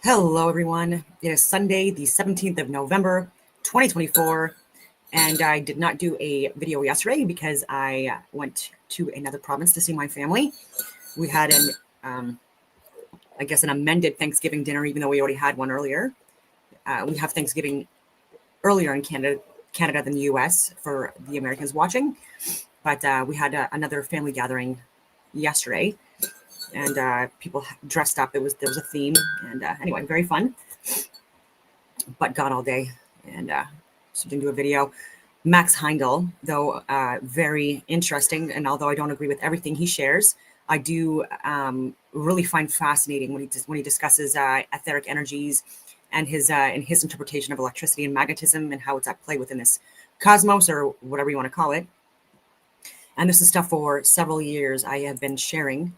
Hello, everyone. It is Sunday, the 17th of November, 2024, and I did not do a video yesterday because I went to another province to see my family. We had an amended Thanksgiving dinner, even though we already had one earlier. We have Thanksgiving earlier in Canada than the U.S. for the Americans watching, but we had another family gathering yesterday. And people dressed up. There was a theme, and anyway, very fun. But gone all day, and so didn't do a video. Max Heindel, though, very interesting, and although I don't agree with everything he shares, I do really find fascinating when he discusses etheric energies and his interpretation of electricity and magnetism and how it's at play within this cosmos, or whatever you want to call it. And this is stuff for several years I have been sharing.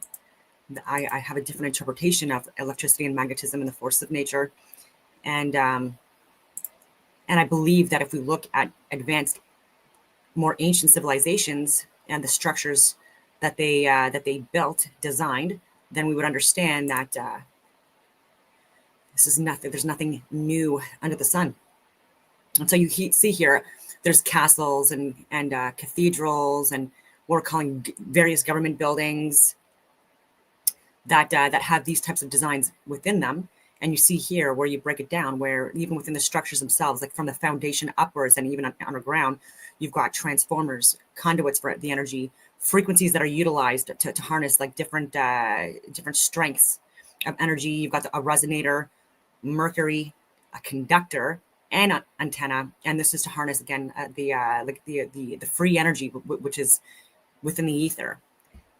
I have a different interpretation of electricity and magnetism and the force of nature. And I believe that if we look at advanced, more ancient civilizations and the structures that they built, designed, then we would understand that this is nothing. There's nothing new under the sun. And so you see here, there's castles and cathedrals and what we're calling various government buildings that have these types of designs within them. And you see here where you break it down, where even within the structures themselves, like from the foundation upwards and even underground, you've got transformers, conduits for the energy, frequencies that are utilized to harness like different strengths of energy. You've got a resonator, mercury, a conductor, and an antenna. And this is to harness again the free energy, which is within the ether.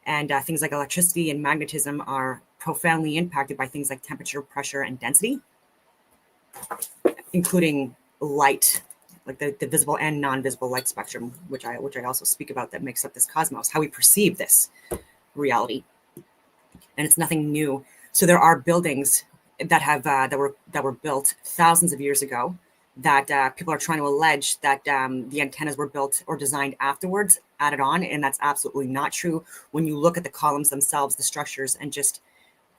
And things like electricity and magnetism are profoundly impacted by things like temperature, pressure, and density, including light, like the visible and non-visible light spectrum, which I also speak about, that makes up this cosmos, how we perceive this reality. And it's nothing new. So there are buildings that have that were built thousands of years ago that people are trying to allege that the antennas were built or designed afterwards, added on, and that's absolutely not true. When you look at the columns themselves, the structures, and just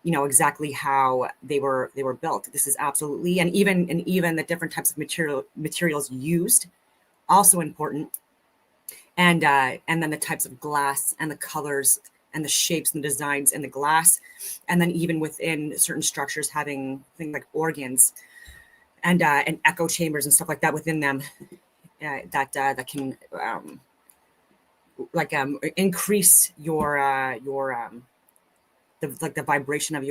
exactly how they were built, this is absolutely, and even the different types of materials used, also important, and then the types of glass and the colors and the shapes and the designs in the glass, and then even within certain structures having things like organs and echo chambers and stuff like that within them, that can increase the vibration of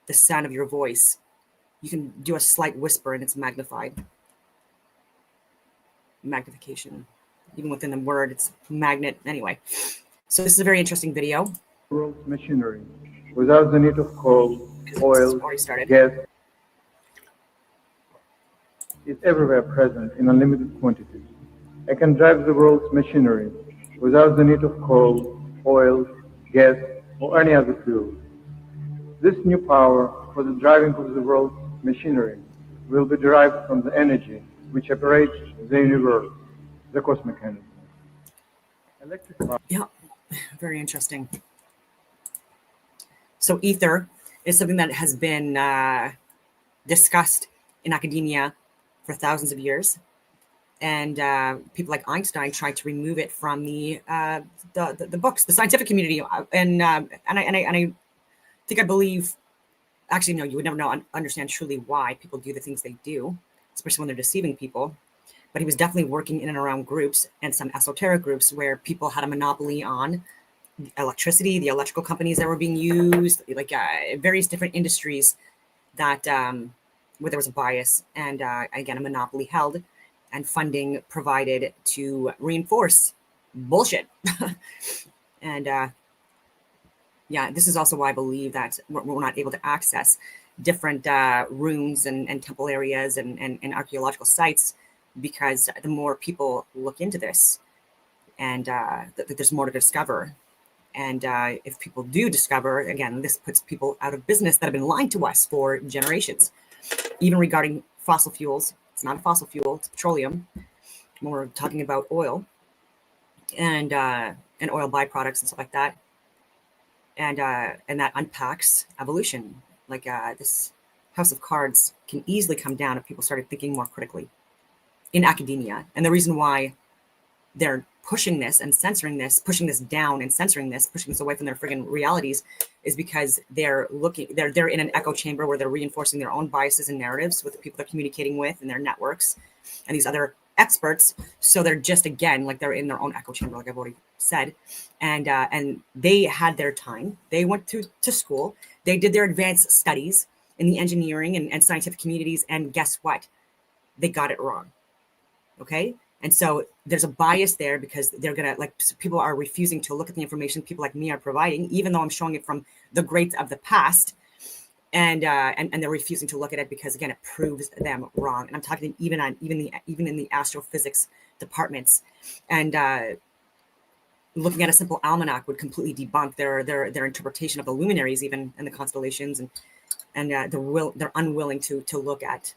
the sound of your voice. You can do a slight whisper and it's magnification. Even within the word, it's magnet. Anyway, so this is a very interesting video. World's machinery without the need of coal, oil, gas is everywhere present in unlimited quantities. I can drive the world's machinery without the need of coal, oil, gas, or any other fuel. This new power for the driving of the world's machinery will be derived from the energy which operates the universe, the cosmic energy. Electric power. Yeah, very interesting. So ether is something that has been discussed in academia for thousands of years, and people like Einstein tried to remove it from the books, the scientific community, and I believe, actually no, you would never understand truly why people do the things they do, especially when they're deceiving people. But he was definitely working in and around groups and some esoteric groups where people had a monopoly on electricity, the electrical companies that were being used, like various different industries that where there was a bias and again a monopoly held and funding provided to reinforce bullshit. And yeah, this is also why I believe that we're not able to access different ruins and temple areas and archaeological sites, because the more people look into this, and there's more to discover. And if people do discover, again, this puts people out of business that have been lying to us for generations, even regarding fossil fuels. It's not a fossil fuel, it's petroleum. When we're talking about oil and oil byproducts and stuff like that. And that unpacks evolution Like this house of cards can easily come down if people started thinking more critically in academia. And the reason why they're pushing this and censoring this, pushing this down and censoring this, pushing this away from their friggin' realities, is because they're in an echo chamber where they're reinforcing their own biases and narratives with the people they're communicating with and their networks and these other experts. So they're just, again, like they're in their own echo chamber, like I've already said. And they had their time. They went to school. They did their advanced studies in the engineering and scientific communities. And guess what? They got it wrong. Okay. And so there's a bias there because they're going to, like, people are refusing to look at the information people like me are providing, even though I'm showing it from the greats of the past. And they're refusing to look at it because, again, it proves them wrong. And I'm talking even in the astrophysics departments. And looking at a simple almanac would completely debunk their interpretation of the luminaries, even in the constellations, and they're unwilling to look at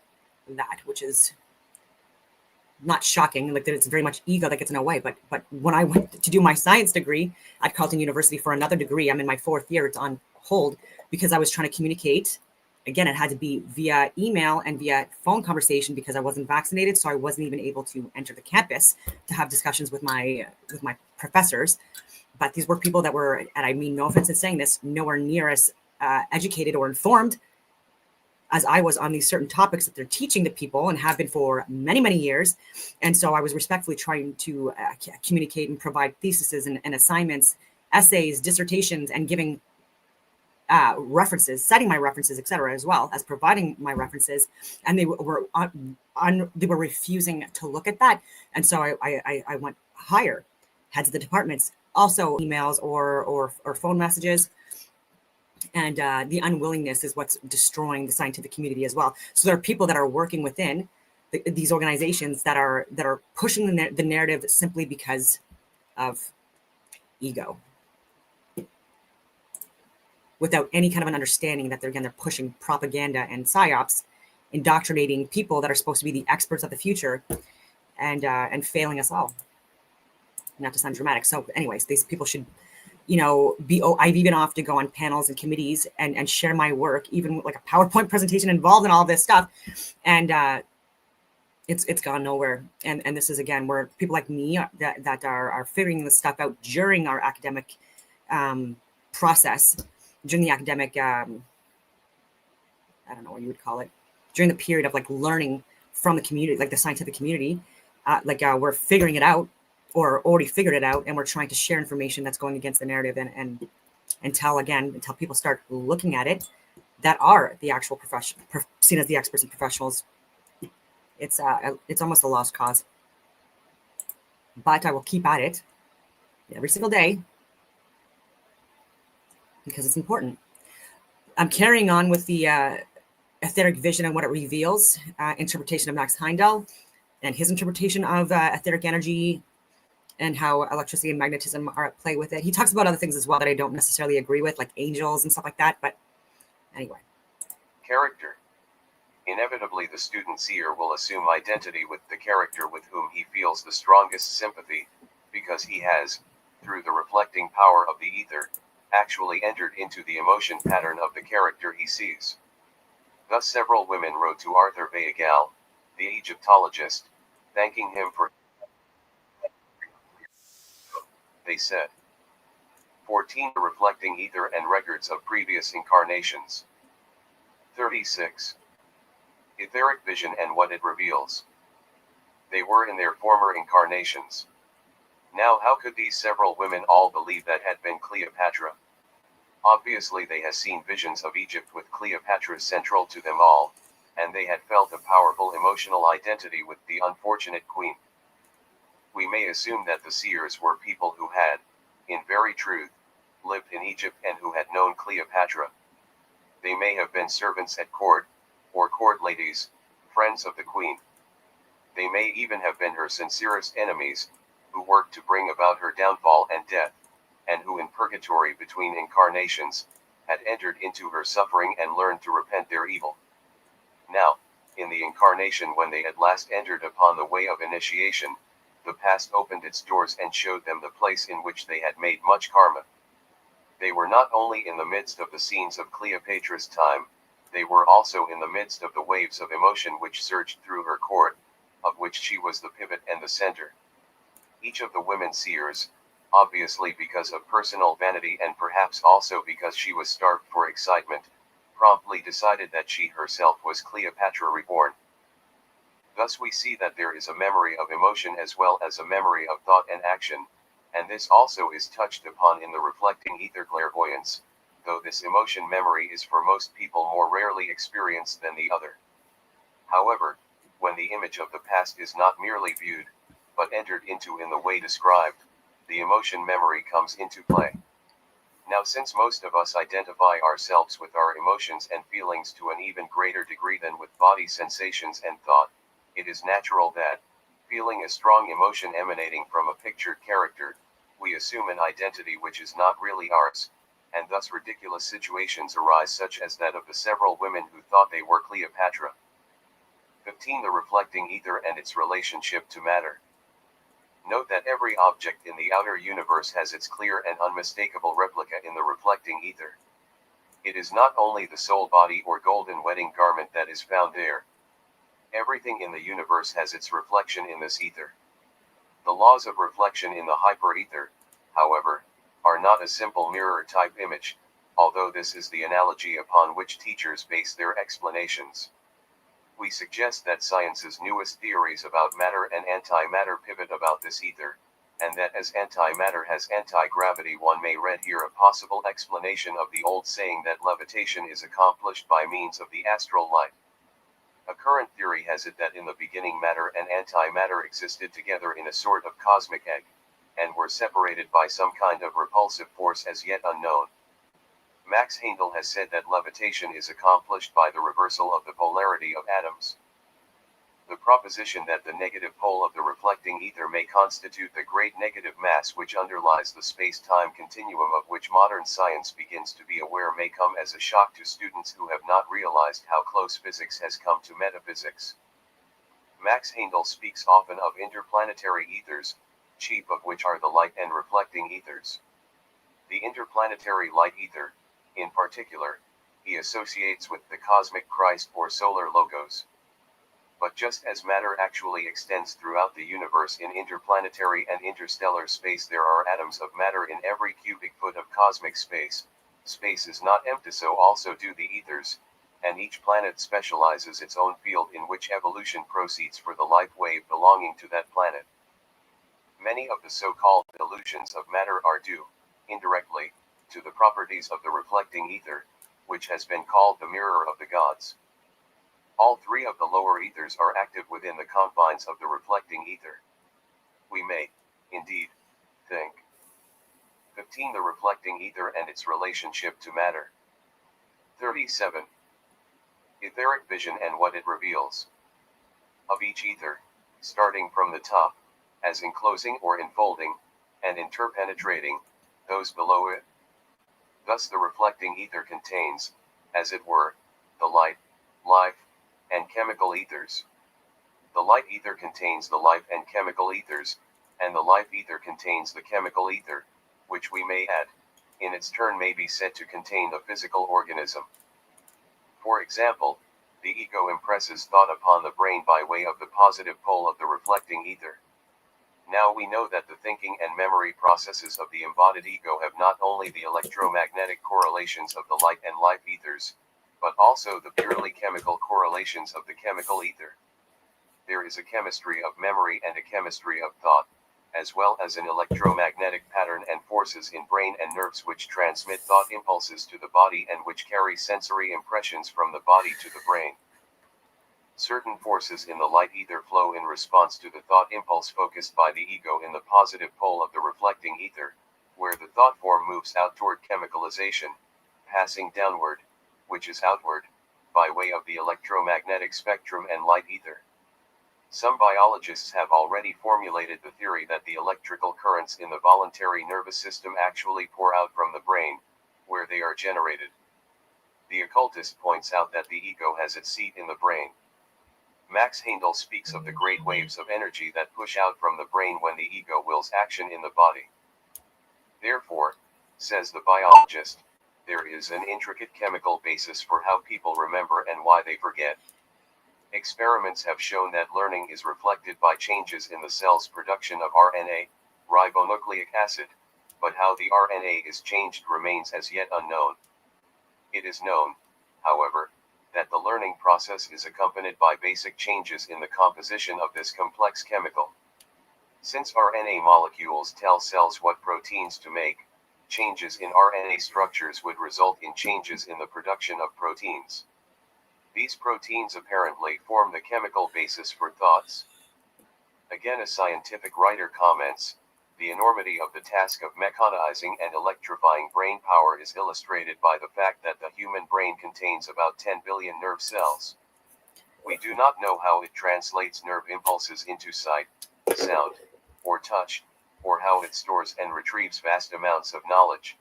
that, which is not shocking. Like, that it's very much ego that gets in our way. But when I went to do my science degree at Carleton University for another degree, I'm in my 4th year. It's on hold because I was trying to communicate. Again, it had to be via email and via phone conversation because I wasn't vaccinated, so I wasn't even able to enter the campus to have discussions with my professors. But these were people that were, and I mean no offense in saying this, nowhere near as educated or informed as I was on these certain topics that they're teaching to people and have been for many, many years. And so I was respectfully trying to communicate and provide theses and assignments, essays, dissertations, and giving references, citing my references, etc., as well as providing my references. And they were they were refusing to look at that. And so I went higher, heads of the departments, also emails or phone messages. And the unwillingness is what's destroying the scientific community as well. So there are people that are working within these organizations that are pushing the narrative simply because of ego, without any kind of an understanding that they're pushing propaganda and psyops, indoctrinating people that are supposed to be the experts of the future, and failing us all. Not to sound dramatic. So, anyways, these people should, I've even offered to go on panels and committees and share my work, even like a PowerPoint presentation involved in all this stuff. And it's gone nowhere. And this is, again, where people like me that are figuring this stuff out during our academic process, during the academic, I don't know what you would call it, during the period of like learning from the community, like the scientific community, we're figuring it out, or already figured it out, and we're trying to share information that's going against the narrative and until people start looking at it, that are the actual seen as the experts and professionals. It's almost a lost cause. But I will keep at it every single day because it's important. I'm carrying on with the etheric vision and what it reveals, interpretation of Max Heindel and his interpretation of etheric energy and how electricity and magnetism are at play with it. He talks about other things as well that I don't necessarily agree with, like angels and stuff like that. But anyway. Character. Inevitably, the student seer will assume identity with the character with whom he feels the strongest sympathy, because he has, through the reflecting power of the ether, actually entered into the emotion pattern of the character he sees. Thus several women wrote to Arthur Weigel, the Egyptologist, thanking him for, they said, 14. The reflecting ether and records of previous incarnations. 36. Etheric vision and what it reveals. They were in their former incarnations. Now how could these several women all believe that had been Cleopatra? Obviously they had seen visions of Egypt with Cleopatra central to them all, and they had felt a powerful emotional identity with the unfortunate queen. We may assume that the seers were people who had, in very truth, lived in Egypt and who had known Cleopatra. They may have been servants at court, or court ladies, friends of the queen. They may even have been her sincerest enemies, who worked to bring about her downfall and death, and who in purgatory between incarnations, had entered into her suffering and learned to repent their evil. Now, in the incarnation when they at last entered upon the way of initiation, the past opened its doors and showed them the place in which they had made much karma. They were not only in the midst of the scenes of Cleopatra's time, they were also in the midst of the waves of emotion which surged through her court, of which she was the pivot and the center. Each of the women seers, obviously because of personal vanity and perhaps also because she was starved for excitement, promptly decided that she herself was Cleopatra reborn. Thus we see that there is a memory of emotion as well as a memory of thought and action, and this also is touched upon in the reflecting ether clairvoyance, though this emotion memory is for most people more rarely experienced than the other. However, when the image of the past is not merely viewed, but entered into in the way described, the emotion memory comes into play. Now since most of us identify ourselves with our emotions and feelings to an even greater degree than with body sensations and thought, it is natural that, feeling a strong emotion emanating from a pictured character, we assume an identity which is not really ours, and thus ridiculous situations arise such as that of the several women who thought they were Cleopatra. 15. The reflecting ether and its relationship to matter. Note that every object in the outer universe has its clear and unmistakable replica in the reflecting ether. It is not only the soul body or golden wedding garment that is found there. Everything in the universe has its reflection in this ether. The laws of reflection in the hyper-ether, however, are not a simple mirror-type image, although this is the analogy upon which teachers base their explanations. We suggest that science's newest theories about matter and antimatter pivot about this ether, and that as antimatter has anti-gravity, one may read here a possible explanation of the old saying that levitation is accomplished by means of the astral light. A current theory has it that in the beginning matter and antimatter existed together in a sort of cosmic egg, and were separated by some kind of repulsive force as yet unknown. Max Heindel has said that levitation is accomplished by the reversal of the polarity of atoms. The proposition that the negative pole of the reflecting ether may constitute the great negative mass which underlies the space-time continuum of which modern science begins to be aware may come as a shock to students who have not realized how close physics has come to metaphysics. Max Heindel speaks often of interplanetary ethers, chief of which are the light and reflecting ethers. The interplanetary light ether, in particular, he associates with the cosmic Christ or solar logos. But just as matter actually extends throughout the universe in interplanetary and interstellar space, there are atoms of matter in every cubic foot of cosmic space. Space is not empty, so also do the ethers, and each planet specializes its own field in which evolution proceeds for the life wave belonging to that planet. Many of the so-called illusions of matter are due, indirectly, to the properties of the reflecting ether, which has been called the mirror of the gods. All three of the lower ethers are active within the confines of the reflecting ether. We may, indeed, think. 15. The reflecting ether and its relationship to matter. 37. Etheric vision and what it reveals. Of each ether, starting from the top, as enclosing or enfolding, and interpenetrating, those below it. Thus the reflecting ether contains, as it were, the light, life, and chemical ethers. The light ether contains the life and chemical ethers, and the life ether contains the chemical ether, which we may add, in its turn may be said to contain the physical organism. For example, the ego impresses thought upon the brain by way of the positive pole of the reflecting ether. Now we know that the thinking and memory processes of the embodied ego have not only the electromagnetic correlations of the light and life ethers, but also the purely chemical correlations of the chemical ether. There is a chemistry of memory and a chemistry of thought, as well as an electromagnetic pattern and forces in brain and nerves which transmit thought impulses to the body and which carry sensory impressions from the body to the brain. Certain forces in the light ether flow in response to the thought impulse focused by the ego in the positive pole of the reflecting ether, where the thought form moves out toward chemicalization, passing downward, which is outward, by way of the electromagnetic spectrum and light ether. Some biologists have already formulated the theory that the electrical currents in the voluntary nervous system actually pour out from the brain, where they are generated. The occultist points out that the ego has its seat in the brain. Max Heindel speaks of the great waves of energy that push out from the brain when the ego wills action in the body. Therefore, Says the biologist, there is an intricate chemical basis for how people remember and why they forget. Experiments have shown that learning is reflected by changes in the cell's production of RNA, ribonucleic acid, but how the RNA is changed remains as yet unknown. It is known, however, that the learning process is accompanied by basic changes in the composition of this complex chemical. Since RNA molecules tell cells what proteins to make, changes in RNA structures would result in changes in the production of proteins. These proteins apparently form the chemical basis for thoughts. Again, a scientific writer comments, the enormity of the task of mechanizing and electrifying brain power is illustrated by the fact that the human brain contains about 10 billion nerve cells. We do not know how it translates nerve impulses into sight, sound, or touch, or how it stores and retrieves vast amounts of knowledge.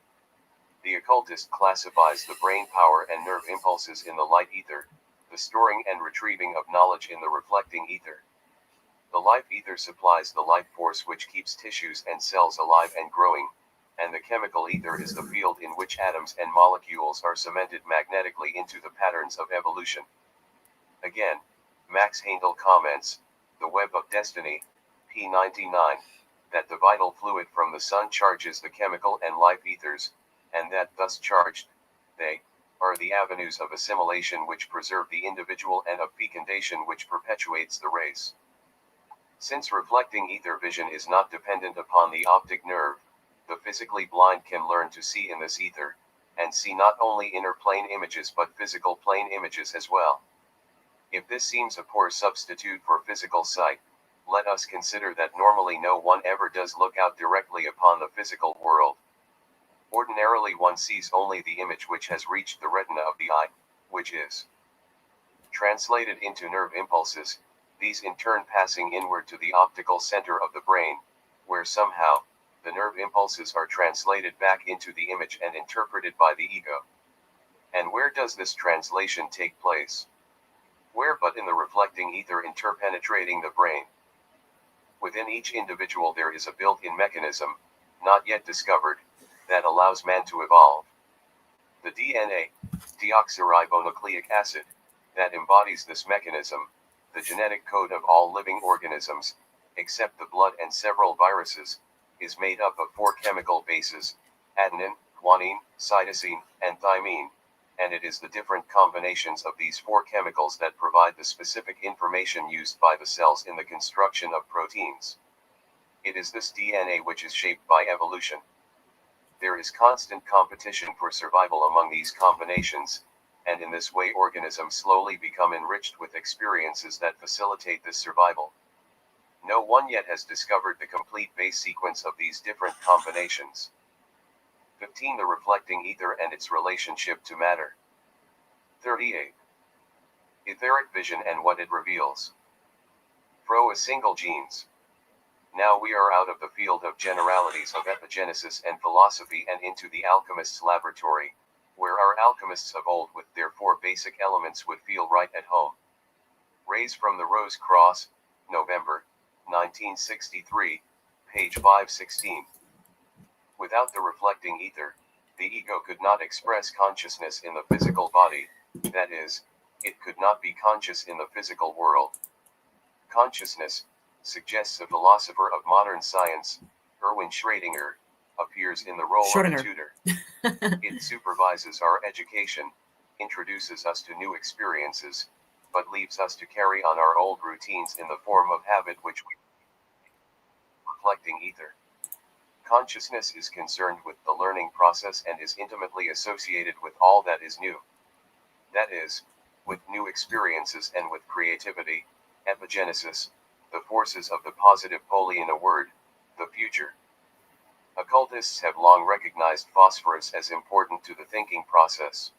The occultist classifies the brain power and nerve impulses in the light ether, the storing and retrieving of knowledge in the reflecting ether. The life ether supplies the life force which keeps tissues and cells alive and growing, and the chemical ether is the field in which atoms and molecules are cemented magnetically into the patterns of evolution. Again, Max Heindel comments, the web of destiny, p. 99, that the vital fluid from the sun charges the chemical and life ethers, and that thus charged, they are the avenues of assimilation which preserve the individual and of fecundation which perpetuates the race. Since reflecting ether vision is not dependent upon the optic nerve, the physically blind can learn to see in this ether, and see not only inner plane images but physical plane images as well. If this seems a poor substitute for physical sight, let us consider that normally no one ever does look out directly upon the physical world. Ordinarily one sees only the image which has reached the retina of the eye, which is translated into nerve impulses, these in turn passing inward to the optical center of the brain, where somehow, the nerve impulses are translated back into the image and interpreted by the ego. And where does this translation take place? Where but in the reflecting ether interpenetrating the brain? Within each individual there is a built-in mechanism, not yet discovered, that allows man to evolve. The DNA, deoxyribonucleic acid, that embodies this mechanism, the genetic code of all living organisms, except the blood and several viruses, is made up of 4 chemical bases, adenine, guanine, cytosine, and thymine, and it is the different combinations of these 4 chemicals that provide the specific information used by the cells in the construction of proteins. It is this DNA which is shaped by evolution. There is constant competition for survival among these combinations, and in this way organisms slowly become enriched with experiences that facilitate this survival. No one yet has discovered the complete base sequence of these different combinations. 15. The reflecting ether and its relationship to matter. 38. Etheric vision and what it reveals. Pro a single genes. Now we are out of the field of generalities of epigenesis and philosophy and into the alchemist's laboratory, where our alchemists of old with their 4 basic elements would feel right at home. Rays from the Rose Cross, November, 1963, page 516. Without the reflecting ether, the ego could not express consciousness in the physical body, that is, it could not be conscious in the physical world. Consciousness, suggests a philosopher of modern science, Erwin Schrödinger, appears in the role of a tutor. It supervises our education, introduces us to new experiences, but leaves us to carry on our old routines in the form of habit which we reflecting ether. Consciousness is concerned with the learning process and is intimately associated with all that is new. That is, with new experiences and with creativity, epigenesis, the forces of the positive pole in a word, the future. Occultists have long recognized phosphorus as important to the thinking process.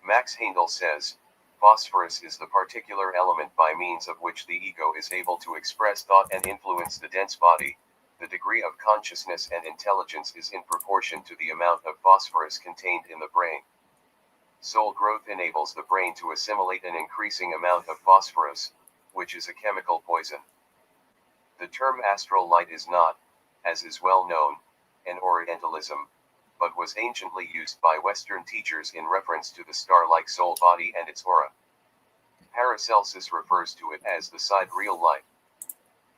Max Heindel says, phosphorus is the particular element by means of which the ego is able to express thought and influence the dense body. The degree of consciousness and intelligence is in proportion to the amount of phosphorus contained in the brain. Soul growth enables the brain to assimilate an increasing amount of phosphorus, which is a chemical poison. The term astral light is not, as is well known, an Orientalism, but was anciently used by Western teachers in reference to the star-like soul body and its aura. Paracelsus refers to it as the sidereal light.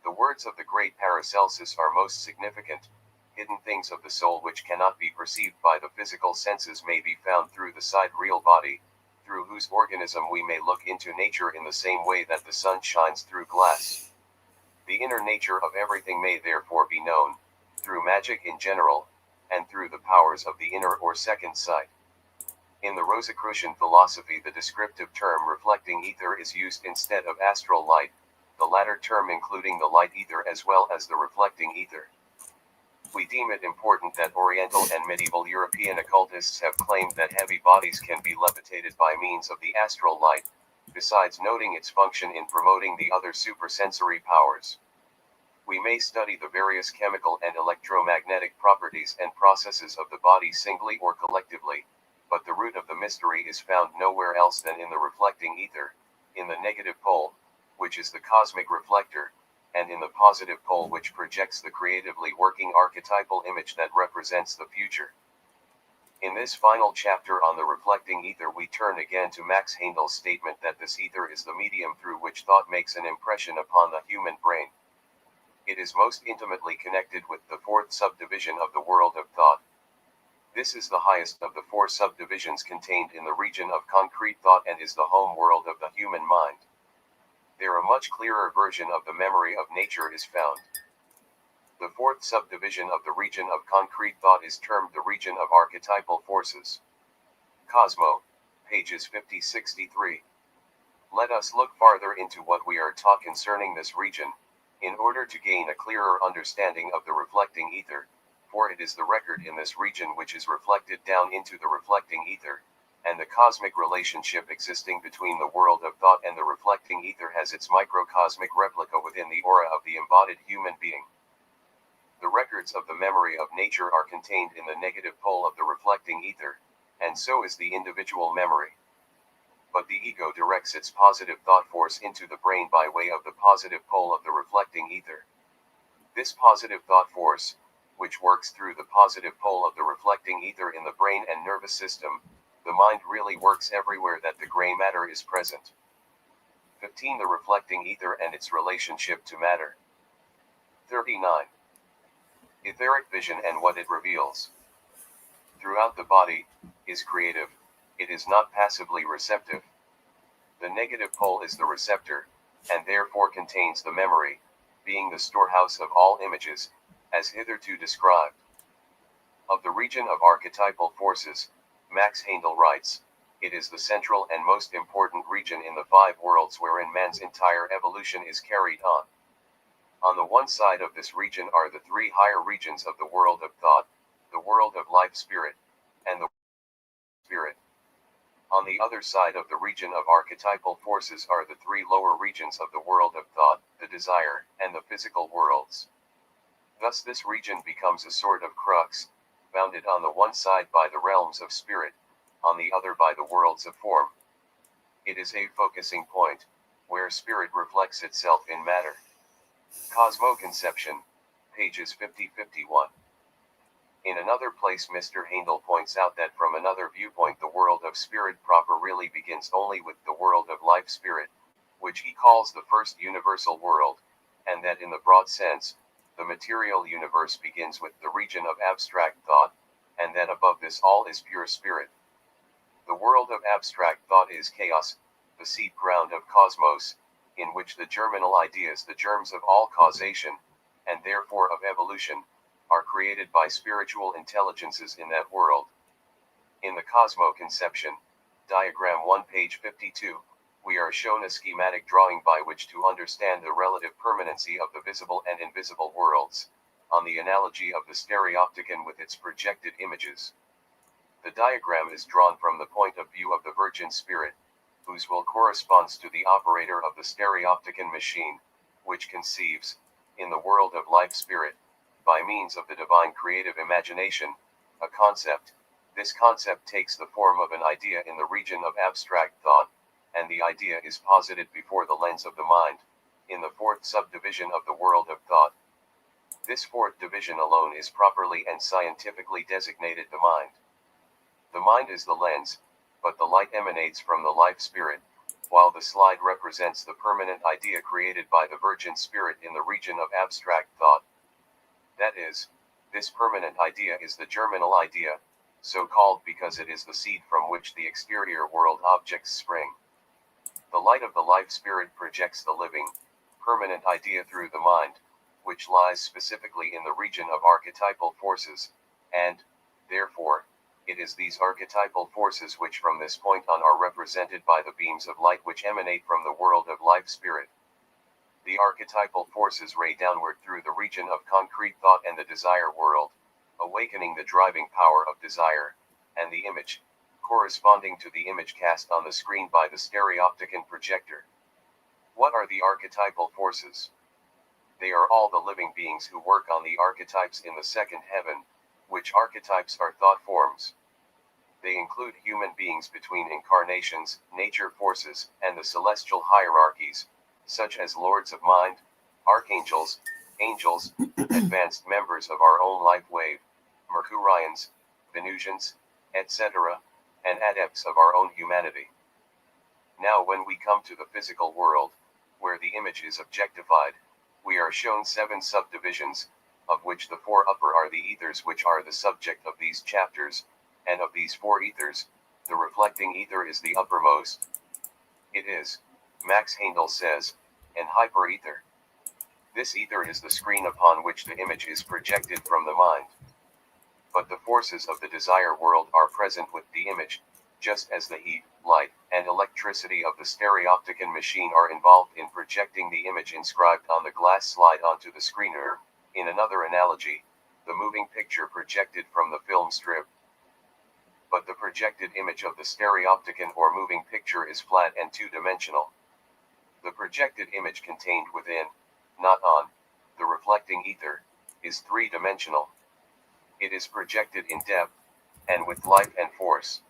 The words of the great Paracelsus are most significant. Hidden things of the soul which cannot be perceived by the physical senses may be found through the sidereal body, through whose organism we may look into nature in the same way that the sun shines through glass. The inner nature of everything may therefore be known, through magic in general, and through the powers of the inner or second sight. In the Rosicrucian philosophy, the descriptive term reflecting ether is used instead of astral light, the latter term including the light ether as well as the reflecting ether. We deem it important that Oriental and medieval European occultists have claimed that heavy bodies can be levitated by means of the astral light, besides noting its function in promoting the other supersensory powers. We may study the various chemical and electromagnetic properties and processes of the body singly or collectively, but the root of the mystery is found nowhere else than in the reflecting ether, in the negative pole, which is the cosmic reflector, and in the positive pole which projects the creatively working archetypal image that represents the future. In this final chapter on the reflecting ether, we turn again to Max Heindel's statement that this ether is the medium through which thought makes an impression upon the human brain. It is most intimately connected with the fourth subdivision of the world of thought. This is the highest of the four subdivisions contained in the region of concrete thought and is the home world of the human mind. There a much clearer version of the memory of nature is found. The fourth subdivision of the region of concrete thought is termed the region of archetypal forces. Cosmo, pages 50-63. Let us look farther into what we are taught concerning this region, in order to gain a clearer understanding of the reflecting ether, for it is the record in this region which is reflected down into the reflecting ether, and the cosmic relationship existing between the world of thought and the reflecting ether has its microcosmic replica within the aura of the embodied human being. The records of the memory of nature are contained in the negative pole of the reflecting ether, and so is the individual memory. But the ego directs its positive thought force into the brain by way of the positive pole of the reflecting ether. This positive thought force, which works through the positive pole of the reflecting ether in the brain and nervous system, the mind really works everywhere that the gray matter is present. 15. The reflecting ether and its relationship to matter. 39. Etheric vision and what it reveals. Throughout the body, is creative, it is not passively receptive. The negative pole is the receptor, and therefore contains the memory, being the storehouse of all images, as hitherto described. Of the region of archetypal forces, Max Heindel writes, it is the central and most important region in the five worlds wherein man's entire evolution is carried on. On the one side of this region are the three higher regions of the world of thought, the world of life spirit, and the spirit. On the other side of the region of archetypal forces are the three lower regions of the world of thought, the desire, and the physical worlds. Thus this region becomes a sort of crux, bounded on the one side by the realms of spirit, on the other by the worlds of form. It is a focusing point, where spirit reflects itself in matter. Cosmo Conception, pages 50-51. In another place Mr. Heindel points out that from another viewpoint the world of spirit proper really begins only with the world of life spirit, which he calls the first universal world, and that in the broad sense, the material universe begins with the region of abstract thought, and that above this all is pure spirit. The world of abstract thought is chaos, the seed ground of cosmos, in which the germinal ideas, the germs of all causation, and therefore of evolution, are created by spiritual intelligences in that world. In the Cosmo Conception, diagram 1 page 52, we are shown a schematic drawing by which to understand the relative permanency of the visible and invisible worlds, on the analogy of the stereopticon with its projected images. The diagram is drawn from the point of view of the Virgin Spirit, whose will corresponds to the operator of the stereopticon machine, which conceives, in the world of life spirit, by means of the divine creative imagination, a concept. This concept takes the form of an idea in the region of abstract thought, and the idea is posited before the lens of the mind, in the fourth subdivision of the world of thought. This fourth division alone is properly and scientifically designated the mind. The mind is the lens, but the light emanates from the life spirit, while the slide represents the permanent idea created by the Virgin Spirit in the region of abstract thought. That is, this permanent idea is the germinal idea, so called because it is the seed from which the exterior world objects spring. The light of the life spirit projects the living, permanent idea through the mind, which lies specifically in the region of archetypal forces, and, therefore, it is these archetypal forces which from this point on are represented by the beams of light which emanate from the world of life spirit. The archetypal forces ray downward through the region of concrete thought and the desire world, awakening the driving power of desire, and the image, corresponding to the image cast on the screen by the stereopticon projector. What are the archetypal forces? They are all the living beings who work on the archetypes in the second heaven, which archetypes are thought forms. They include human beings between incarnations, nature forces, and the celestial hierarchies, such as lords of mind, archangels, angels, advanced members of our own life wave, Mercurians, Venusians, etc., and adepts of our own humanity. Now when we come to the physical world, where the image is objectified, we are shown 7 subdivisions, of which the 4 upper are the ethers which are the subject of these chapters, and of these 4 ethers, the reflecting ether is the uppermost. It is, Max Heindel says, an hyperether. This ether is the screen upon which the image is projected from the mind. But the forces of the desire world are present with the image, just as the heat, light, and electricity of the stereopticon machine are involved in projecting the image inscribed on the glass slide onto the screener. In another analogy, the moving picture projected from the film strip. But the projected image of the stereopticon or moving picture is flat and two-dimensional. The projected image contained within, not on, the reflecting ether, is three-dimensional. It is projected in depth, and with life and force.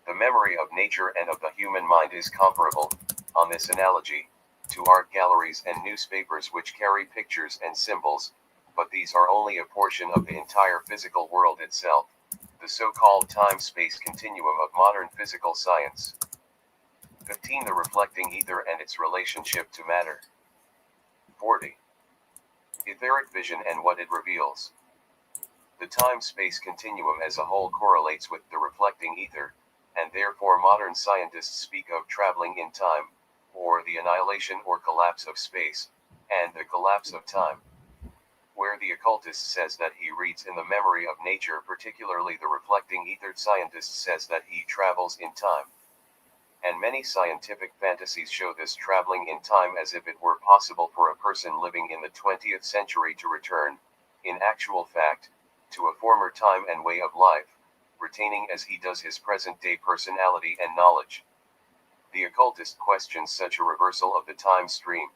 The memory of nature and of the human mind is comparable, on this analogy, to art galleries and newspapers which carry pictures and symbols, but these are only a portion of the entire physical world itself, the so-called time-space continuum of modern physical science. 15. The reflecting ether and its relationship to matter. 40. Etheric vision and what it reveals. The time-space continuum as a whole correlates with the reflecting ether, and therefore modern scientists speak of traveling in time, or the annihilation or collapse of space, and the collapse of time. Where the occultist says that he reads in the memory of nature, particularly the reflecting ether, scientist says that he travels in time. And many scientific fantasies show this traveling in time as if it were possible for a person living in the 20th century to return, in actual fact, to a former time and way of life, retaining as he does his present-day personality and knowledge. The occultist questions such a reversal of the time stream.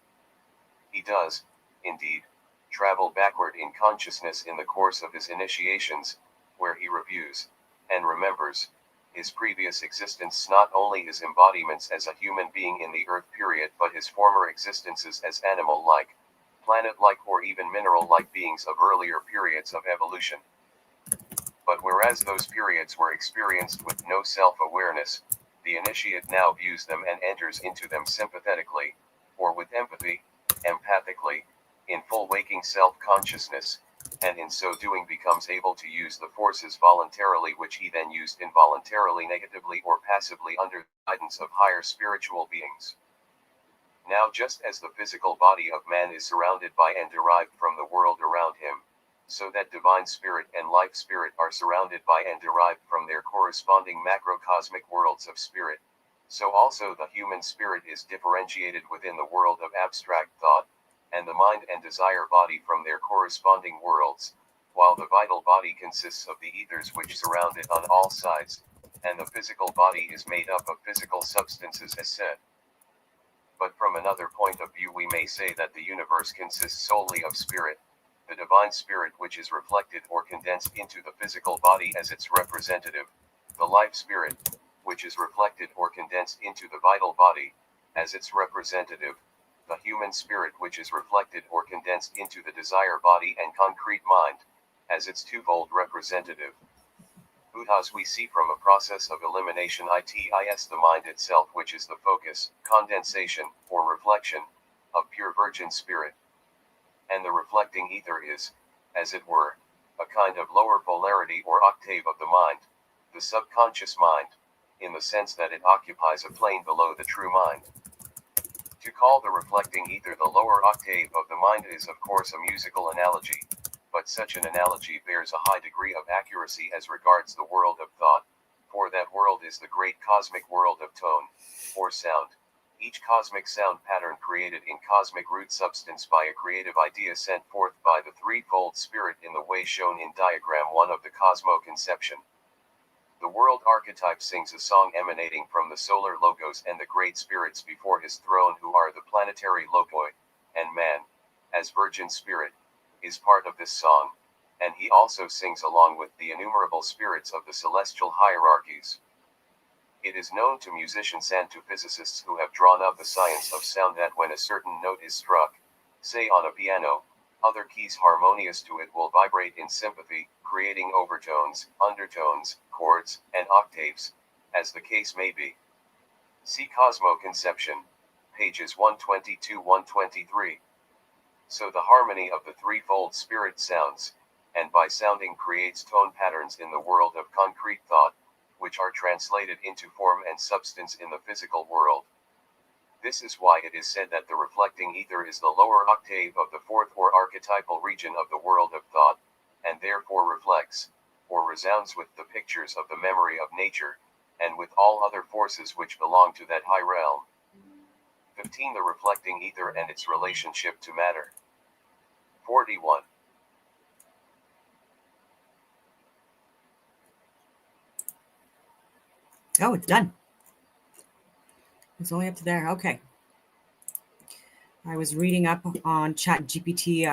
He does, indeed, travel backward in consciousness in the course of his initiations, where he reviews, and remembers, his previous existence, not only his embodiments as a human being in the Earth period but his former existences as animal-like, planet-like or even mineral-like beings of earlier periods of evolution. But whereas those periods were experienced with no self-awareness, the initiate now views them and enters into them sympathetically, or with empathy, empathically, in full waking self-consciousness, and in so doing becomes able to use the forces voluntarily which he then used involuntarily, negatively or passively under the guidance of higher spiritual beings. Now just as the physical body of man is surrounded by and derived from the world around him, so that divine spirit and life spirit are surrounded by and derived from their corresponding macrocosmic worlds of spirit, so also the human spirit is differentiated within the world of abstract thought, and the mind and desire body from their corresponding worlds, while the vital body consists of the ethers which surround it on all sides, and the physical body is made up of physical substances as said. But from another point of view we may say that the universe consists solely of spirit, the divine spirit which is reflected or condensed into the physical body as its representative, the life spirit, which is reflected or condensed into the vital body, as its representative, the human spirit, which is reflected or condensed into the desire body and concrete mind, as its twofold representative. Buddhas we see from a process of elimination, itis the mind itself, which is the focus, condensation, or reflection, of pure virgin spirit. And the reflecting ether is, as it were, a kind of lower polarity or octave of the mind, the subconscious mind, in the sense that it occupies a plane below the true mind. To call the reflecting ether the lower octave of the mind is of course a musical analogy, but such an analogy bears a high degree of accuracy as regards the world of thought, for that world is the great cosmic world of tone, or sound, each cosmic sound pattern created in cosmic root substance by a creative idea sent forth by the threefold spirit in the way shown in diagram 1 of the Cosmo conception. The world archetype sings a song emanating from the solar logos and the great spirits before his throne, who are the planetary logoi, and man, as virgin spirit, is part of this song, and he also sings along with the innumerable spirits of the celestial hierarchies. It is known to musicians and to physicists who have drawn up the science of sound that when a certain note is struck, say on a piano, other keys harmonious to it will vibrate in sympathy, creating overtones, undertones, chords, and octaves, as the case may be. See Cosmo Conception, pages 122-123. So the harmony of the threefold spirit sounds, and by sounding creates tone patterns in the world of concrete thought, which are translated into form and substance in the physical world. This is why it is said that the reflecting ether is the lower octave of the fourth or archetypal region of the world of thought, and therefore reflects, or resounds with the pictures of the memory of nature, and with all other forces which belong to that high realm. 15. The reflecting ether and its relationship to matter. 41. Oh, it's done. It's only up to there. Okay. I was reading up on ChatGPT,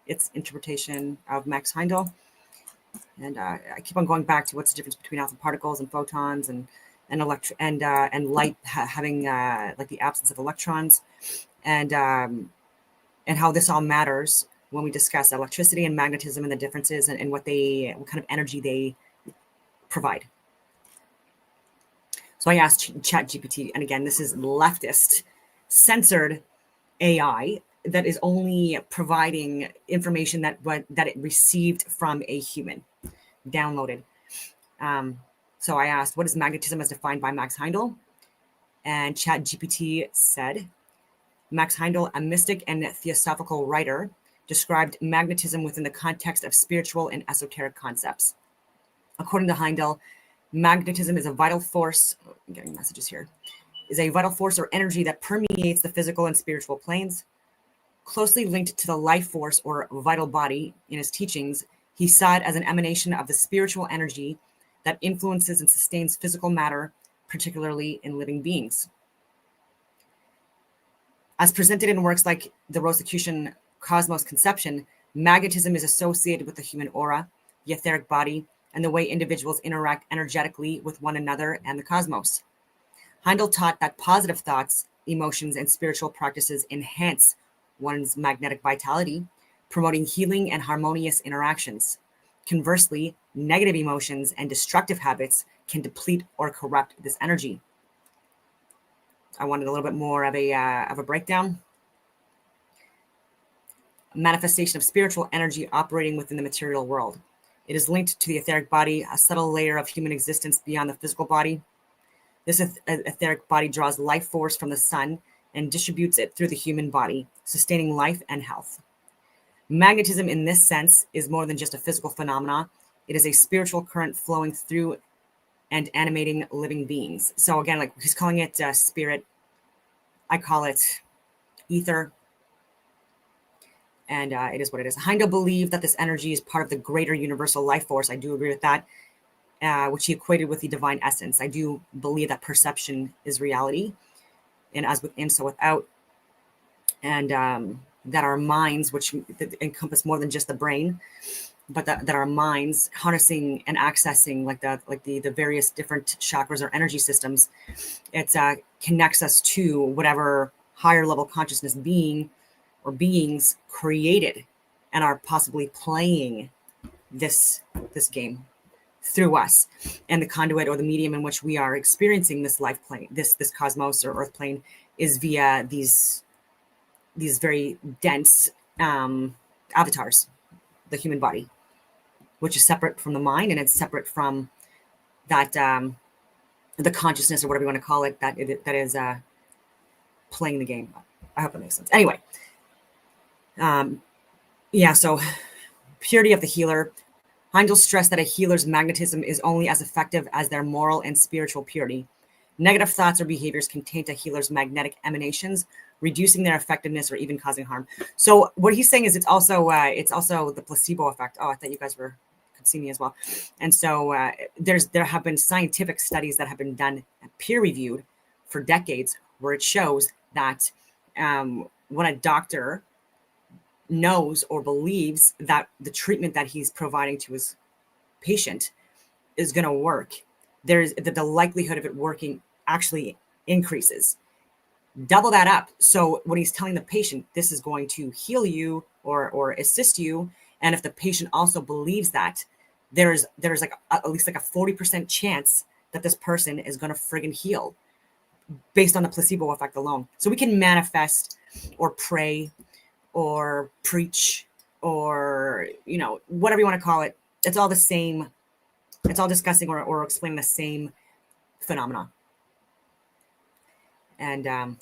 its interpretation of Max Heindel. And I keep on going back to what's the difference between alpha particles and photons and light having like the absence of electrons, and how this all matters when we discuss electricity and magnetism and the differences and what kind of energy they provide. So I asked ChatGPT, and again, this is leftist, censored AI that is only providing information that it received from a human, downloaded. So I asked, what is magnetism as defined by Max Heindel? And ChatGPT said, Max Heindel, a mystic and theosophical writer, described magnetism within the context of spiritual and esoteric concepts. According to Heindel, magnetism is a vital force, I'm getting messages here, is a vital force or energy that permeates the physical and spiritual planes. Closely linked to the life force or vital body in his teachings, he saw it as an emanation of the spiritual energy that influences and sustains physical matter, particularly in living beings. As presented in works like the Rosicrucian Cosmos Conception, magnetism is associated with the human aura, the etheric body, and the way individuals interact energetically with one another and the cosmos. Heindel taught that positive thoughts, emotions, and spiritual practices enhance one's magnetic vitality, promoting healing and harmonious interactions. Conversely, negative emotions and destructive habits can deplete or corrupt this energy. I wanted a little bit more of a breakdown. Manifestation of spiritual energy operating within the material world. It is linked to the etheric body, a subtle layer of human existence beyond the physical body. This etheric body draws life force from the sun and distributes it through the human body, sustaining life and health. Magnetism in this sense is more than just a physical phenomena. It is a spiritual current flowing through and animating living beings. So again, like he's calling it spirit. I call it ether. And it is what it is. Heindel believed that this energy is part of the greater universal life force. I do agree with that, which he equated with the divine essence. I do believe that perception is reality, and as within, so without, and that our minds, which encompass more than just the brain, but that our minds harnessing and accessing the various different chakras or energy systems, it connects us to whatever higher level consciousness being or beings created and are possibly playing this game through us. And the conduit or the medium in which we are experiencing this life plane, this cosmos or earth plane, is via these very dense avatars, the human body, which is separate from the mind, and it's separate from that the consciousness, or whatever you want to call it, that is playing the game. I hope that makes sense. Anyway, so purity of the healer. Heindel stressed that a healer's magnetism is only as effective as their moral and spiritual purity. Negative thoughts or behaviors can taint a healer's magnetic emanations, reducing their effectiveness or even causing harm. So what he's saying is it's also the placebo effect. Oh, I thought you guys could see me as well. And so there have been scientific studies that have been done, peer-reviewed, for decades, where it shows that when a doctor knows or believes that the treatment that he's providing to his patient is going to work, there's the likelihood of it working actually increases. Double that up. So when he's telling the patient this is going to heal you or assist you, and if the patient also believes that, there's like at least like a 40% chance that this person is going to friggin' heal based on the placebo effect alone. So we can manifest or pray or preach or, whatever you want to call it. It's all the same. It's all discussing or explaining the same phenomena. And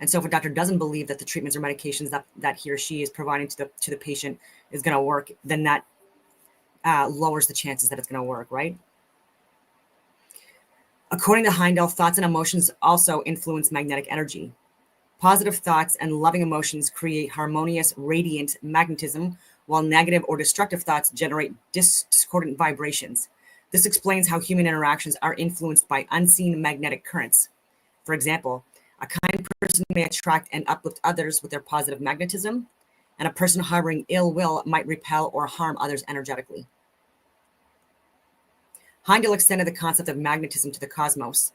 and so if a doctor doesn't believe that the treatments or medications that he or she is providing to the patient is going to work, then that lowers the chances that it's going to work, right? According to Heindel, thoughts and emotions also influence magnetic energy. Positive thoughts and loving emotions create harmonious, radiant magnetism, while negative or destructive thoughts generate discordant vibrations. This explains how human interactions are influenced by unseen magnetic currents. For example, a kind person may attract and uplift others with their positive magnetism, and a person harboring ill will might repel or harm others energetically. Heindel extended the concept of magnetism to the cosmos,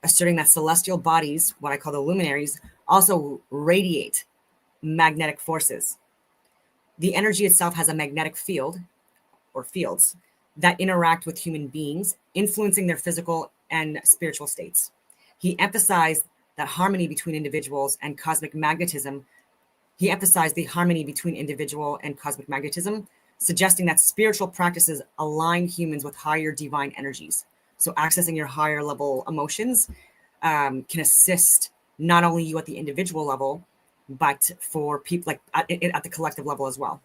asserting that celestial bodies, what I call the luminaries, also radiate magnetic forces. The energy itself has a magnetic field, or fields, that interact with human beings, influencing their physical and spiritual states. He emphasized that harmony between individuals and cosmic magnetism. He emphasized the harmony between individual and cosmic magnetism, suggesting that spiritual practices align humans with higher divine energies. So accessing your higher level emotions can assist not only you at the individual level, but for people like at the collective level as well,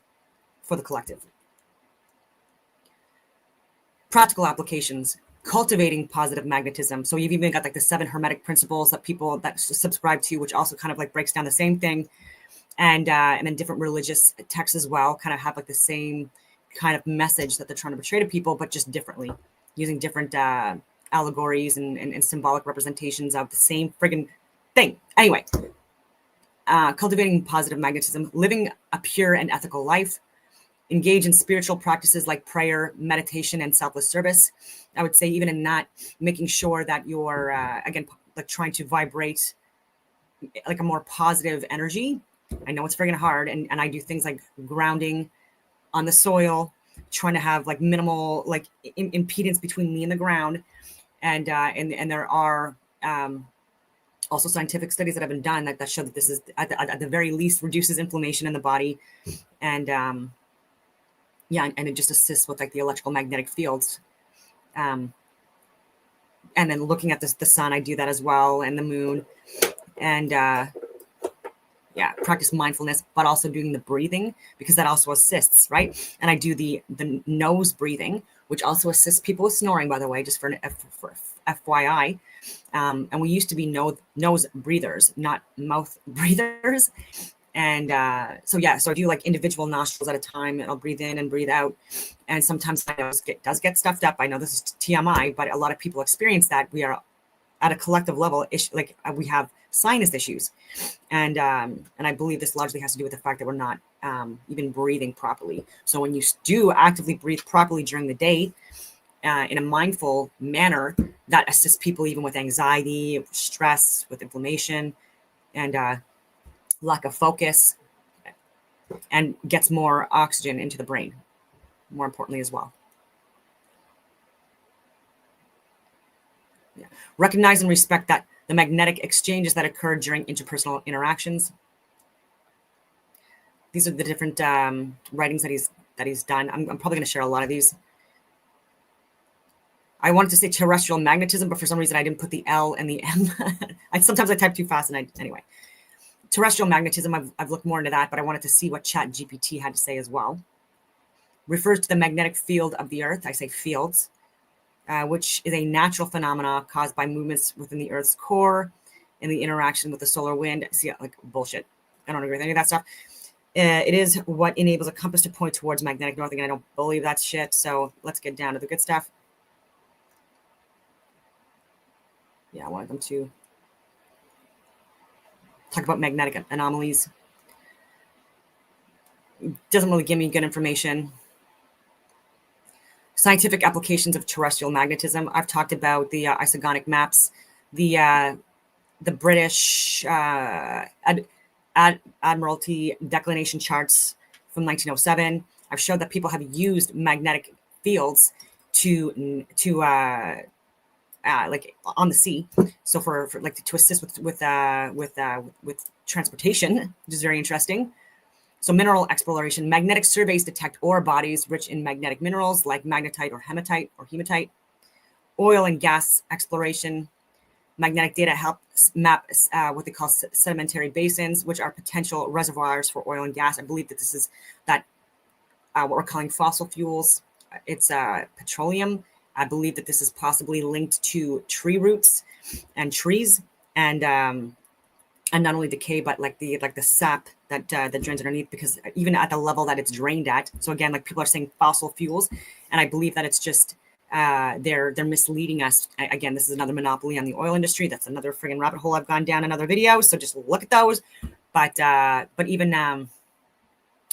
for the collective. Practical applications, cultivating positive magnetism. So you've even got like the 7 hermetic principles that people that subscribe to, which also kind of like breaks down the same thing. And then different religious texts as well kind of have like the same kind of message that they're trying to portray to people, but just differently, using different allegories and symbolic representations of the same friggin' thing. Anyway, cultivating positive magnetism, living a pure and ethical life, engage in spiritual practices like prayer, meditation, and selfless service. I would say even in that, making sure that you're, again, like trying to vibrate like a more positive energy. I know it's friggin' hard, and I do things like grounding on the soil, trying to have like minimal like impedance between me and the ground, and there are also scientific studies that have been done that show that this is at the very least reduces inflammation in the body, and and it just assists with like the electrical magnetic fields, and then looking at the sun, I do that as well, and the moon, and practice mindfulness, but also doing the breathing, because that also assists, right? And I do the nose breathing, which also assists people with snoring, by the way, just for FYI. And we used to be nose breathers, not mouth breathers. And so I do like individual nostrils at a time, and I'll breathe in and breathe out. And sometimes my nose does get stuffed up. I know this is TMI, but a lot of people experience that. We are at a collective level, we have sinus issues, and I believe this largely has to do with the fact that we're not even breathing properly. So when you do actively breathe properly during the day, in a mindful manner, that assists people even with anxiety, stress, with inflammation, and lack of focus, and gets more oxygen into the brain, more importantly as well. Yeah. Recognize and respect that the magnetic exchanges that occur during interpersonal interactions. These are the different writings that he's done. I'm probably going to share a lot of these. I wanted to say terrestrial magnetism, but for some reason I didn't put the L and the M. Sometimes I type too fast, and anyway. Terrestrial magnetism, I've looked more into that, but I wanted to see what ChatGPT had to say as well. Refers to the magnetic field of the Earth. I say fields, which is a natural phenomena caused by movements within the Earth's core and the interaction with the solar wind. See, like bullshit. I don't agree with any of that stuff. It is what enables a compass to point towards magnetic north. Again, I don't believe that's shit. So let's get down to the good stuff. Yeah, I wanted them to talk about magnetic anomalies. Doesn't really give me good information. Scientific applications of terrestrial magnetism. I've talked about the isogonic maps, the British Admiralty declination charts from 1907. I've showed that people have used magnetic fields to like on the sea, so for like to assist with transportation, which is very interesting. So mineral exploration, magnetic surveys detect ore bodies rich in magnetic minerals like magnetite or hematite. Oil and gas exploration, magnetic data helps map what they call sedimentary basins, which are potential reservoirs for oil and gas. I believe that this is what we're calling fossil fuels. It's petroleum. I believe that this is possibly linked to tree roots and trees, and not only decay, but like the sap that drains underneath, because even at the level that it's drained at. So again, like people are saying fossil fuels, and I believe that it's just they're misleading us. Again, this is another monopoly on the oil industry. That's another friggin' rabbit hole I've gone down in other videos. So just look at those. But even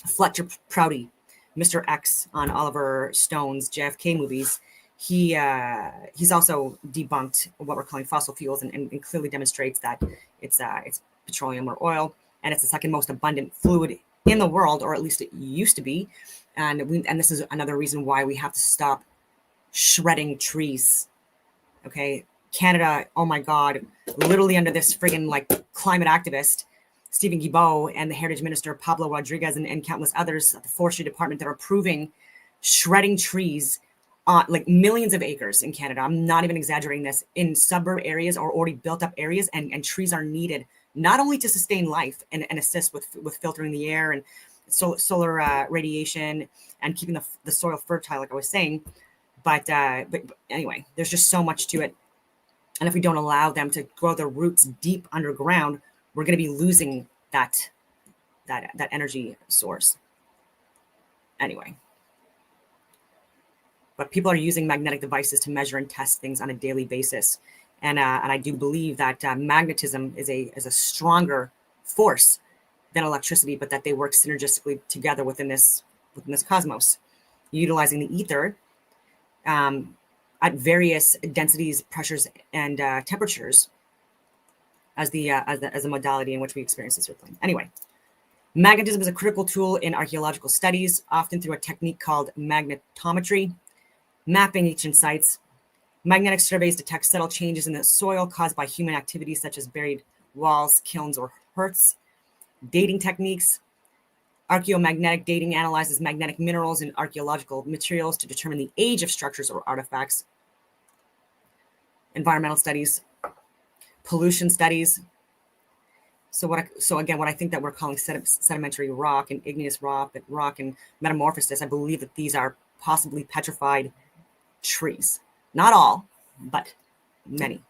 Fletcher Prouty, Mr. X on Oliver Stone's JFK movies, he's also debunked what we're calling fossil fuels, and clearly demonstrates that it's petroleum or oil, and it's the second most abundant fluid in the world, or at least it used to be. And this is another reason why we have to stop shredding trees. Okay, Canada, oh my God, literally under this friggin' like climate activist Stephen Guilbeault and the Heritage Minister Pablo Rodriguez and countless others at the Forestry Department that are approving shredding trees on like millions of acres in Canada. I'm not even exaggerating this, in suburb areas or already built up areas, and trees are needed not only to sustain life and assist with filtering the air and solar radiation and keeping the soil fertile, like I was saying, but anyway, there's just so much to it. And if we don't allow them to grow their roots deep underground, we're going to be losing that energy source. Anyway, but people are using magnetic devices to measure and test things on a daily basis, and I do believe that magnetism is a stronger force than electricity, but that they work synergistically together within this cosmos, utilizing the ether at various densities, pressures, and temperatures as a modality in which we experience this earth plane. Anyway, magnetism is a critical tool in archaeological studies, often through a technique called magnetometry, mapping ancient sites. Magnetic surveys detect subtle changes in the soil caused by human activities such as buried walls, kilns, or hearths. Dating techniques. Archaeomagnetic dating analyzes magnetic minerals and archaeological materials to determine the age of structures or artifacts. Environmental studies. Pollution studies. So again, what I think that we're calling sedimentary rock and igneous rock and metamorphosis, I believe that these are possibly petrified trees. Not all, but many.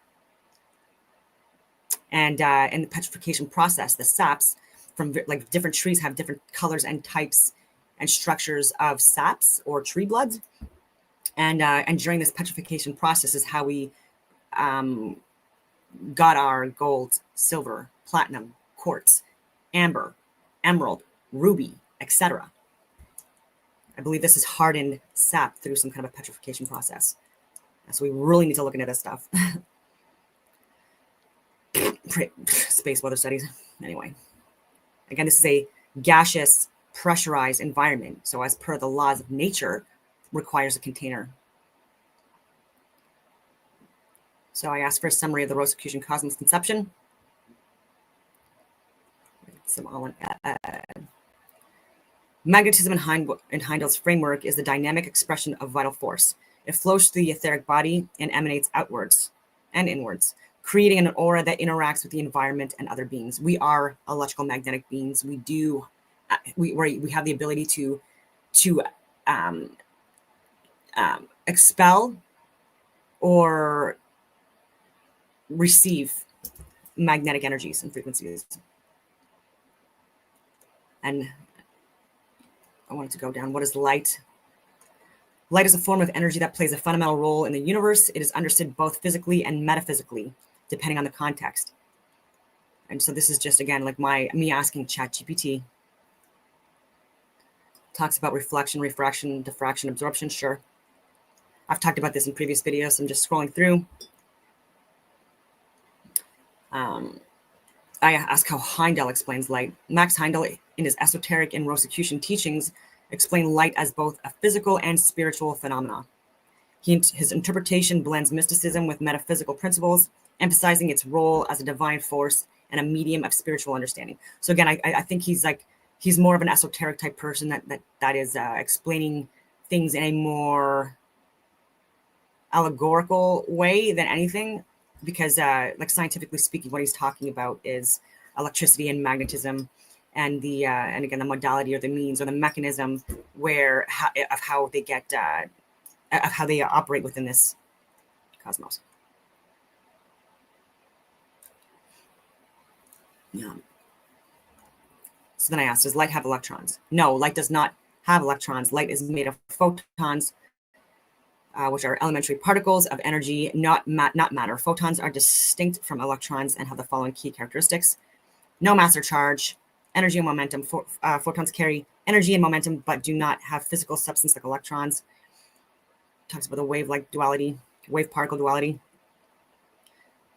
And in the petrification process, the saps from like different trees have different colors and types and structures of saps or tree bloods. And during this petrification process is how we got our gold, silver, platinum, quartz, amber, emerald, ruby, etc. I believe this is hardened sap through some kind of a petrification process. So we really need to look into this stuff. Space weather studies. Anyway, again, this is a gaseous, pressurized environment. So as per the laws of nature, requires a container. So I asked for a summary of the Rosicrucian cosmos conception. Magnetism in Heindel's framework is the dynamic expression of vital force. It flows through the etheric body and emanates outwards and inwards, creating an aura that interacts with the environment and other beings. We are electrical magnetic beings. We do, we have the ability to expel or receive magnetic energies and frequencies. And I wanted to go down. What is light? Light is a form of energy that plays a fundamental role in the universe. It is understood both physically and metaphysically, depending on the context. And so this is just, again, like me asking ChatGPT. Talks about reflection, refraction, diffraction, absorption. Sure. I've talked about this in previous videos. I'm just scrolling through. I ask how Heindel explains light. Max Heindel, in his esoteric and Rosicrucian teachings, explain light as both a physical and spiritual phenomena. His interpretation blends mysticism with metaphysical principles, emphasizing its role as a divine force and a medium of spiritual understanding. So again, I think he's more of an esoteric type person that is explaining things in a more allegorical way than anything, because like scientifically speaking, what he's talking about is electricity and magnetism, and the and again the modality or the means or the mechanism of how they get of how they operate within this cosmos. Yeah. So then I asked, does light have electrons? No, light does not have electrons. Light is made of photons, which are elementary particles of energy, not matter. Photons are distinct from electrons and have the following key characteristics: no mass or charge, energy and momentum. Photons carry energy and momentum, but do not have physical substance like electrons. Talks about the wave-like duality, wave-particle duality,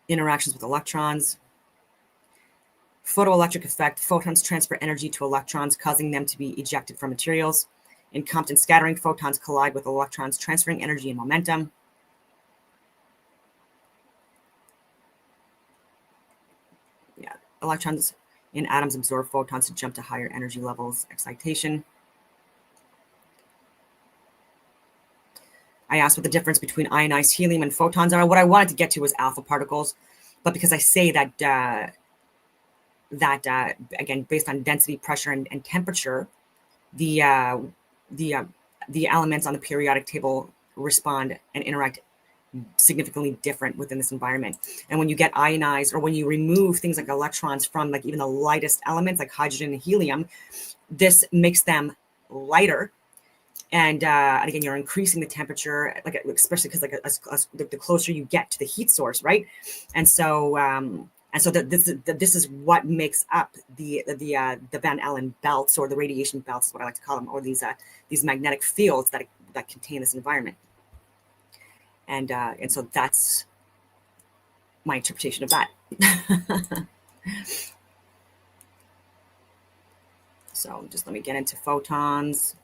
interactions with electrons. Photoelectric effect: photons transfer energy to electrons, causing them to be ejected from materials. In Compton scattering, photons collide with electrons, transferring energy and momentum. Yeah, electrons in atoms absorb photons to jump to higher energy levels, excitation. I asked what the difference between ionized helium and photons are. What I wanted to get to was alpha particles, but because I say that again, based on density, pressure, and temperature, the elements on the periodic table respond and interact significantly different within this environment. And when you get ionized, or when you remove things like electrons from like even the lightest elements like hydrogen and helium, this makes them lighter. And again, you're increasing the temperature, like especially because like the closer you get to the heat source, right? And so this is what makes up the Van Allen belts, or the radiation belts, is what I like to call them, or these magnetic fields that contain this environment. And so that's my interpretation of that. So just let me get into photons,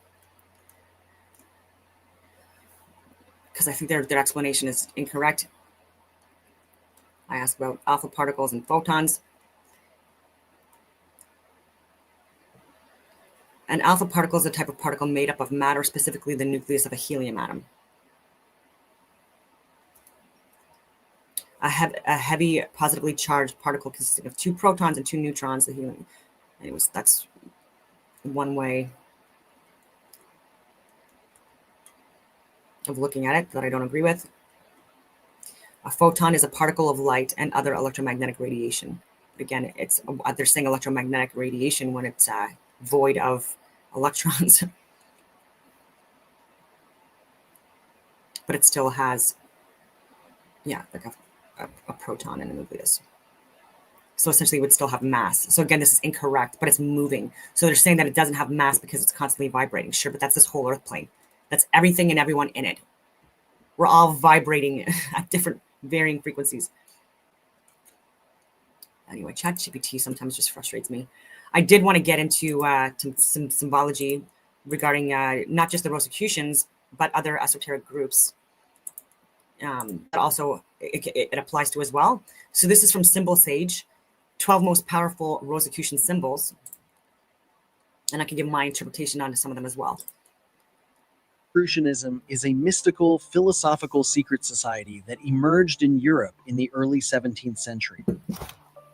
because I think their explanation is incorrect. I asked about alpha particles and photons. An alpha particle is a type of particle made up of matter, specifically the nucleus of a helium atom. A heavy positively charged particle consisting of 2 protons and 2 neutrons, the helium. Anyways, that's one way of looking at it that I don't agree with. A photon is a particle of light and other electromagnetic radiation. Again, they're saying electromagnetic radiation when it's void of electrons. But it still has, yeah, like a proton in the nucleus. So essentially it would still have mass. So again, this is incorrect, but it's moving. So they're saying that it doesn't have mass because it's constantly vibrating. Sure, but that's this whole Earth plane. That's everything and everyone in it. we're all vibrating at different varying frequencies. Anyway, ChatGPT sometimes just frustrates me. I did want to get into some symbology regarding not just the Rosicrucians, but other esoteric groups that also it applies to as well. So this is from Symbol Sage, 12 most powerful Rosicrucian symbols. And I can give my interpretation onto some of them as well. Rosicrucianism is a mystical, philosophical secret society that emerged in Europe in the early 17th century.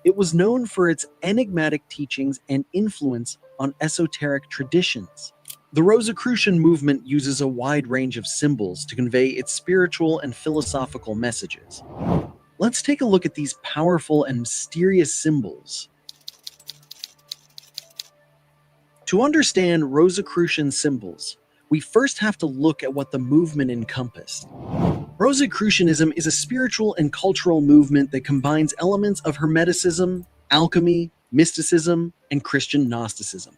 It was known for its enigmatic teachings and influence on esoteric traditions. The Rosicrucian movement uses a wide range of symbols to convey its spiritual and philosophical messages. Let's take a look at these powerful and mysterious symbols. To understand Rosicrucian symbols, we first have to look at what the movement encompassed. Rosicrucianism is a spiritual and cultural movement that combines elements of Hermeticism, alchemy, mysticism, and Christian Gnosticism.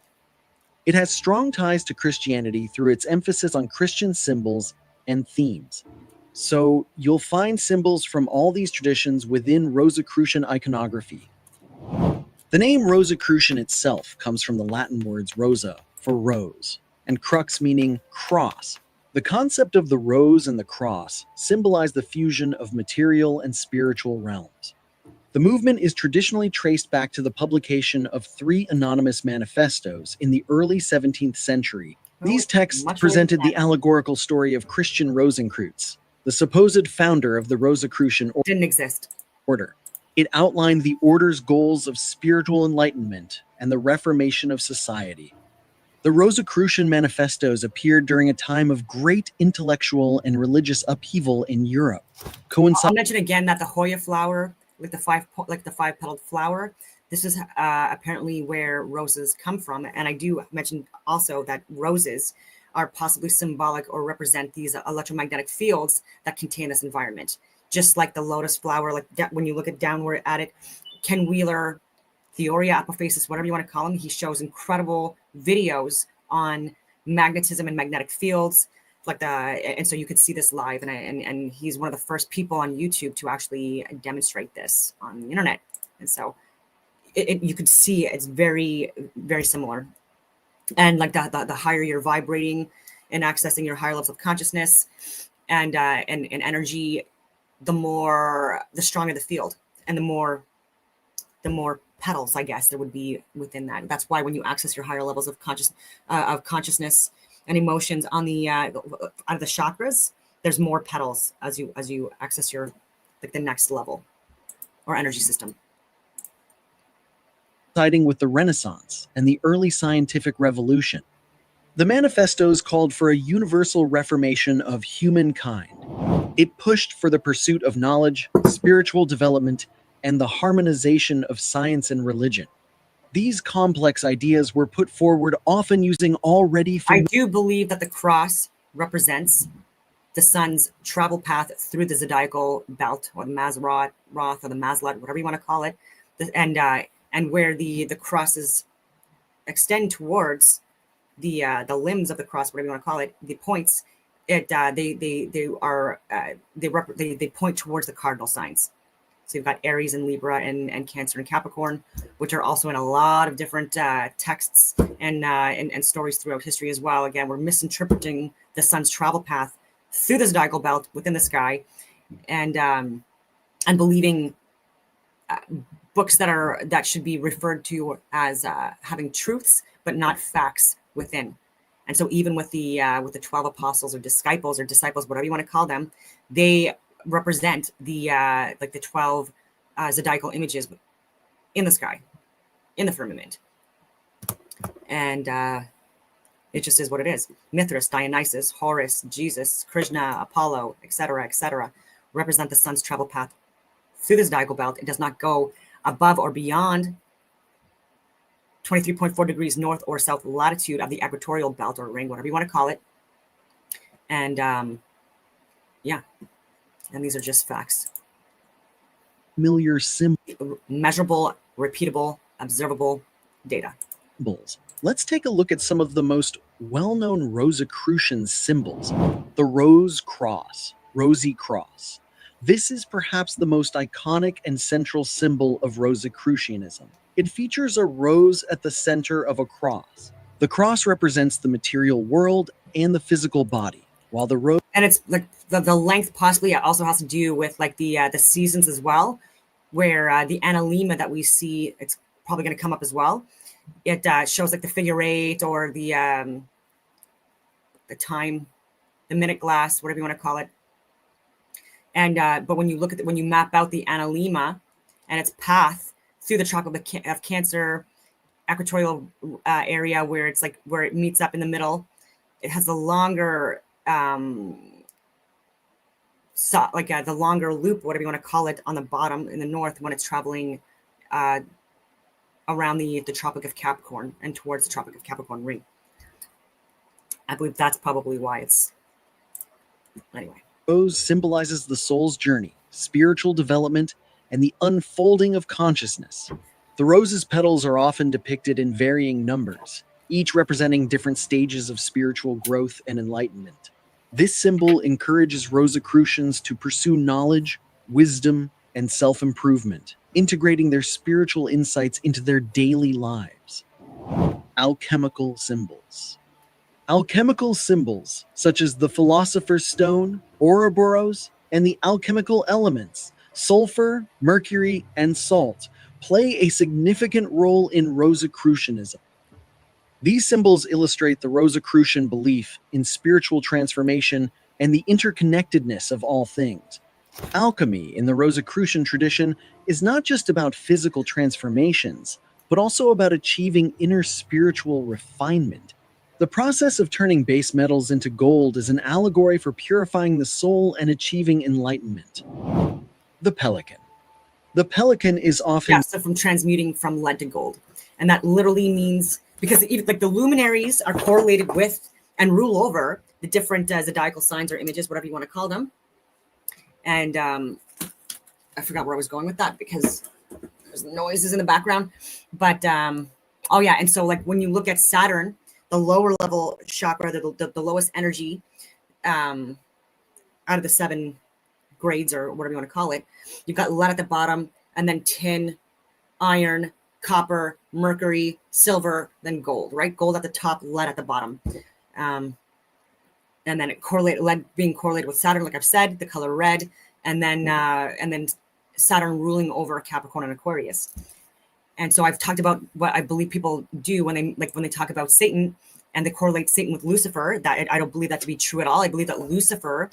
It has strong ties to Christianity through its emphasis on Christian symbols and themes. So you'll find symbols from all these traditions within Rosicrucian iconography. The name Rosicrucian itself comes from the Latin words rosa, for rose, and crux meaning cross. The concept of the rose and the cross symbolize the fusion of material and spiritual realms. The movement is traditionally traced back to the publication of 3 anonymous manifestos in the early 17th century. These texts presented the allegorical story of Christian Rosenkreutz, the supposed founder of the Rosicrucian order. Didn't exist. It outlined the order's goals of spiritual enlightenment and the reformation of society. The Rosicrucian manifestos appeared during a time of great intellectual and religious upheaval in Europe. I'll mention again that the Hoya flower, like the five-petaled flower, this is apparently where roses come from. And I do mention also that roses are possibly symbolic or represent these electromagnetic fields that contain this environment. Just like the lotus flower, like that, when you look at downward at it, Ken Wheeler, Theoria Apophasis, whatever you want to call him, he shows incredible videos on magnetism and magnetic fields, and so you could see this live, and he's one of the first people on YouTube to actually demonstrate this on the internet, and so you could see it's very, very similar, and like the higher you're vibrating and accessing your higher levels of consciousness and energy, the stronger the field, and the more petals, I guess, there would be within that. That's why when you access your higher levels of consciousness and emotions on the out of the chakras, there's more petals as you access your the next level or energy system. Coinciding with the Renaissance and the early scientific revolution, the manifestos called for a universal reformation of humankind. It pushed for the pursuit of knowledge, spiritual development, and the harmonization of science and religion. These complex ideas were put forward often using already I do believe that the cross represents the sun's travel path through the zodiacal belt, or the Mazzaroth, or the Mazlat, whatever you want to call it, and where the crosses extend towards the limbs of the cross, whatever you want to call it, the points. They point towards the cardinal signs. So you've got Aries and Libra and Cancer and Capricorn, which are also in a lot of different texts and stories throughout history as well. Again, we're misinterpreting the sun's travel path through the zodiacal belt within the sky, and believing books that should be referred to as having truths but not facts within. And so even with the 12 apostles or disciples, whatever you want to call them, they represent the 12 zodiacal images in the sky, in the firmament, and it just is what it is. Mithras, Dionysus, Horus, Jesus, Krishna, Apollo, etc., represent the sun's travel path through the zodiacal belt. It does not go above or beyond 23.4 degrees north or south latitude of the equatorial belt or ring, whatever you want to call it. And and these are just facts. Familiar measurable, repeatable, observable data. Symbols. Let's take a look at some of the most well-known Rosicrucian symbols. The rose cross. Rosy Cross. This is perhaps the most iconic and central symbol of Rosicrucianism. It features a rose at the center of a cross. The cross represents the material world and the physical body, while the rose And it's like the length possibly also has to do with like the seasons as well, where the analema that we see, it's probably going to come up as well. It shows like the figure eight or the time, the minute glass, whatever you want to call it. And but when you look at when you map out the analema and its path through the Tropic of Cancer equatorial area, where it's like where it meets up in the middle, it has the longer the longer loop, whatever you want to call it, on the bottom in the north when it's traveling around the Tropic of Capricorn and towards the Tropic of Capricorn ring. I believe that's probably why it's anyway. rose symbolizes the soul's journey, spiritual development, and the unfolding of consciousness. The rose's petals are often depicted in varying numbers, each representing different stages of spiritual growth and enlightenment. This symbol encourages Rosicrucians to pursue knowledge, wisdom, and self-improvement, integrating their spiritual insights into their daily lives. Alchemical symbols. Alchemical symbols, such as the Philosopher's Stone, Ouroboros, and the alchemical elements, sulfur, mercury, and salt, play a significant role in Rosicrucianism. These symbols illustrate the Rosicrucian belief in spiritual transformation and the interconnectedness of all things. Alchemy in the Rosicrucian tradition is not just about physical transformations, but also about achieving inner spiritual refinement. The process of turning base metals into gold is an allegory for purifying the soul and achieving enlightenment. The pelican. The pelican is often So from transmuting from lead to gold, and that literally means because even like the luminaries are correlated with and rule over the different zodiacal signs or images, whatever you want to call them. And I forgot where I was going with that because there's noises in the background. But oh yeah, and so like when you look at Saturn, the lower level chakra, the lowest energy out of the 7 grades or whatever you want to call it, you've got lead at the bottom, and then tin, iron, copper, mercury, silver, then gold, right? Gold at the top, lead at the bottom. And then lead being correlated with Saturn, like I've said, the color red, and then Saturn ruling over Capricorn and Aquarius. And so I've talked about what I believe people do when they talk about Satan and they correlate Satan with Lucifer. That I don't believe that to be true at all. I believe that Lucifer,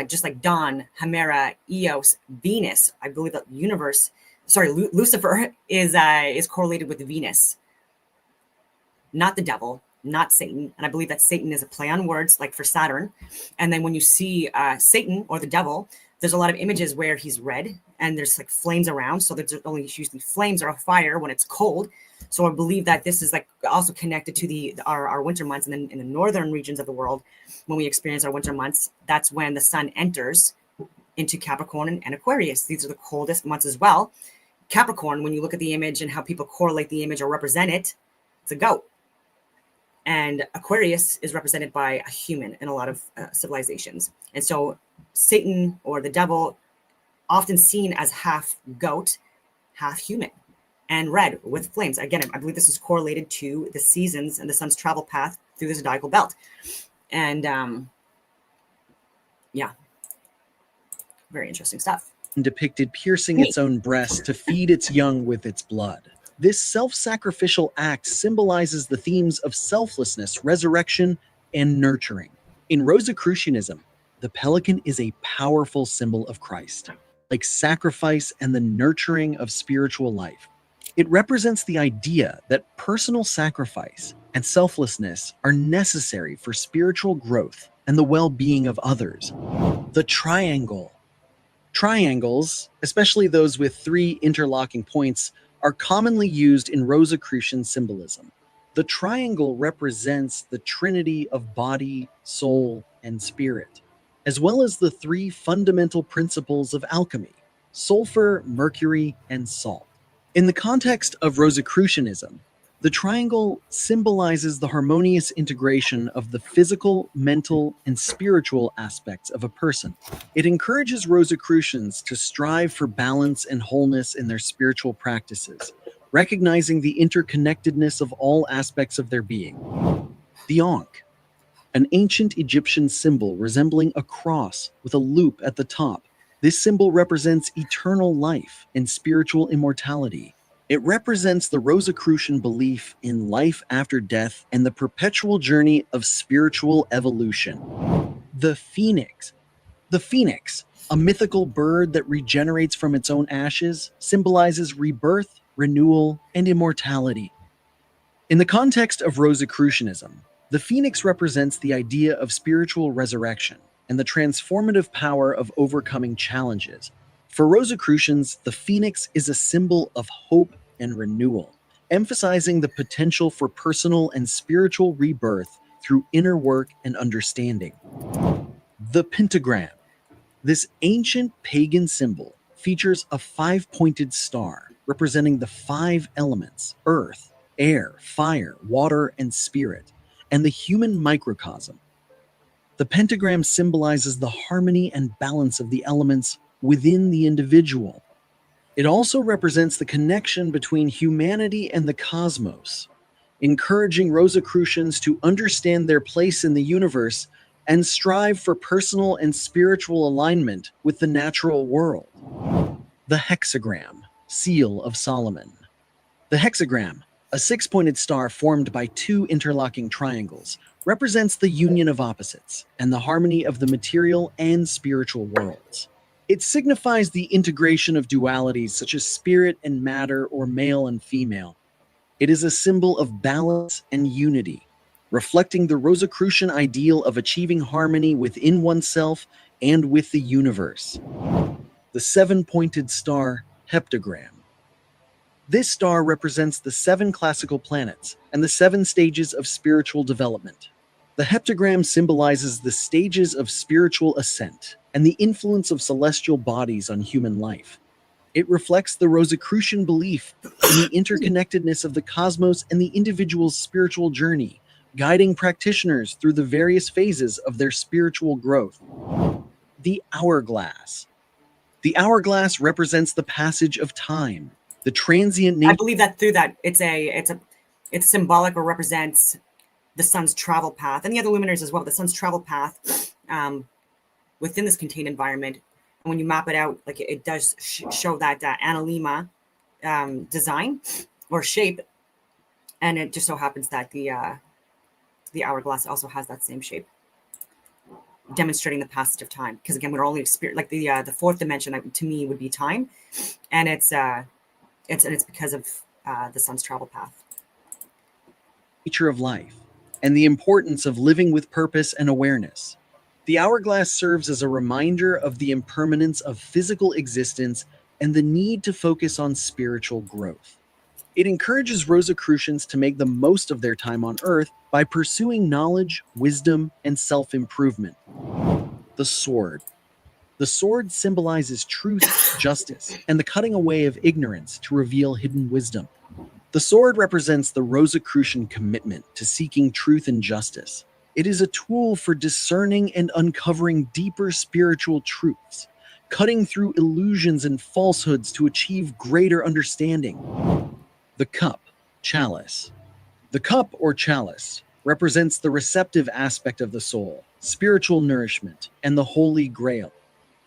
just like Dawn, Hemera, Eos, Venus, I believe that Lucifer is correlated with Venus, not the devil, not Satan. And I believe that Satan is a play on words, like for Saturn. And then when you see Satan or the devil, there's a lot of images where he's red and there's like flames around. So there's only usually flames or a fire when it's cold. So I believe that this is like also connected to our winter months. And then in the northern regions of the world, when we experience our winter months, that's when the sun enters into Capricorn and Aquarius. These are the coldest months as well. Capricorn, when you look at the image and how people correlate the image or represent it, it's a goat. And Aquarius is represented by a human in a lot of civilizations. And so Satan or the devil, often seen as half goat, half human, and red with flames. Again, I believe this is correlated to the seasons and the sun's travel path through the zodiacal belt. And yeah, very interesting stuff. Depicted piercing its own breast to feed its young with its blood. This self-sacrificial act symbolizes the themes of selflessness, resurrection, and nurturing. In Rosicrucianism, the pelican is a powerful symbol of Christ, like sacrifice and the nurturing of spiritual life. It represents the idea that personal sacrifice and selflessness are necessary for spiritual growth and the well-being of others. The triangle. Triangles, especially those with 3 interlocking points, are commonly used in Rosicrucian symbolism. The triangle represents the trinity of body, soul, and spirit, as well as the 3 fundamental principles of alchemy: sulfur, mercury, and salt. In the context of Rosicrucianism, The triangle symbolizes the harmonious integration of the physical, mental, and spiritual aspects of a person. It encourages Rosicrucians to strive for balance and wholeness in their spiritual practices, recognizing the interconnectedness of all aspects of their being. The Ankh, an ancient Egyptian symbol resembling a cross with a loop at the top. This symbol represents eternal life and spiritual immortality. It represents the Rosicrucian belief in life after death and the perpetual journey of spiritual evolution. The Phoenix. The phoenix, a mythical bird that regenerates from its own ashes, symbolizes rebirth, renewal, and immortality. In the context of Rosicrucianism, the phoenix represents the idea of spiritual resurrection and the transformative power of overcoming challenges. For Rosicrucians, the phoenix is a symbol of hope and renewal, emphasizing the potential for personal and spiritual rebirth through inner work and understanding. The pentagram. This ancient pagan symbol features a five-pointed star representing the five elements: earth, air, fire, water, and spirit, and the human microcosm. The pentagram symbolizes the harmony and balance of the elements within the individual. It also represents the connection between humanity and the cosmos, encouraging Rosicrucians to understand their place in the universe and strive for personal and spiritual alignment with the natural world. The hexagram, seal of Solomon. The hexagram, a six-pointed star formed by two interlocking triangles, represents the union of opposites and the harmony of the material and spiritual worlds. It signifies the integration of dualities such as spirit and matter or male and female. It is a symbol of balance and unity, reflecting the Rosicrucian ideal of achieving harmony within oneself and with the universe. The seven-pointed star heptagram. This star represents the seven classical planets and the seven stages of spiritual development. The heptagram symbolizes the stages of spiritual ascent and the influence of celestial bodies on human life. It reflects the Rosicrucian belief in the interconnectedness of the cosmos and the individual's spiritual journey, guiding practitioners through the various phases of their spiritual growth. The hourglass. The hourglass represents the passage of time, the transient nature. I believe that through that it's symbolic or represents the sun's travel path and the other luminaries as well. The sun's travel path within this contained environment, and when you map it out, like it does show that analemma design or shape, and it just so happens that the hourglass also has that same shape, demonstrating the passage of time. Because again, we're only like the fourth dimension to me would be time, and it's because of the sun's travel path. Nature of life and the importance of living with purpose and awareness. The hourglass serves as a reminder of the impermanence of physical existence and the need to focus on spiritual growth. It encourages Rosicrucians to make the most of their time on Earth by pursuing knowledge, wisdom, and self-improvement. The sword. The sword symbolizes truth, justice, and the cutting away of ignorance to reveal hidden wisdom. The sword represents the Rosicrucian commitment to seeking truth and justice. It is a tool for discerning and uncovering deeper spiritual truths, cutting through illusions and falsehoods to achieve greater understanding. The cup, chalice. The cup or chalice represents the receptive aspect of the soul, spiritual nourishment, and the Holy Grail.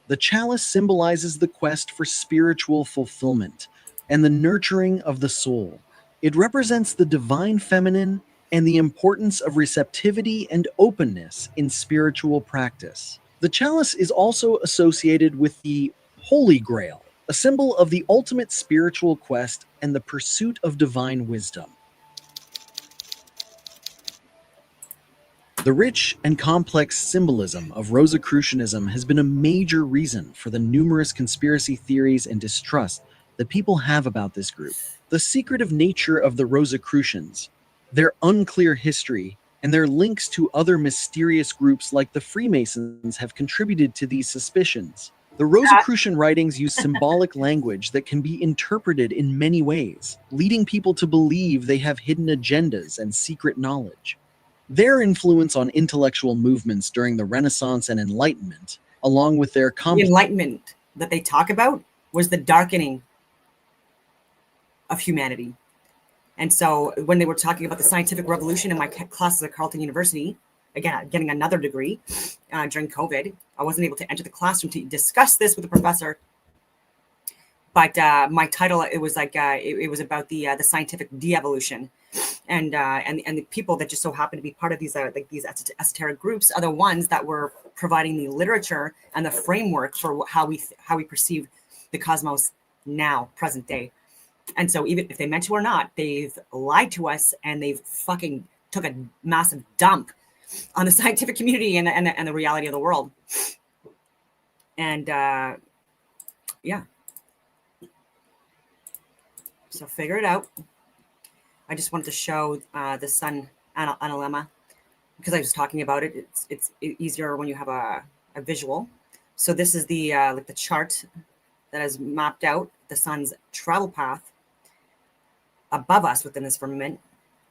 The chalice symbolizes the quest for spiritual fulfillment and the nurturing of the soul. It represents the divine feminine and the importance of receptivity and openness in spiritual practice. The chalice is also associated with the Holy Grail, a symbol of the ultimate spiritual quest and the pursuit of divine wisdom. The rich and complex symbolism of Rosicrucianism has been a major reason for the numerous conspiracy theories and distrust that people have about this group. The secretive nature of the Rosicrucians, their unclear history, and their links to other mysterious groups like the Freemasons have contributed to these suspicions. The Rosicrucian writings use symbolic language that can be interpreted in many ways, leading people to believe they have hidden agendas and secret knowledge. Their influence on intellectual movements during the Renaissance and Enlightenment, along with their The Enlightenment that they talk about was the darkening of humanity. And so when they were talking about the scientific revolution in my classes at Carleton University, again, getting another degree during COVID, I wasn't able to enter the classroom to discuss this with the professor. But my title, it was like it was about the scientific de-evolution, and the people that just so happen to be part of these like these esoteric groups are the ones that were providing the literature and the framework for how we perceive the cosmos now, present day. And so even if they meant to or not, they've lied to us, and they've fucking took a massive dump on the scientific community and the reality of the world. And yeah. So figure it out. I just wanted to show the sun analemma because I was talking about it. It's easier when you have a visual. So this is the like the chart that has mapped out the sun's travel path above us within this firmament.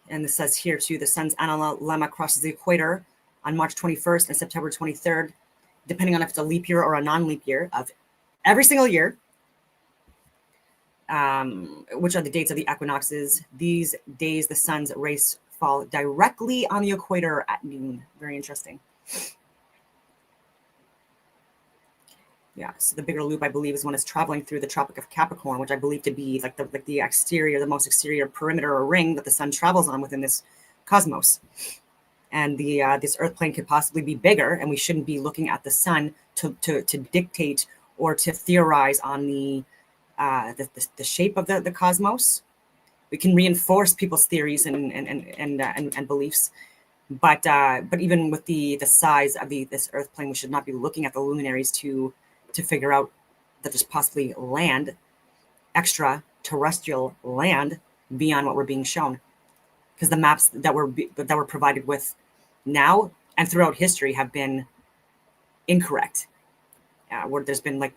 And this says here too, the sun's analemma crosses the equator on March 21st and September 23rd, depending on if it's a leap year or a non-leap year of every single year. Which are the dates of the equinoxes. These days, the sun's rays fall directly on the equator at noon. Very interesting. Yeah, so the bigger loop, I believe, is when it's traveling through the Tropic of Capricorn, which I believe to be like the exterior, the most exterior perimeter or ring that the sun travels on within this cosmos. And this Earth plane could possibly be bigger, and we shouldn't be looking at the sun to dictate or to theorize on the shape of the cosmos. We can reinforce people's theories and beliefs, but even with the size of this Earth plane, we should not be looking at the luminaries to figure out that there's possibly land, extraterrestrial land beyond what we're being shown, because the maps that were provided with now and throughout history have been incorrect. Where there's been where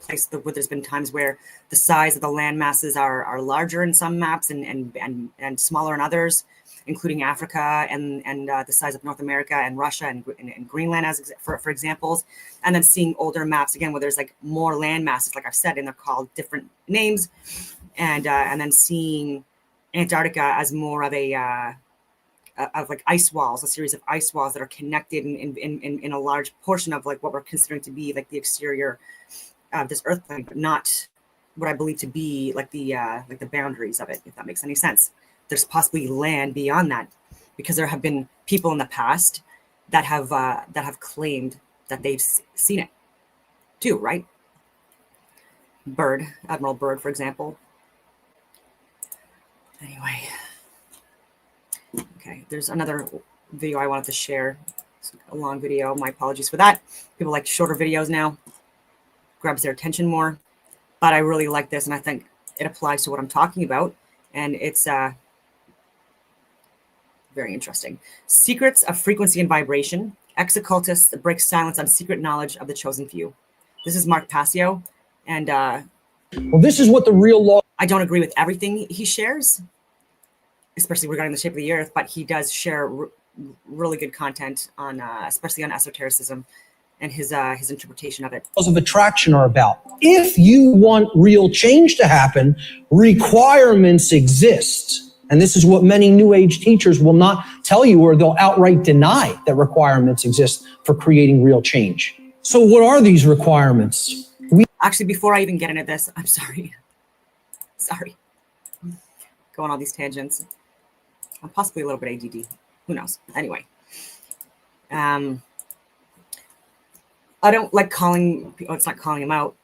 there's been times where the size of the land masses are larger in some maps and smaller in others, including Africa and the size of North America and Russia and Greenland for examples. And then seeing older maps again where there's like more land masses, like I've said, and they're called different names, and then seeing Antarctica as more of of like ice walls, a series of ice walls that are connected in a large portion of like what we're considering to be like the exterior of this Earth plane, but not what I believe to be like the boundaries of it, if that makes any sense. There's possibly land beyond that, because there have been people in the past that have claimed that they've seen it too, right? Admiral Byrd, for example. Anyway. Okay, there's another video I wanted to share. It's a long video. My apologies for that. People like shorter videos now. Grabs their attention more. But I really like this, and I think it applies to what I'm talking about. And it's very interesting. Secrets of frequency and vibration. Ex-occultists break silence on secret knowledge of the chosen few. This is Mark Passio. And well, this is what the real law. I don't agree with everything he shares, especially regarding the shape of the Earth, but he does share really good content on, especially on esotericism and his interpretation of it. Laws of attraction are about. If you want real change to happen, requirements exist. And this is what many New Age teachers will not tell you, or they'll outright deny that requirements exist for creating real change. So what are these requirements? Actually, before I even get into this, I'm sorry. Go on all these tangents. I'm possibly a little bit ADD. Who knows? Anyway. I don't like it's not calling him out,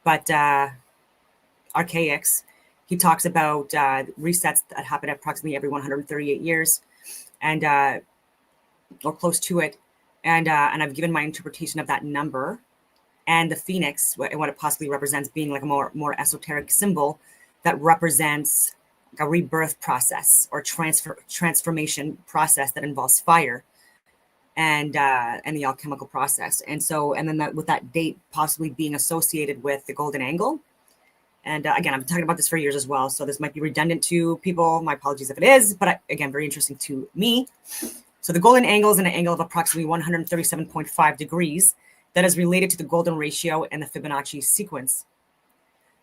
but Archaics, he talks about resets that happen approximately every 138 years, and or close to it, and I've given my interpretation of that number, and the phoenix, and what it possibly represents, being like a more esoteric symbol that represents a rebirth process or transformation process that involves fire. and the alchemical process. And so, and then with that date possibly being associated with the golden angle. And again, I've been talking about this for years as well, so this might be redundant to people. My apologies if it is, but again, very interesting to me. So the golden angle is an angle of approximately 137.5 degrees that is related to the golden ratio and the Fibonacci sequence.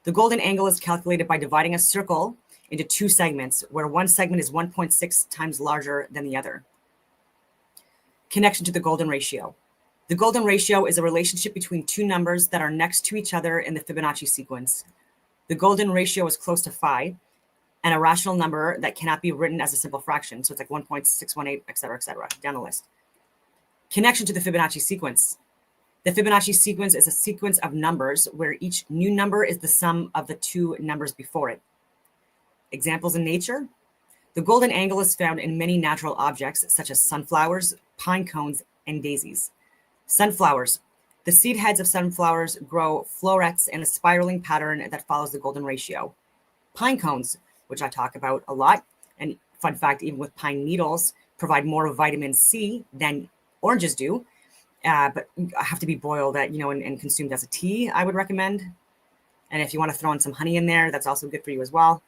The golden angle is calculated by dividing a circle into two segments, where one segment is 1.6 times larger than the other. Connection to the golden ratio. The golden ratio is a relationship between two numbers that are next to each other in the Fibonacci sequence. The golden ratio is close to 5, and a rational number that cannot be written as a simple fraction. So it's like 1.618, et cetera, down the list. Connection to the Fibonacci sequence. The Fibonacci sequence is a sequence of numbers where each new number is the sum of the two numbers before it. Examples in nature. The golden angle is found in many natural objects such as sunflowers, pine cones, and daisies. Sunflowers. The seed heads of sunflowers grow florets in a spiraling pattern that follows the golden ratio. Pine cones, which I talk about a lot, and fun fact, even with pine needles, provide more vitamin C than oranges do, but have to be boiled and consumed as a tea, I would recommend. And if you want to throw in some honey in there, that's also good for you as well.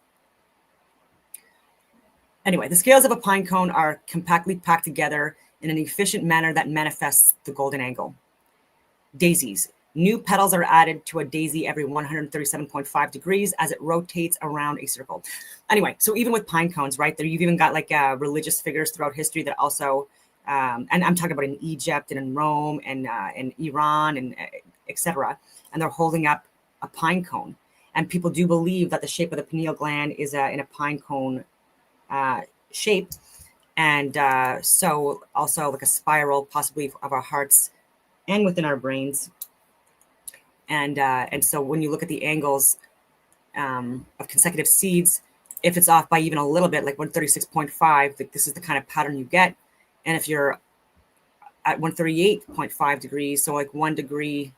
Anyway, the scales of a pine cone are compactly packed together in an efficient manner that manifests the golden angle. Daisies. New petals are added to a daisy every 137.5 degrees as it rotates around a circle. Anyway, so even with pine cones, right, there you've even got like religious figures throughout history that also, and I'm talking about in Egypt and in Rome and in Iran and etc. And they're holding up a pine cone. And people do believe that the shape of the pineal gland is in a pine cone shape. And so also like a spiral possibly of our hearts and within our brains. And so when you look at the angles of consecutive seeds, if it's off by even a little bit, like 136.5, like this is the kind of pattern you get. And if you're at 138.5 degrees, so like 1 degree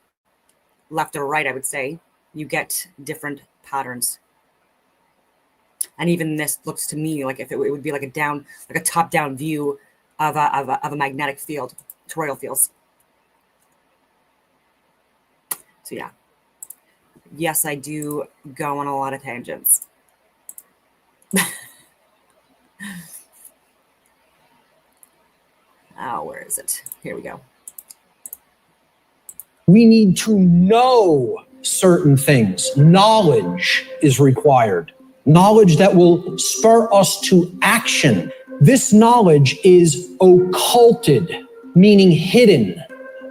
left or right, I would say, you get different patterns. And even this looks to me like if it would be like a top-down view of a magnetic field, toroidal fields. So yeah, yes, I do go on a lot of tangents. Oh, where is it? Here we go. We need to know certain things. Knowledge is required. Knowledge that will spur us to action. This knowledge is occulted, meaning hidden.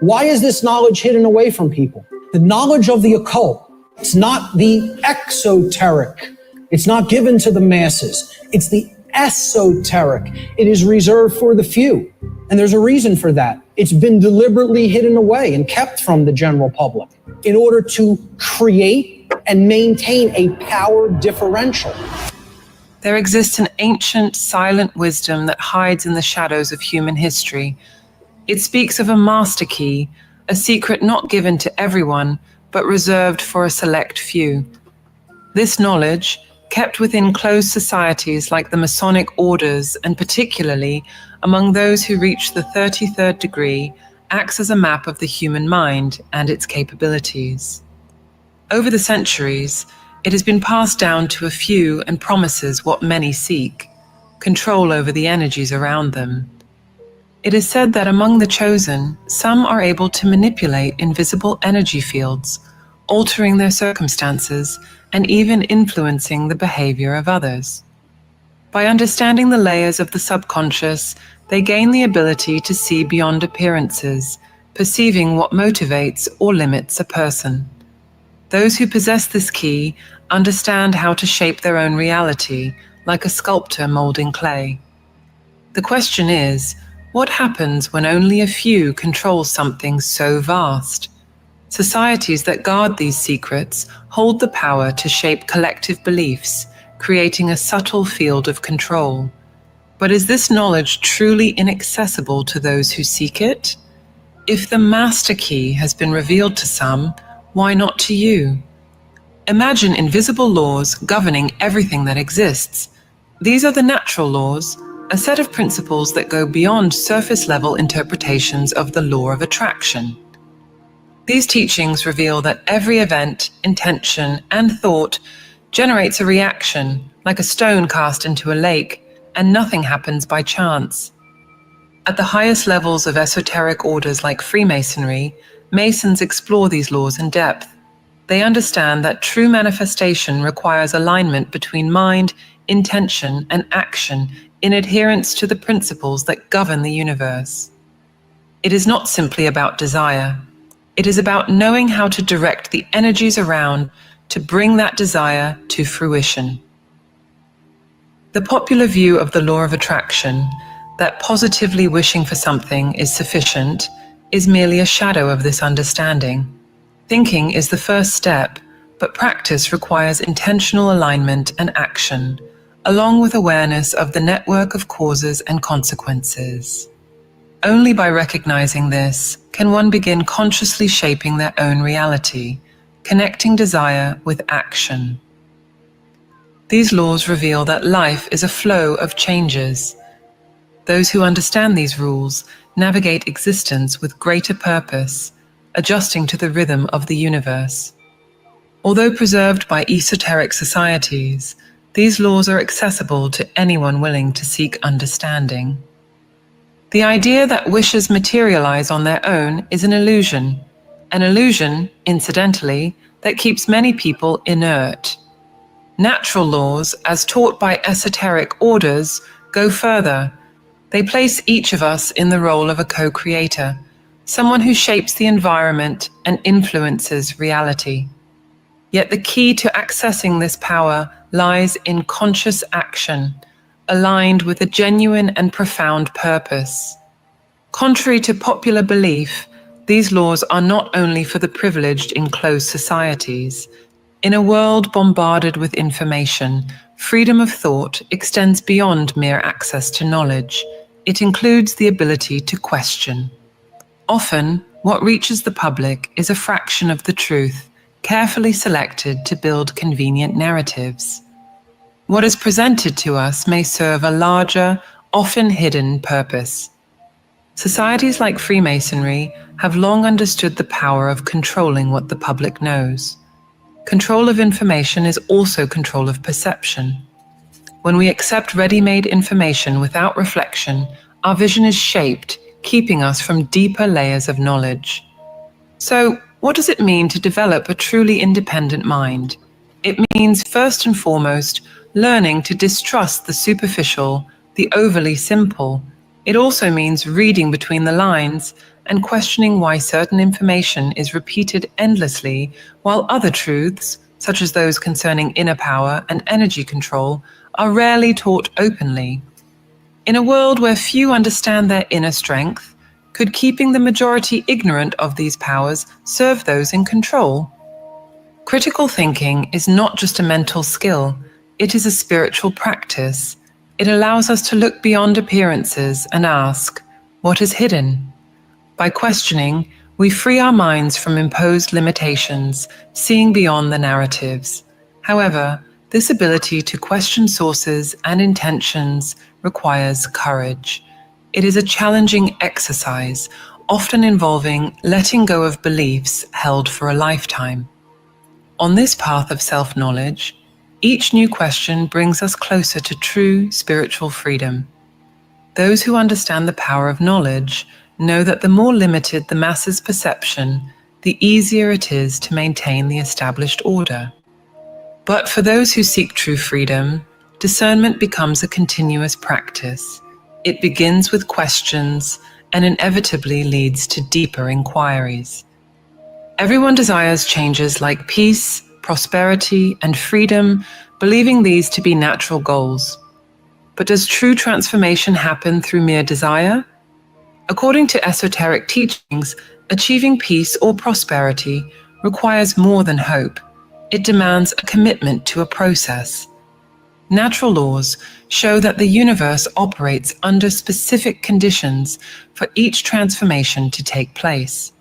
Why is this knowledge hidden away from people? The knowledge of the occult, it's not the exoteric. It's not given to the masses. It's the esoteric. It is reserved for the few. And there's a reason for that. It's been deliberately hidden away and kept from the general public in order to create and maintain a power differential. There exists an ancient, silent wisdom that hides in the shadows of human history. It speaks of a master key, a secret not given to everyone, but reserved for a select few. This knowledge, kept within closed societies like the Masonic orders, and particularly among those who reach the 33rd degree, acts as a map of the human mind and its capabilities. Over the centuries, it has been passed down to a few and promises what many seek: control over the energies around them. It is said that among the chosen, some are able to manipulate invisible energy fields, altering their circumstances and even influencing the behavior of others. By understanding the layers of the subconscious, they gain the ability to see beyond appearances, perceiving what motivates or limits a person. Those who possess this key understand how to shape their own reality, like a sculptor molding clay. The question is, what happens when only a few control something so vast? Societies that guard these secrets hold the power to shape collective beliefs, creating a subtle field of control. But is this knowledge truly inaccessible to those who seek it? If the master key has been revealed to some, why not to you? Imagine invisible laws governing everything that exists. These are the natural laws, a set of principles that go beyond surface-level interpretations of the law of attraction. These teachings reveal that every event, intention, and thought generates a reaction, like a stone cast into a lake, and nothing happens by chance. At the highest levels of esoteric orders like Freemasonry, Masons explore these laws in depth. They understand that true manifestation requires alignment between mind, intention, and action in adherence to the principles that govern the universe. It is not simply about desire. It is about knowing how to direct the energies around to bring that desire to fruition. The popular view of the law of attraction, that positively wishing for something is sufficient, is merely a shadow of this understanding. Thinking is the first step, but practice requires intentional alignment and action, along with awareness of the network of causes and consequences. Only by recognizing this can one begin consciously shaping their own reality, connecting desire with action. These laws reveal that life is a flow of changes. Those who understand these rules navigate existence with greater purpose, adjusting to the rhythm of the universe. Although preserved by esoteric societies, these laws are accessible to anyone willing to seek understanding. The idea that wishes materialize on their own is an illusion, incidentally, that keeps many people inert. Natural laws, as taught by esoteric orders, go further. They place each of us in the role of a co-creator, someone who shapes the environment and influences reality. Yet the key to accessing this power lies in conscious action, aligned with a genuine and profound purpose. Contrary to popular belief, these laws are not only for the privileged in closed societies. In a world bombarded with information, freedom of thought extends beyond mere access to knowledge. It includes the ability to question. Often, what reaches the public is a fraction of the truth, carefully selected to build convenient narratives. What is presented to us may serve a larger, often hidden purpose. Societies like Freemasonry have long understood the power of controlling what the public knows. Control of information is also control of perception. When we accept ready-made information without reflection, our vision is shaped, keeping us from deeper layers of knowledge. So, what does it mean to develop a truly independent mind? It means, first and foremost, learning to distrust the superficial, the overly simple. It also means reading between the lines and questioning why certain information is repeated endlessly, while other truths, such as those concerning inner power and energy control, are rarely taught openly. In a world where few understand their inner strength, could keeping the majority ignorant of these powers serve those in control? Critical thinking is not just a mental skill, it is a spiritual practice. It allows us to look beyond appearances and ask, what is hidden? By questioning, we free our minds from imposed limitations, seeing beyond the narratives. However, this ability to question sources and intentions requires courage. It is a challenging exercise, often involving letting go of beliefs held for a lifetime. On this path of self-knowledge, each new question brings us closer to true spiritual freedom. Those who understand the power of knowledge know that the more limited the masses' perception, the easier it is to maintain the established order. But for those who seek true freedom, discernment becomes a continuous practice. It begins with questions and inevitably leads to deeper inquiries. Everyone desires changes like peace, prosperity, and freedom, believing these to be natural goals. But does true transformation happen through mere desire? According to esoteric teachings, achieving peace or prosperity requires more than hope. It demands a commitment to a process. Natural laws show that the universe operates under specific conditions for each transformation to take place.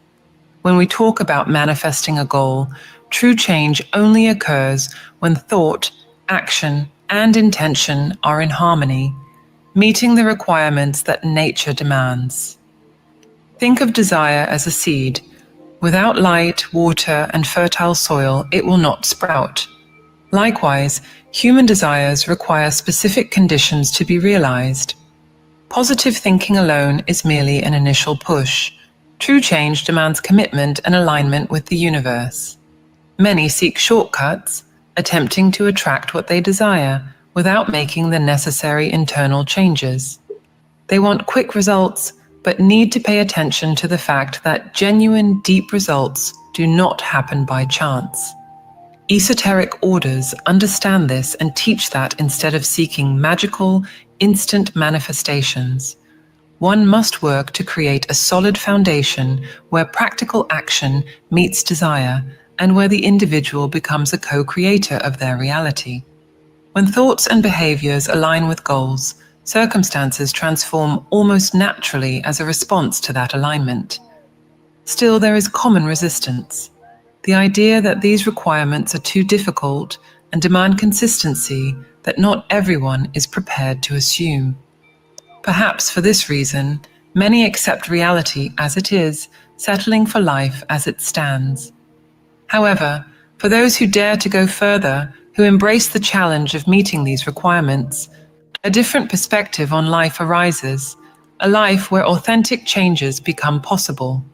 When we talk about manifesting a goal, true change only occurs when thought, action, and intention are in harmony. meeting the requirements that nature demands. Think of desire as a seed. Without light, water, and fertile soil, it will not sprout. Likewise, human desires require specific conditions to be realized. Positive thinking alone is merely an initial push. True change demands commitment and alignment with the universe. Many seek shortcuts, attempting to attract what they desire without making the necessary internal changes. They want quick results, but need to pay attention to the fact that genuine, deep results do not happen by chance. Esoteric orders understand this and teach that instead of seeking magical, instant manifestations, one must work to create a solid foundation where practical action meets desire and where the individual becomes a co-creator of their reality. When thoughts and behaviors align with goals, circumstances transform almost naturally as a response to that alignment. Still, there is common resistance. The idea that these requirements are too difficult and demand consistency that not everyone is prepared to assume. Perhaps for this reason, many accept reality as it is, settling for life as it stands. However, for those who dare to go further, who embrace the challenge of meeting these requirements, a different perspective on life arises, a life where authentic changes become possible.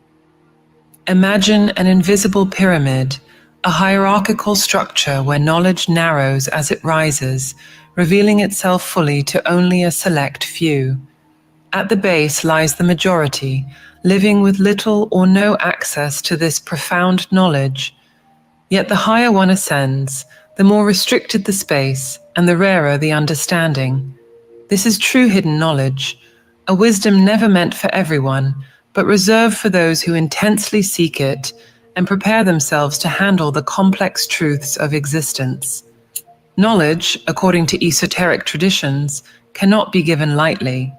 Imagine an invisible pyramid, a hierarchical structure where knowledge narrows as it rises, revealing itself fully to only a select few. At the base lies the majority, living with little or no access to this profound knowledge. Yet the higher one ascends, the more restricted the space and the rarer the understanding. This is true hidden knowledge, a wisdom never meant for everyone, but reserved for those who intensely seek it and prepare themselves to handle the complex truths of existence. Knowledge, according to esoteric traditions, cannot be given lightly.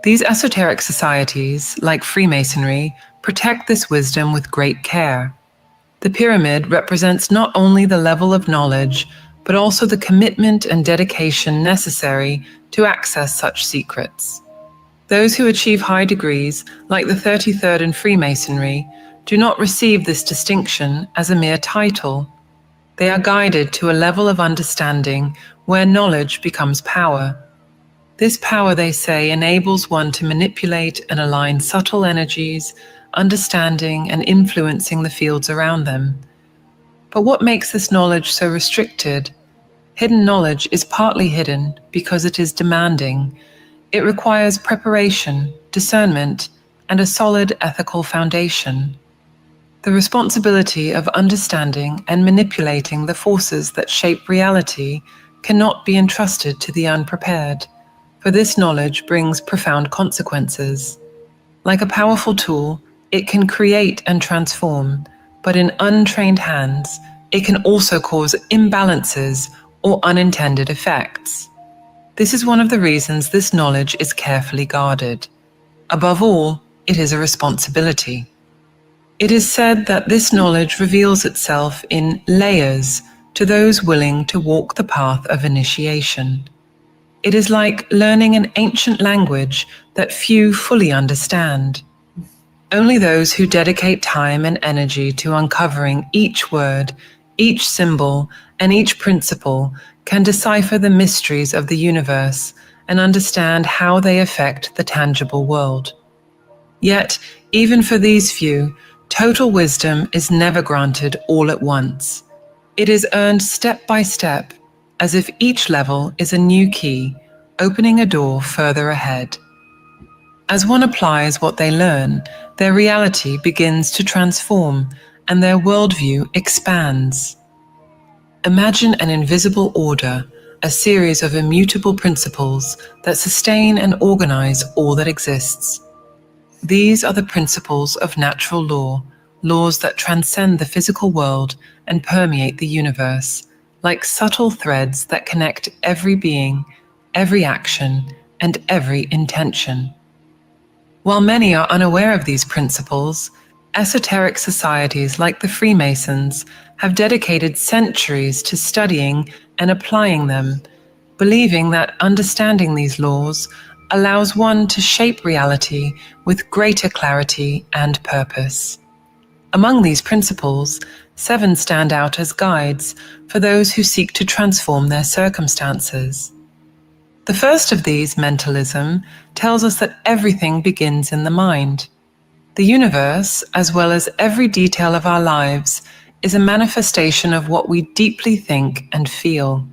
These esoteric societies, like Freemasonry, protect this wisdom with great care. The pyramid represents not only the level of knowledge, but also the commitment and dedication necessary to access such secrets. Those who achieve high degrees, like the 33rd in Freemasonry, do not receive this distinction as a mere title. They are guided to a level of understanding where knowledge becomes power. This power, they say, enables one to manipulate and align subtle energies, understanding and influencing the fields around them. But what makes this knowledge so restricted? Hidden knowledge is partly hidden because it is demanding. It requires preparation, discernment, and a solid ethical foundation. The responsibility of understanding and manipulating the forces that shape reality cannot be entrusted to the unprepared, for this knowledge brings profound consequences. Like a powerful tool, it can create and transform, but in untrained hands, it can also cause imbalances or unintended effects. This is one of the reasons this knowledge is carefully guarded. Above all, it is a responsibility. It is said that this knowledge reveals itself in layers to those willing to walk the path of initiation. It is like learning an ancient language that few fully understand. Only those who dedicate time and energy to uncovering each word, each symbol, and each principle can decipher the mysteries of the universe and understand how they affect the tangible world. Yet, even for these few, total wisdom is never granted all at once. It is earned step by step, as if each level is a new key, opening a door further ahead. As one applies what they learn, their reality begins to transform and their worldview expands. Imagine an invisible order, a series of immutable principles that sustain and organize all that exists. These are the principles of natural law, laws that transcend the physical world and permeate the universe, like subtle threads that connect every being, every action, and every intention. While many are unaware of these principles, esoteric societies like the Freemasons have dedicated centuries to studying and applying them. believing that understanding these laws allows one to shape reality with greater clarity and purpose. Among these principles, 7 stand out as guides for those who seek to transform their circumstances. The first of these, mentalism, tells us that everything begins in the mind. The universe, as well as every detail of our lives, is a manifestation of what we deeply think and feel.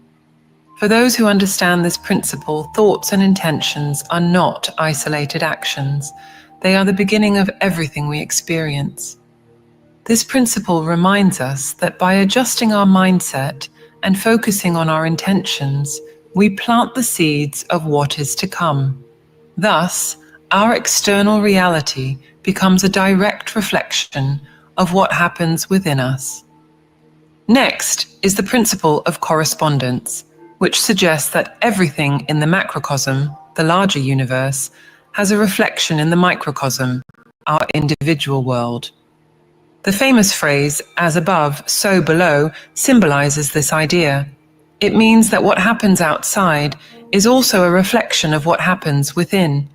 For those who understand this principle, thoughts and intentions are not isolated actions. They are the beginning of everything we experience. This principle reminds us that by adjusting our mindset and focusing on our intentions, we plant the seeds of what is to come. Thus, our external reality becomes a direct reflection of what happens within us. Next is the principle of correspondence, which suggests that everything in the macrocosm, the larger universe, has a reflection in the microcosm, our individual world. The famous phrase, "as above, so below," symbolizes this idea. It means that what happens outside is also a reflection of what happens within.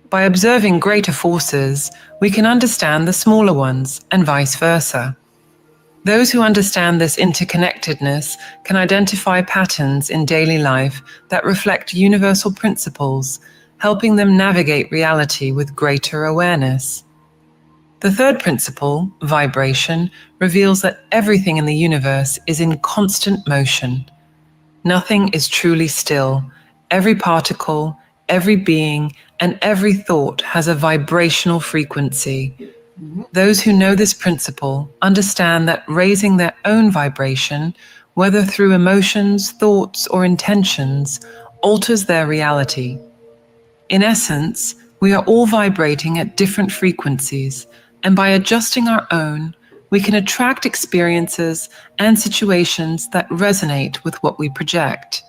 By observing greater forces, we can understand the smaller ones, and vice versa. Those who understand this interconnectedness can identify patterns in daily life that reflect universal principles, helping them navigate reality with greater awareness. The third principle, vibration, reveals that everything in the universe is in constant motion. Nothing is truly still. Every particle, every being, and every thought has a vibrational frequency. Those who know this principle understand that raising their own vibration, whether through emotions, thoughts, or intentions, alters their reality. In essence, we are all vibrating at different frequencies, and by adjusting our own, we can attract experiences and situations that resonate with what we project.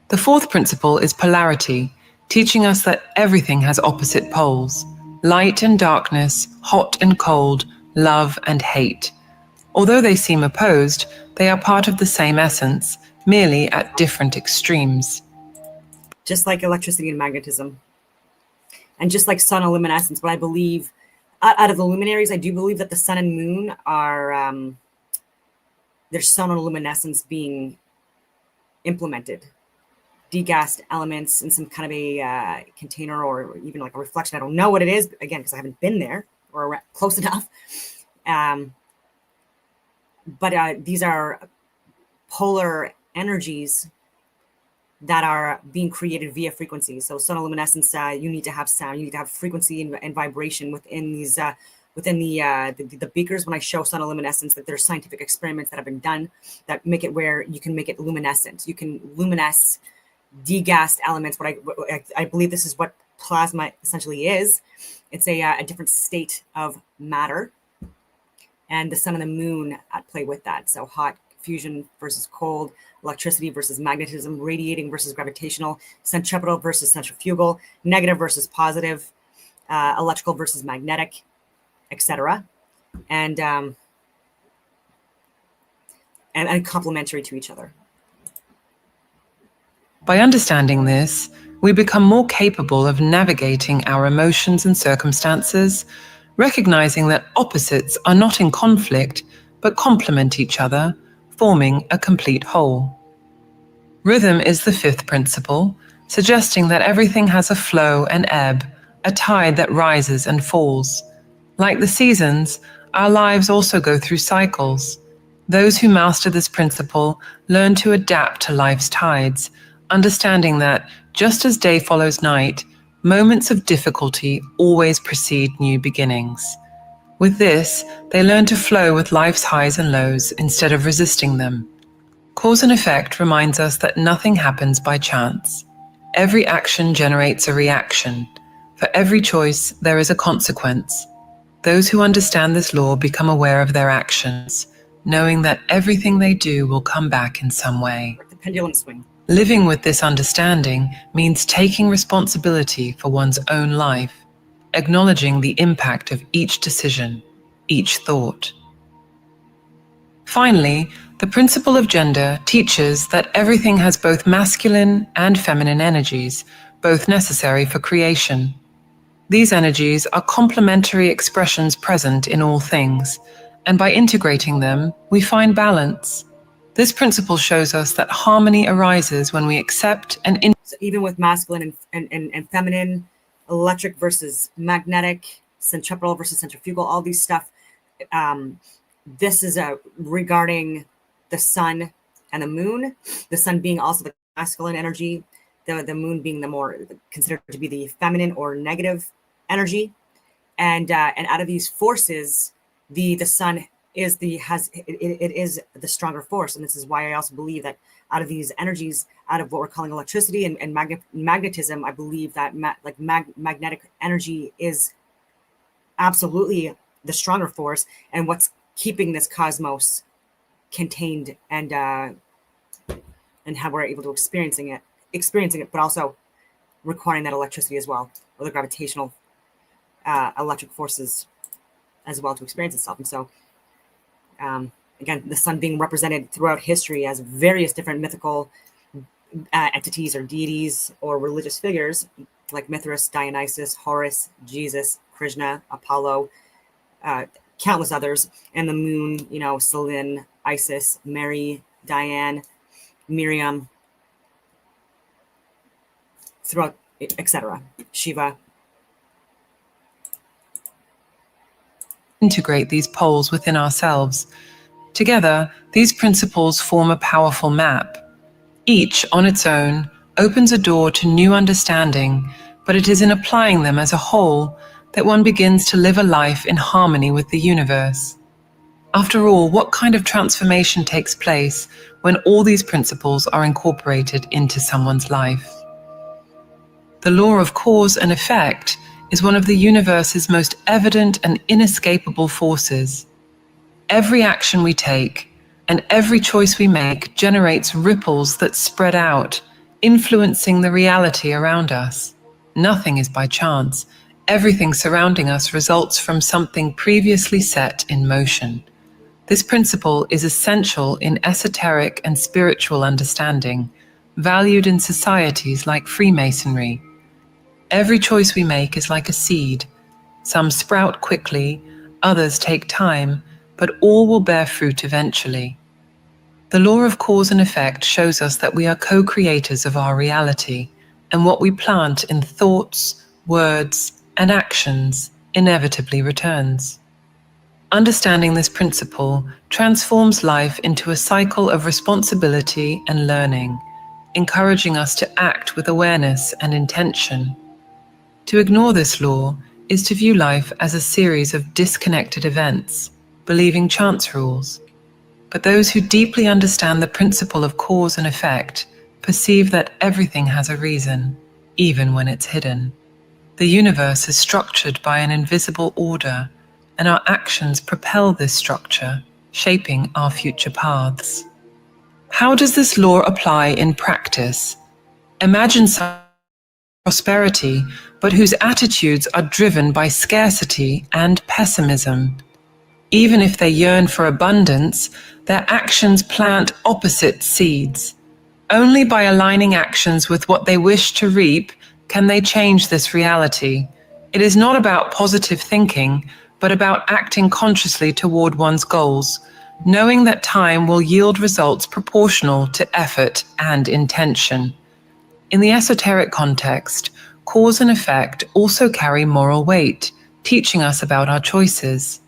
The fourth principle is polarity, teaching us that everything has opposite poles: light and darkness, hot and cold, love and hate. Although they seem opposed, they are part of the same essence, merely at different extremes. Just like electricity and magnetism. And just like sonoluminescence, but I believe, out of the luminaries, I do believe that the sun and moon are, there's sonoluminescence being implemented. Degassed elements in some kind of a container, or even like a reflection. I don't know what it is, again, because I haven't been there or close enough. But these are polar energies that are being created via frequencies. So sonoluminescence, you need to have sound, you need to have frequency and vibration within these, within the beakers. When I show sonoluminescence, that there's scientific experiments that have been done that make it where you can make it luminescent. You can luminesce degassed elements. What I believe this is what plasma essentially is. It's a different state of matter, and the sun and the moon at play with that. So hot fusion versus cold, electricity versus magnetism, radiating versus gravitational, centripetal versus centrifugal, negative versus positive, electrical versus magnetic, etc. And complementary to each other. By understanding this, we become more capable of navigating our emotions and circumstances, recognizing that opposites are not in conflict, but complement each other, forming a complete whole. Rhythm is the fifth principle, suggesting that everything has a flow and ebb, a tide that rises and falls. Like the seasons, our lives also go through cycles. Those who master this principle learn to adapt to life's tides, understanding that, just as day follows night, moments of difficulty always precede new beginnings. With this, they learn to flow with life's highs and lows instead of resisting them. Cause and effect reminds us that nothing happens by chance. Every action generates a reaction. For every choice, there is a consequence. Those who understand this law become aware of their actions, knowing that everything they do will come back in some way. Like the pendulum swing. Living with this understanding means taking responsibility for one's own life, acknowledging the impact of each decision, each thought. Finally, The principle of gender teaches that everything has both masculine and feminine energies, both necessary for creation. These energies are complementary expressions present in all things, and by integrating them, we find balance. This principle shows us that harmony arises when we accept and So even with masculine and feminine, electric versus magnetic, centripetal versus centrifugal, all these stuff, this is regarding the sun and the moon, the sun being also the masculine energy, the moon being the more considered to be the feminine or negative energy. And out of these forces, the sun is it is the stronger force. And this is why I also believe that out of these energies, out of what we're calling electricity and magnetism, I believe that magnetic energy is absolutely the stronger force and what's keeping this cosmos contained and how we're able to experiencing it, but also requiring that electricity as well, or the gravitational electric forces as well to experience itself. And so again, the sun being represented throughout history as various different mythical entities or deities or religious figures like Mithras, Dionysus, Horus, Jesus, Krishna, Apollo, countless others, and the moon, Selene, Isis, Mary, Diane, Miriam, throughout, etc. Shiva. integrate these poles within ourselves. Together, these principles form a powerful map. Each, on its own, opens a door to new understanding, but it is in applying them as a whole that one begins to live a life in harmony with the universe. After all, what kind of transformation takes place when all these principles are incorporated into someone's life? The law of cause and effect is one of the universe's most evident and inescapable forces. Every action we take and every choice we make generates ripples that spread out, influencing the reality around us. Nothing is by chance. Everything surrounding us results from something previously set in motion. This principle is essential in esoteric and spiritual understanding, valued in societies like Freemasonry. Every choice we make is like a seed. Some sprout quickly, others take time, but all will bear fruit eventually. The law of cause and effect shows us that we are co-creators of our reality, and what we plant in thoughts, words, and actions inevitably returns. Understanding this principle transforms life into a cycle of responsibility and learning, encouraging us to act with awareness and intention. To ignore this law is to view life as a series of disconnected events, believing chance rules. But those who deeply understand the principle of cause and effect perceive that everything has a reason, even when it's hidden. The universe is structured by an invisible order, and our actions propel this structure, shaping our future paths. How does this law apply in practice? Imagine some prosperity, but whose attitudes are driven by scarcity and pessimism. Even if they yearn for abundance, their actions plant opposite seeds. Only by aligning actions with what they wish to reap can they change this reality. It is not about positive thinking, but about acting consciously toward one's goals, knowing that time will yield results proportional to effort and intention. In the esoteric context, cause and effect also carry moral weight, teaching us about our choices.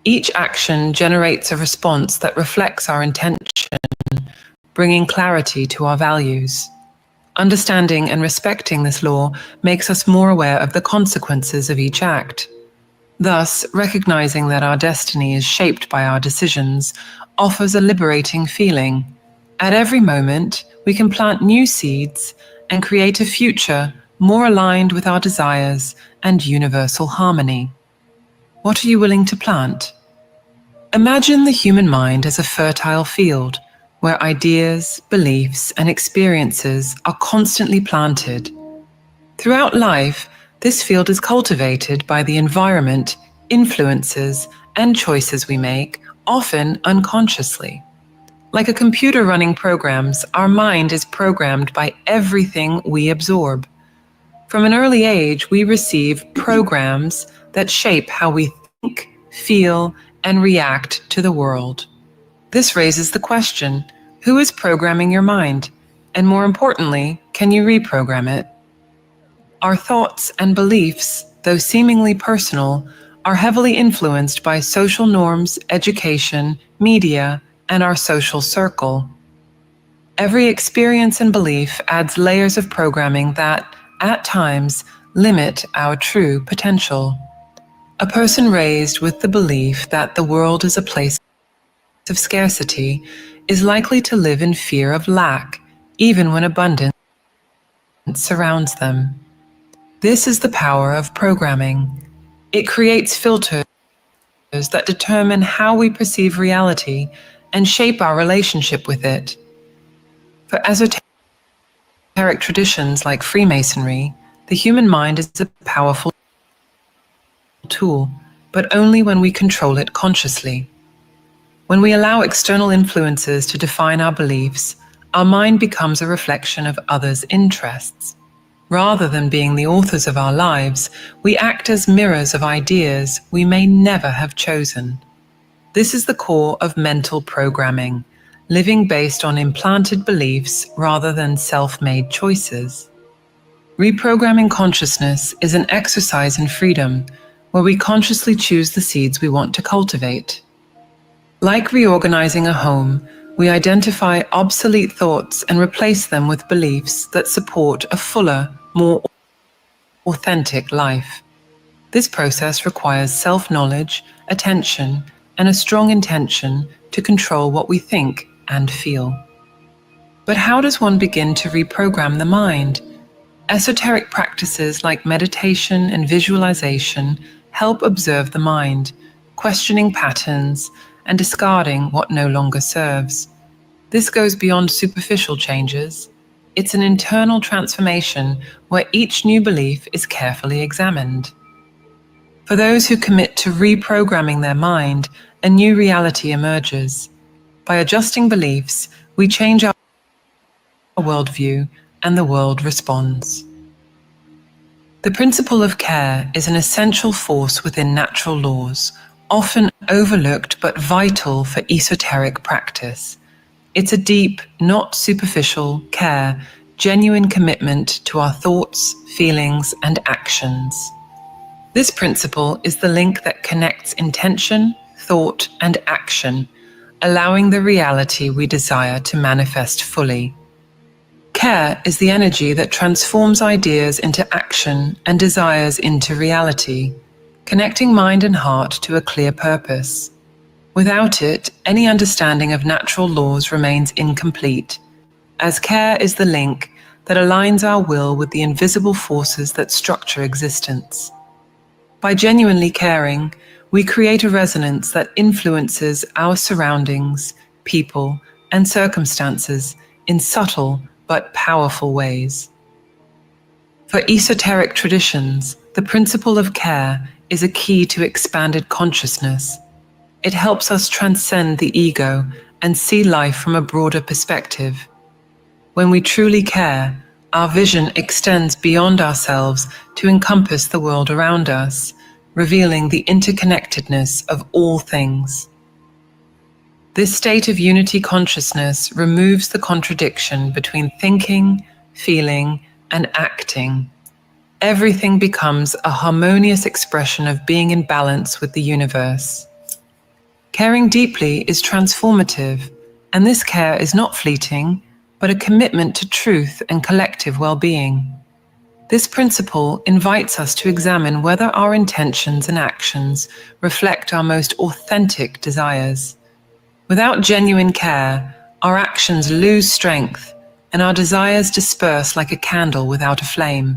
Each action generates a response that reflects our intention, bringing clarity to our values. Understanding and respecting this law makes us more aware of the consequences of each act. Thus, recognizing that our destiny is shaped by our decisions offers a liberating feeling. At every moment, we can plant new seeds and create a future more aligned with our desires and universal harmony. What are you willing to plant? Imagine the human mind as a fertile field where ideas, beliefs, and experiences are constantly planted. Throughout life, this field is cultivated by the environment, influences, and choices we make, often unconsciously. Like a computer running programs, our mind is programmed by everything we absorb. From an early age, we receive programs that shape how we think, feel, and react to the world. This raises the question, who is programming your mind? And more importantly, can you reprogram it? Our thoughts and beliefs, though seemingly personal, are heavily influenced by social norms, education, media, and our social circle. Every experience and belief adds layers of programming that, at times, limit our true potential. A person raised with the belief that the world is a place of scarcity is likely to live in fear of lack, even when abundance surrounds them. This is the power of programming. It creates filters that determine how we perceive reality and shape our relationship with it. For esoteric traditions like Freemasonry, the human mind is a powerful tool, but only when we control it consciously. When we allow external influences to define our beliefs, our mind becomes a reflection of others' interests. Rather than being the authors of our lives, we act as mirrors of ideas we may never have chosen. This is the core of mental programming, living based on implanted beliefs rather than self-made choices. Reprogramming consciousness is an exercise in freedom, where we consciously choose the seeds we want to cultivate. Like reorganizing a home, we identify obsolete thoughts and replace them with beliefs that support a fuller, more authentic life. This process requires self-knowledge, attention, and a strong intention to control what we think and feel. But how does one begin to reprogram the mind? Esoteric practices like meditation and visualization help observe the mind, questioning patterns and discarding what no longer serves. This goes beyond superficial changes. It's an internal transformation where each new belief is carefully examined. For those who commit to reprogramming their mind, a new reality emerges. By adjusting beliefs, we change our worldview, and the world responds. The principle of care is an essential force within natural laws, often overlooked but vital for esoteric practice. It's a deep, not superficial care, genuine commitment to our thoughts, feelings, and actions. This principle is the link that connects intention, thought, and action, allowing the reality we desire to manifest fully. Care is the energy that transforms ideas into action and desires into reality, connecting mind and heart to a clear purpose. Without it, any understanding of natural laws remains incomplete, as care is the link that aligns our will with the invisible forces that structure existence. By genuinely caring, we create a resonance that influences our surroundings, people, and circumstances in subtle but powerful ways. For esoteric traditions, the principle of care is a key to expanded consciousness. It helps us transcend the ego and see life from a broader perspective. When we truly care, our vision extends beyond ourselves to encompass the world around us, revealing the interconnectedness of all things. This state of unity consciousness removes the contradiction between thinking, feeling, and acting. Everything becomes a harmonious expression of being in balance with the universe. Caring deeply is transformative, and this care is not fleeting, but a commitment to truth and collective well-being. This principle invites us to examine whether our intentions and actions reflect our most authentic desires. Without genuine care, our actions lose strength and our desires disperse like a candle without a flame.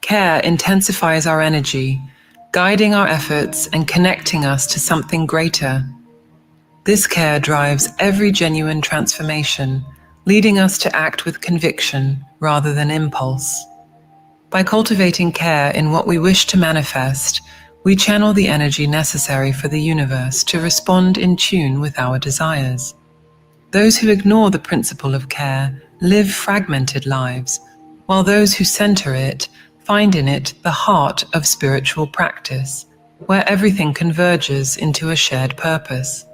Care intensifies our energy, guiding our efforts and connecting us to something greater. This care drives every genuine transformation, leading us to act with conviction rather than impulse. By cultivating care in what we wish to manifest, we channel the energy necessary for the universe to respond in tune with our desires. Those who ignore the principle of care live fragmented lives, while those who center it find in it the heart of spiritual practice, where everything converges into a shared purpose.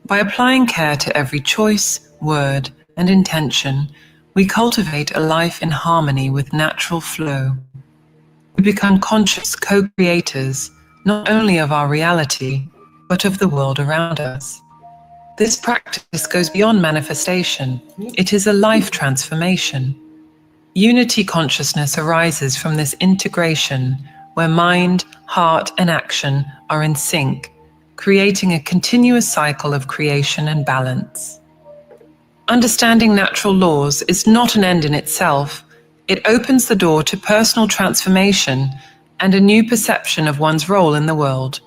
By applying care to every choice, word, and intention, we cultivate a life in harmony with natural flow. We become conscious co-creators, not only of our reality, but of the world around us. This practice goes beyond manifestation. It is a life transformation. Unity consciousness arises from this integration where mind, heart, and action are in sync, creating a continuous cycle of creation and balance. Understanding natural laws is not an end in itself. It opens the door to personal transformation and a new perception of one's role in the world.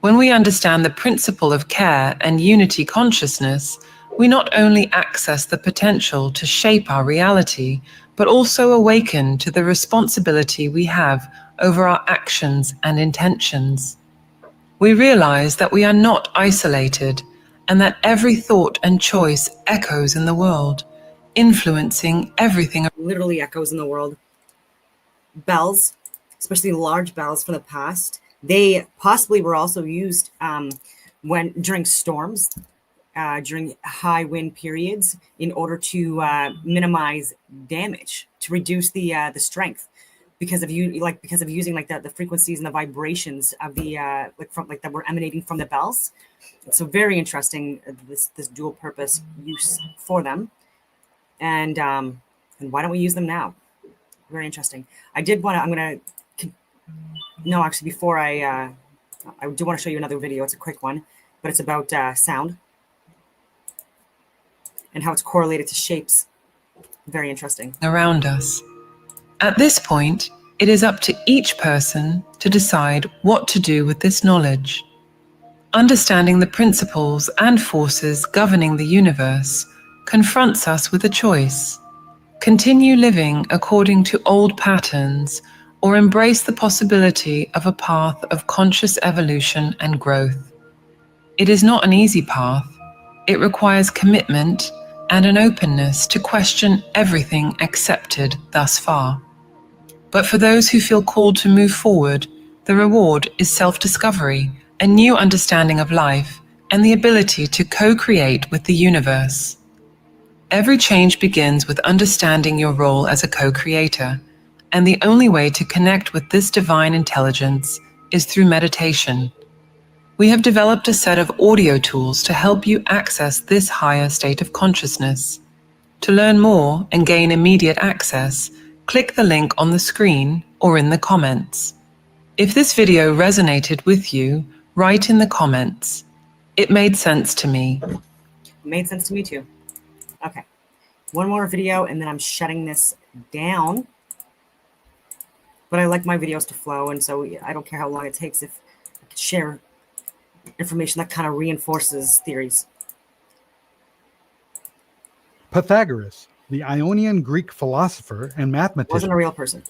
When we understand the principle of care and unity consciousness, we not only access the potential to shape our reality, but also awaken to the responsibility we have over our actions and intentions. We realize that we are not isolated and that every thought and choice echoes in the world, influencing everything. Literally echoes in the world. Bells, especially large bells from the past, they possibly were also used during storms, during high wind periods, in order to minimize damage, to reduce the strength, because of using the frequencies and the vibrations of the that were emanating from the bells. So very interesting, this dual purpose use for them, and why don't we use them now? Very interesting. Before I do want to show you another video. It's a quick one, but it's about sound and how it's correlated to shapes. Very interesting. Around us. At this point, it is up to each person to decide what to do with this knowledge. Understanding the principles and forces governing the universe confronts us with a choice. Continue living according to old patterns, or embrace the possibility of a path of conscious evolution and growth. It is not an easy path. It requires commitment and an openness to question everything accepted thus far. But for those who feel called to move forward, the reward is self-discovery, a new understanding of life, and the ability to co-create with the universe. Every change begins with understanding your role as a co-creator, and the only way to connect with this divine intelligence is through meditation. We have developed a set of audio tools to help you access this higher state of consciousness. To learn more and gain immediate access, click the link on the screen or in the comments. If this video resonated with you, write in the comments, "It made sense to me." Made sense to me too. Okay, one more video and then I'm shutting this down. But I like my videos to flow, and so I don't care how long it takes if I could share information that kind of reinforces theories. Pythagoras, the Ionian Greek philosopher and mathematician, Wasn't a real person.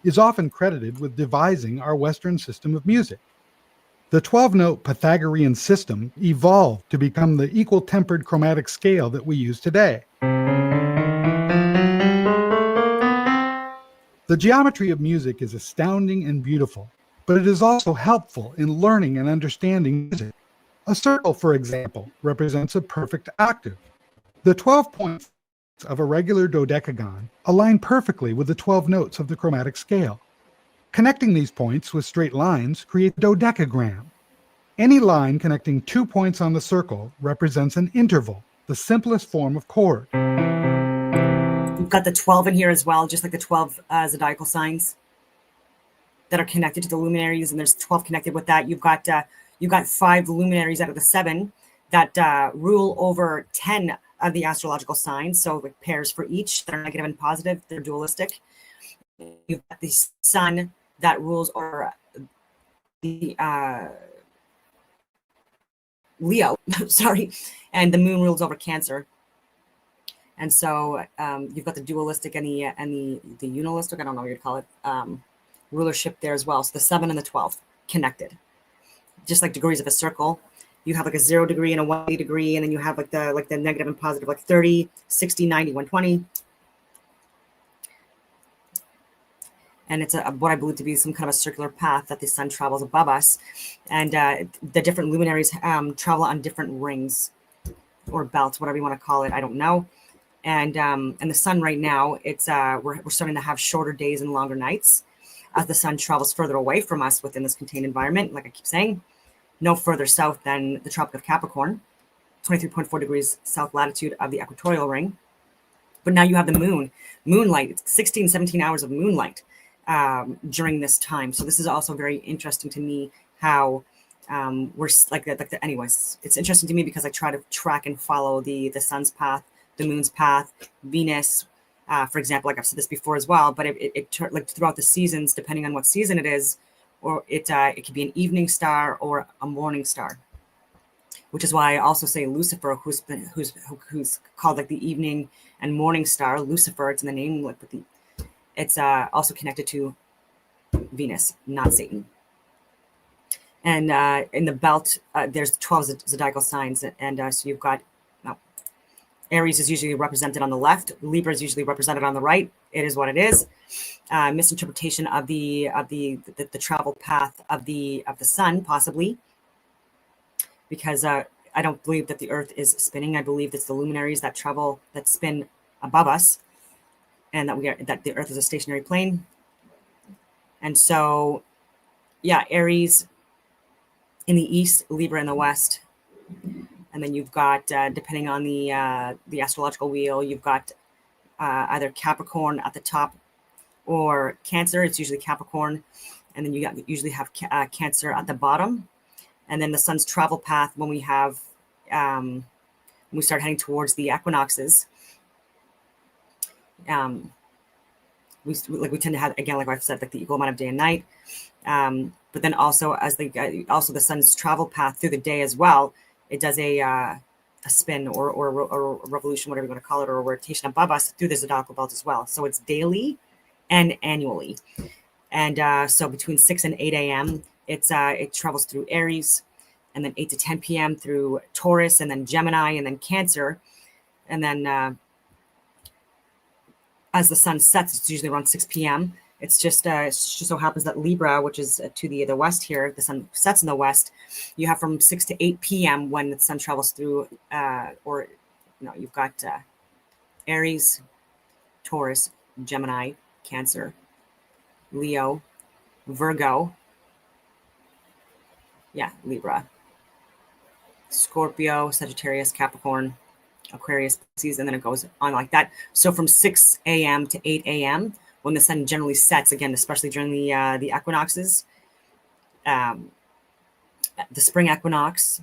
is often credited with devising our Western system of music. The 12-note Pythagorean system evolved to become the equal-tempered chromatic scale that we use today. The geometry of music is astounding and beautiful, but it is also helpful in learning and understanding music. A circle, for example, represents a perfect octave. The 12 points of a regular dodecagon align perfectly with the 12 notes of the chromatic scale. Connecting these points with straight lines creates a dodecagram. Any line connecting 2 points on the circle represents an interval, the simplest form of chord. You've got the 12 in here as well, just like the 12 zodiacal signs that are connected to the luminaries, and there's 12 connected with that. You've got 5 luminaries out of the 7 that rule over 10 of the astrological signs, so like pairs for each that are negative and positive. They're dualistic. You've got the sun that rules over the Leo, sorry, and the moon rules over Cancer. And so you've got the dualistic and the unalistic, I don't know what you'd call it, rulership there as well. So the 7 and the 12 connected, just like degrees of a circle. you have like a 0 degree and a 1 degree, and then you have like the negative and positive, like 30, 60, 90, 120. And it's what I believe to be some kind of a circular path that the sun travels above us. And the different luminaries travel on different rings or belts, whatever you want to call it. I don't know. And the sun right now, it's we're starting to have shorter days and longer nights as the sun travels further away from us within this contained environment. Like I keep saying, no further south than the Tropic of Capricorn, 23.4 degrees south latitude of the equatorial ring. But now you have the moonlight. It's 16, 17 hours of moonlight during this time. So this is also very interesting to me how we're like that. Anyways, it's interesting to me because I try to track and follow the sun's path, the moon's path, Venus, for example. Like I've said this before as well, but it like throughout the seasons, depending on what season it is, or it could be an evening star or a morning star, which is why I also say Lucifer, who's called like the evening and morning star. Lucifer, it's in the name, like, but it's also connected to Venus, not Satan. And in the belt, there's 12 zodiacal signs, and so you've got Aries is usually represented on the left. Libra is usually represented on the right. It is what it is. Misinterpretation of the travel path of the sun, possibly, because I don't believe that the Earth is spinning. I believe it's the luminaries that spin above us, and that the Earth is a stationary plane. And so, yeah, Aries in the east, Libra in the west. And then you've got, depending on the astrological wheel, you've got either Capricorn at the top or Cancer. It's usually Capricorn. And then you usually have Cancer at the bottom. And then the sun's travel path when we have, when we start heading towards the equinoxes, we tend to have, again, like I've said, like the equal amount of day and night. But then also also the sun's travel path through the day as well. It does a spin or a revolution, whatever you want to call it, or a rotation above us through the zodiacal belt as well. So it's daily and annually. And so between 6 and 8 a.m., it travels through Aries, and then 8 to 10 p.m. through Taurus, and then Gemini, and then Cancer. And then as the sun sets, it's usually around 6 p.m. It just so happens that Libra, which is to the west here, the sun sets in the west. You have from 6 to 8 p.m. when the sun travels through, you've got Aries, Taurus, Gemini, Cancer, Leo, Virgo, Libra, Scorpio, Sagittarius, Capricorn, Aquarius, Pisces, and then it goes on like that. So from 6 a.m. to 8 a.m., when the sun generally sets, again, especially during the equinoxes, the spring equinox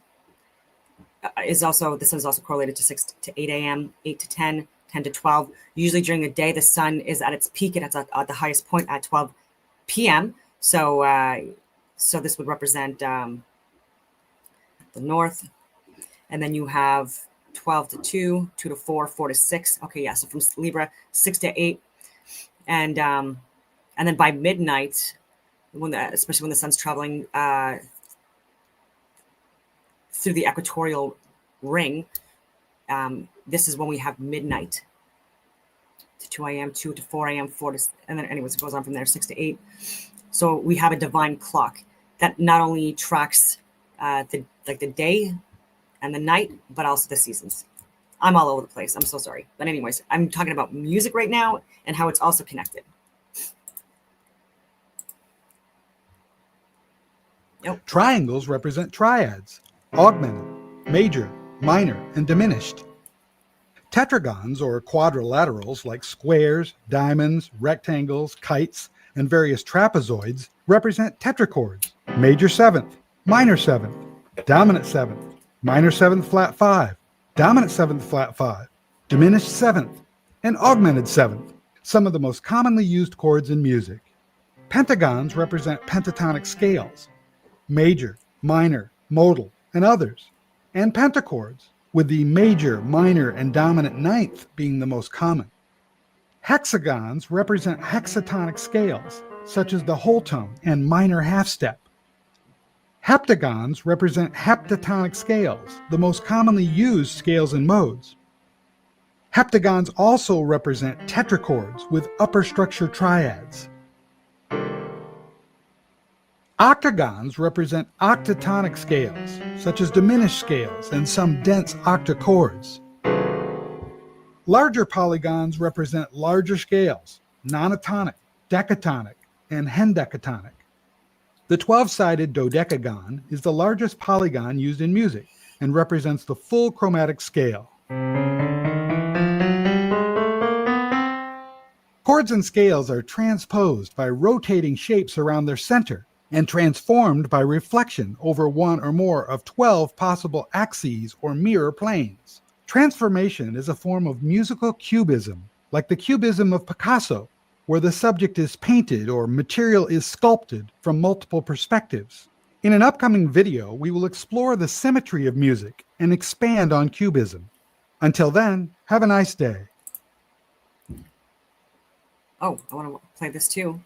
the sun is also correlated to 6 to 8 a.m., 8 to 10, 10 to 12. Usually during the day, the sun is at its peak and it's at the highest point at 12 p.m. So this would represent the north. And then you have 12 to 2, 2 to 4, 4 to 6. Okay, yeah, so from Libra, 6 to 8. And then by midnight, especially when the sun's traveling through the equatorial ring, this is when we have midnight to 2 a.m., 2 to 4 a.m., 4 to, and then anyways, it goes on from there, 6 to 8. So we have a divine clock that not only tracks the day and the night, but also the seasons. I'm all over the place. I'm so sorry. But anyways, I'm talking about music right now and how it's also connected. Yep. Triangles represent triads: augmented, major, minor, and diminished. Tetragons, or quadrilaterals, like squares, diamonds, rectangles, kites, and various trapezoids, represent tetrachords: major seventh, minor seventh, dominant seventh, minor seventh flat 5, dominant seventh flat 5, diminished seventh, and augmented seventh, some of the most commonly used chords in music. Pentagons represent pentatonic scales: major, minor, modal, and others, and pentachords, with the major, minor, and dominant ninth being the most common. Hexagons represent hexatonic scales, such as the whole tone and minor half step. Heptagons represent heptatonic scales, the most commonly used scales and modes. Heptagons also represent tetrachords with upper structure triads. Octagons represent octatonic scales, such as diminished scales and some dense octachords. Larger polygons represent larger scales, nonatonic, decatonic, and hendecatonic. The 12-sided dodecagon is the largest polygon used in music and represents the full chromatic scale. Chords and scales are transposed by rotating shapes around their center and transformed by reflection over one or more of 12 possible axes or mirror planes. Transformation is a form of musical cubism, like the cubism of Picasso, where the subject is painted or material is sculpted from multiple perspectives. In an upcoming video, we will explore the symmetry of music and expand on cubism. Until then, have a nice day. Oh, I want to play this too.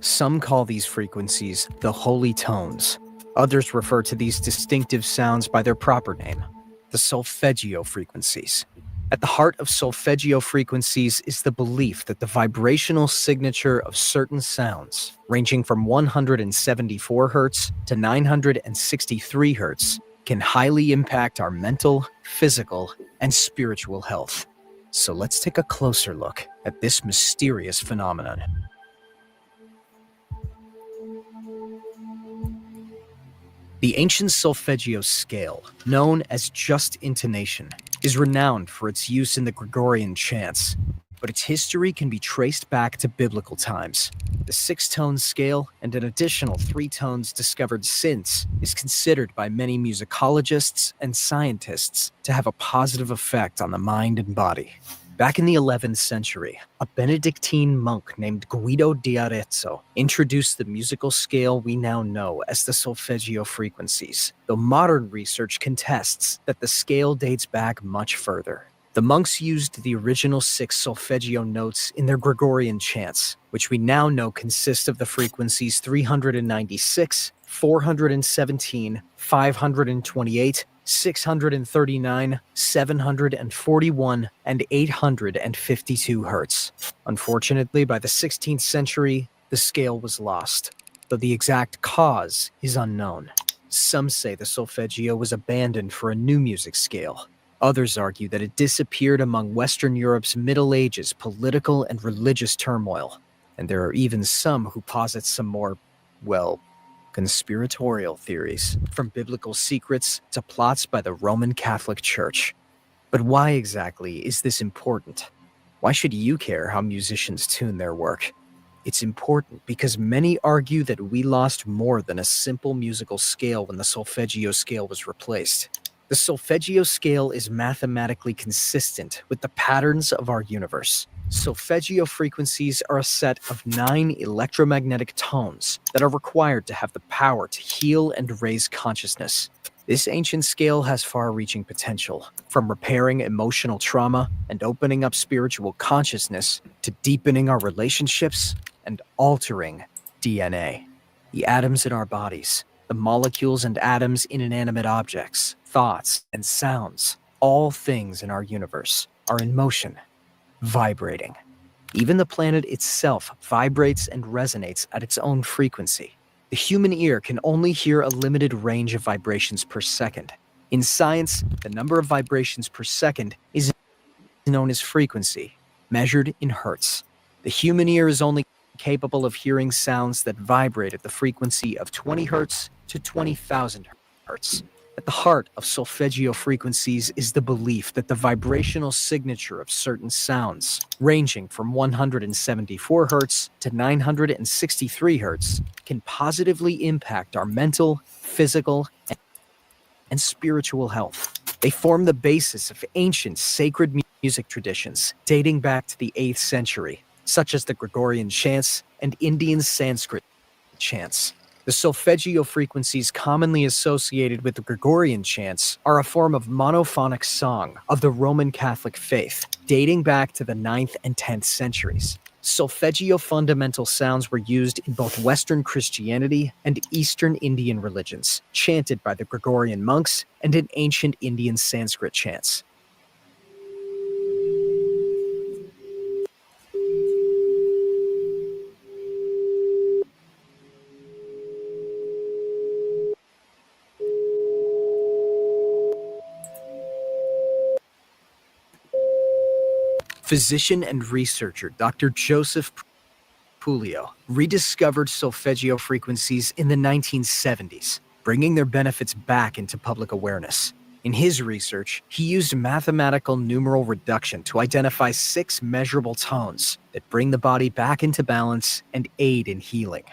Some call these frequencies the holy tones. Others refer to these distinctive sounds by their proper name, the solfeggio frequencies. At the heart of solfeggio frequencies is the belief that the vibrational signature of certain sounds, ranging from 174 Hz to 963 Hz, can highly impact our mental, physical, and spiritual health. So let's take a closer look at this mysterious phenomenon. The ancient solfeggio scale, known as just intonation, is renowned for its use in the Gregorian chants, but its history can be traced back to biblical times. The 6-tone scale and an additional 3 tones discovered since is considered by many musicologists and scientists to have a positive effect on the mind and body. Back in the 11th century, a Benedictine monk named Guido di Arezzo introduced the musical scale we now know as the solfeggio frequencies, though modern research contests that the scale dates back much further. The monks used the original 6 solfeggio notes in their Gregorian chants, which we now know consist of the frequencies 396, 417, 528, 639, 741, and 852 Hz. Unfortunately, by the 16th century, the scale was lost, though the exact cause is unknown. Some say the solfeggio was abandoned for a new music scale. Others argue that it disappeared among Western Europe's Middle Ages political and religious turmoil. And there are even some who posit some more, well, conspiratorial theories, from biblical secrets to plots by the Roman Catholic Church. But why exactly is this important? Why should you care how musicians tune their work? It's important because many argue that we lost more than a simple musical scale when the solfeggio scale was replaced. The solfeggio scale is mathematically consistent with the patterns of our universe. Solfeggio frequencies are a set of 9 electromagnetic tones that are required to have the power to heal and raise consciousness. This ancient scale has far-reaching potential, from repairing emotional trauma and opening up spiritual consciousness to deepening our relationships and altering DNA. The atoms in our bodies, the molecules and atoms in inanimate objects, thoughts, and sounds, all things in our universe are in motion, vibrating. Even the planet itself vibrates and resonates at its own frequency. The human ear can only hear a limited range of vibrations per second. In science, the number of vibrations per second is known as frequency, measured in hertz. The human ear is only capable of hearing sounds that vibrate at the frequency of 20 hertz to 20,000 hertz. At the heart of solfeggio frequencies is the belief that the vibrational signature of certain sounds, ranging from 174 Hz to 963 Hz, can positively impact our mental, physical, and spiritual health. They form the basis of ancient sacred music traditions dating back to the 8th century, such as the Gregorian chants and Indian Sanskrit chants. The solfeggio frequencies commonly associated with the Gregorian chants are a form of monophonic song of the Roman Catholic faith, dating back to the 9th and 10th centuries. Solfeggio fundamental sounds were used in both Western Christianity and Eastern Indian religions, chanted by the Gregorian monks and in ancient Indian Sanskrit chants. Physician and researcher Dr. Joseph Puleo rediscovered solfeggio frequencies in the 1970s, bringing their benefits back into public awareness. In his research, he used mathematical numeral reduction to identify 6 measurable tones that bring the body back into balance and aid in healing.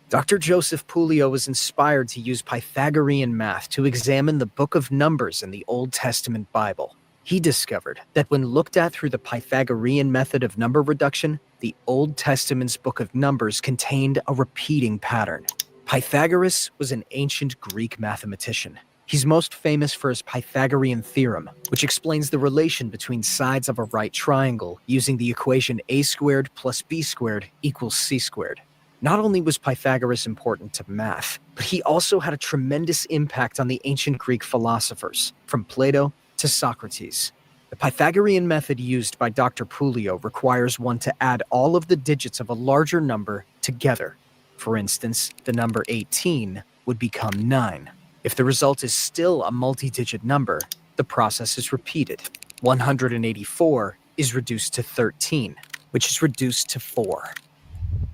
Dr. Joseph Puleo was inspired to use Pythagorean math to examine the Book of Numbers in the Old Testament Bible. He discovered that when looked at through the Pythagorean method of number reduction, the Old Testament's Book of Numbers contained a repeating pattern. Pythagoras was an ancient Greek mathematician. He's most famous for his Pythagorean theorem, which explains the relation between sides of a right triangle using the equation a squared plus b squared equals c squared. Not only was Pythagoras important to math, but he also had a tremendous impact on the ancient Greek philosophers, from Plato to Socrates. The Pythagorean method used by Dr. Puleo requires one to add all of the digits of a larger number together. For instance, the number 18 would become 9. If the result is still a multi-digit number, the process is repeated. 184 is reduced to 13, which is reduced to 4.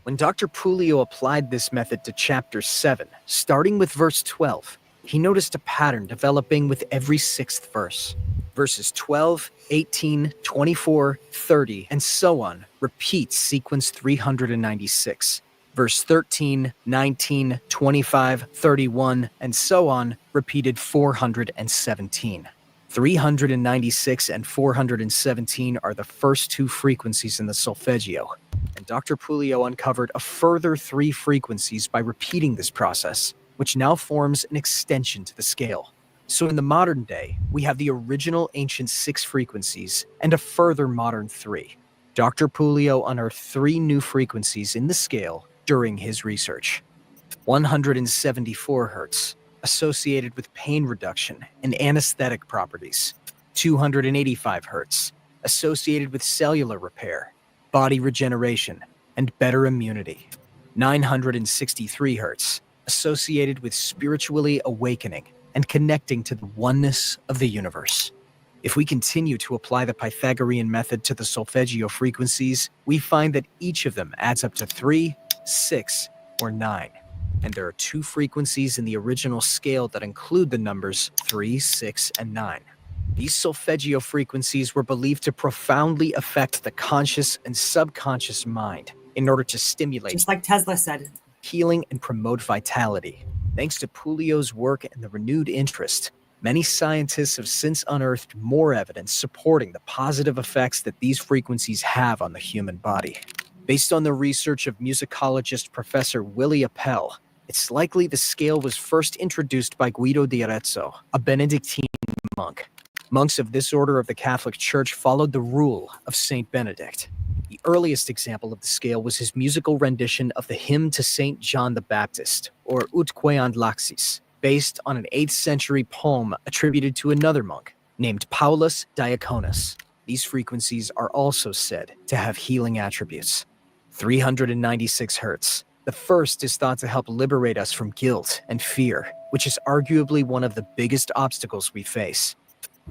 When Dr. Puleo applied this method to chapter 7, starting with verse 12, he noticed a pattern developing with every 6th verse. Verses 12, 18, 24, 30, and so on repeat sequence 396. Verse 13, 19, 25, 31, and so on repeated 417. 396 and 417 are the first 2 frequencies in the solfeggio, and Dr. Puleo uncovered a further 3 frequencies by repeating this process, which now forms an extension to the scale. So in the modern day, we have the original ancient 6 frequencies and a further modern 3. Dr. Puleo unearthed 3 new frequencies in the scale during his research. 174 Hz, associated with pain reduction and anesthetic properties. 285 Hz, associated with cellular repair, body regeneration, and better immunity. 963 Hz, associated with spiritually awakening and connecting to the oneness of the universe. If we continue to apply the Pythagorean method to the solfeggio frequencies, we find that each of them adds up to 3, 6, or 9. And there are 2 frequencies in the original scale that include the numbers 3, 6, and 9. These solfeggio frequencies were believed to profoundly affect the conscious and subconscious mind in order to stimulate, Just like Tesla said. healing and promote vitality. Thanks to Puleo's work and the renewed interest, many scientists have since unearthed more evidence supporting the positive effects that these frequencies have on the human body. Based on the research of musicologist Professor Willie Appel, it's likely the scale was first introduced by Guido di Arezzo, a Benedictine monk. Monks of this order of the Catholic Church followed the rule of Saint Benedict. The earliest example of the scale was his musical rendition of the hymn to Saint John the Baptist, or Ut Queant Laxis, based on an 8th century poem attributed to another monk named Paulus Diaconus. These frequencies are also said to have healing attributes. 396 Hz. The first is thought to help liberate us from guilt and fear, which is arguably one of the biggest obstacles we face.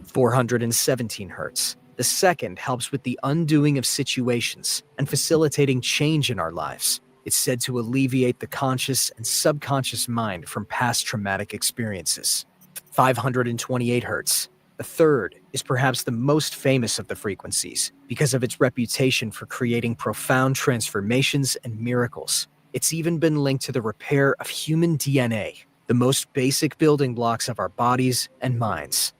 417 Hz. The second helps with the undoing of situations and facilitating change in our lives. It's said to alleviate the conscious and subconscious mind from past traumatic experiences. 528 Hz. The third is perhaps the most famous of the frequencies because of its reputation for creating profound transformations and miracles. It's even been linked to the repair of human DNA, the most basic building blocks of our bodies and minds.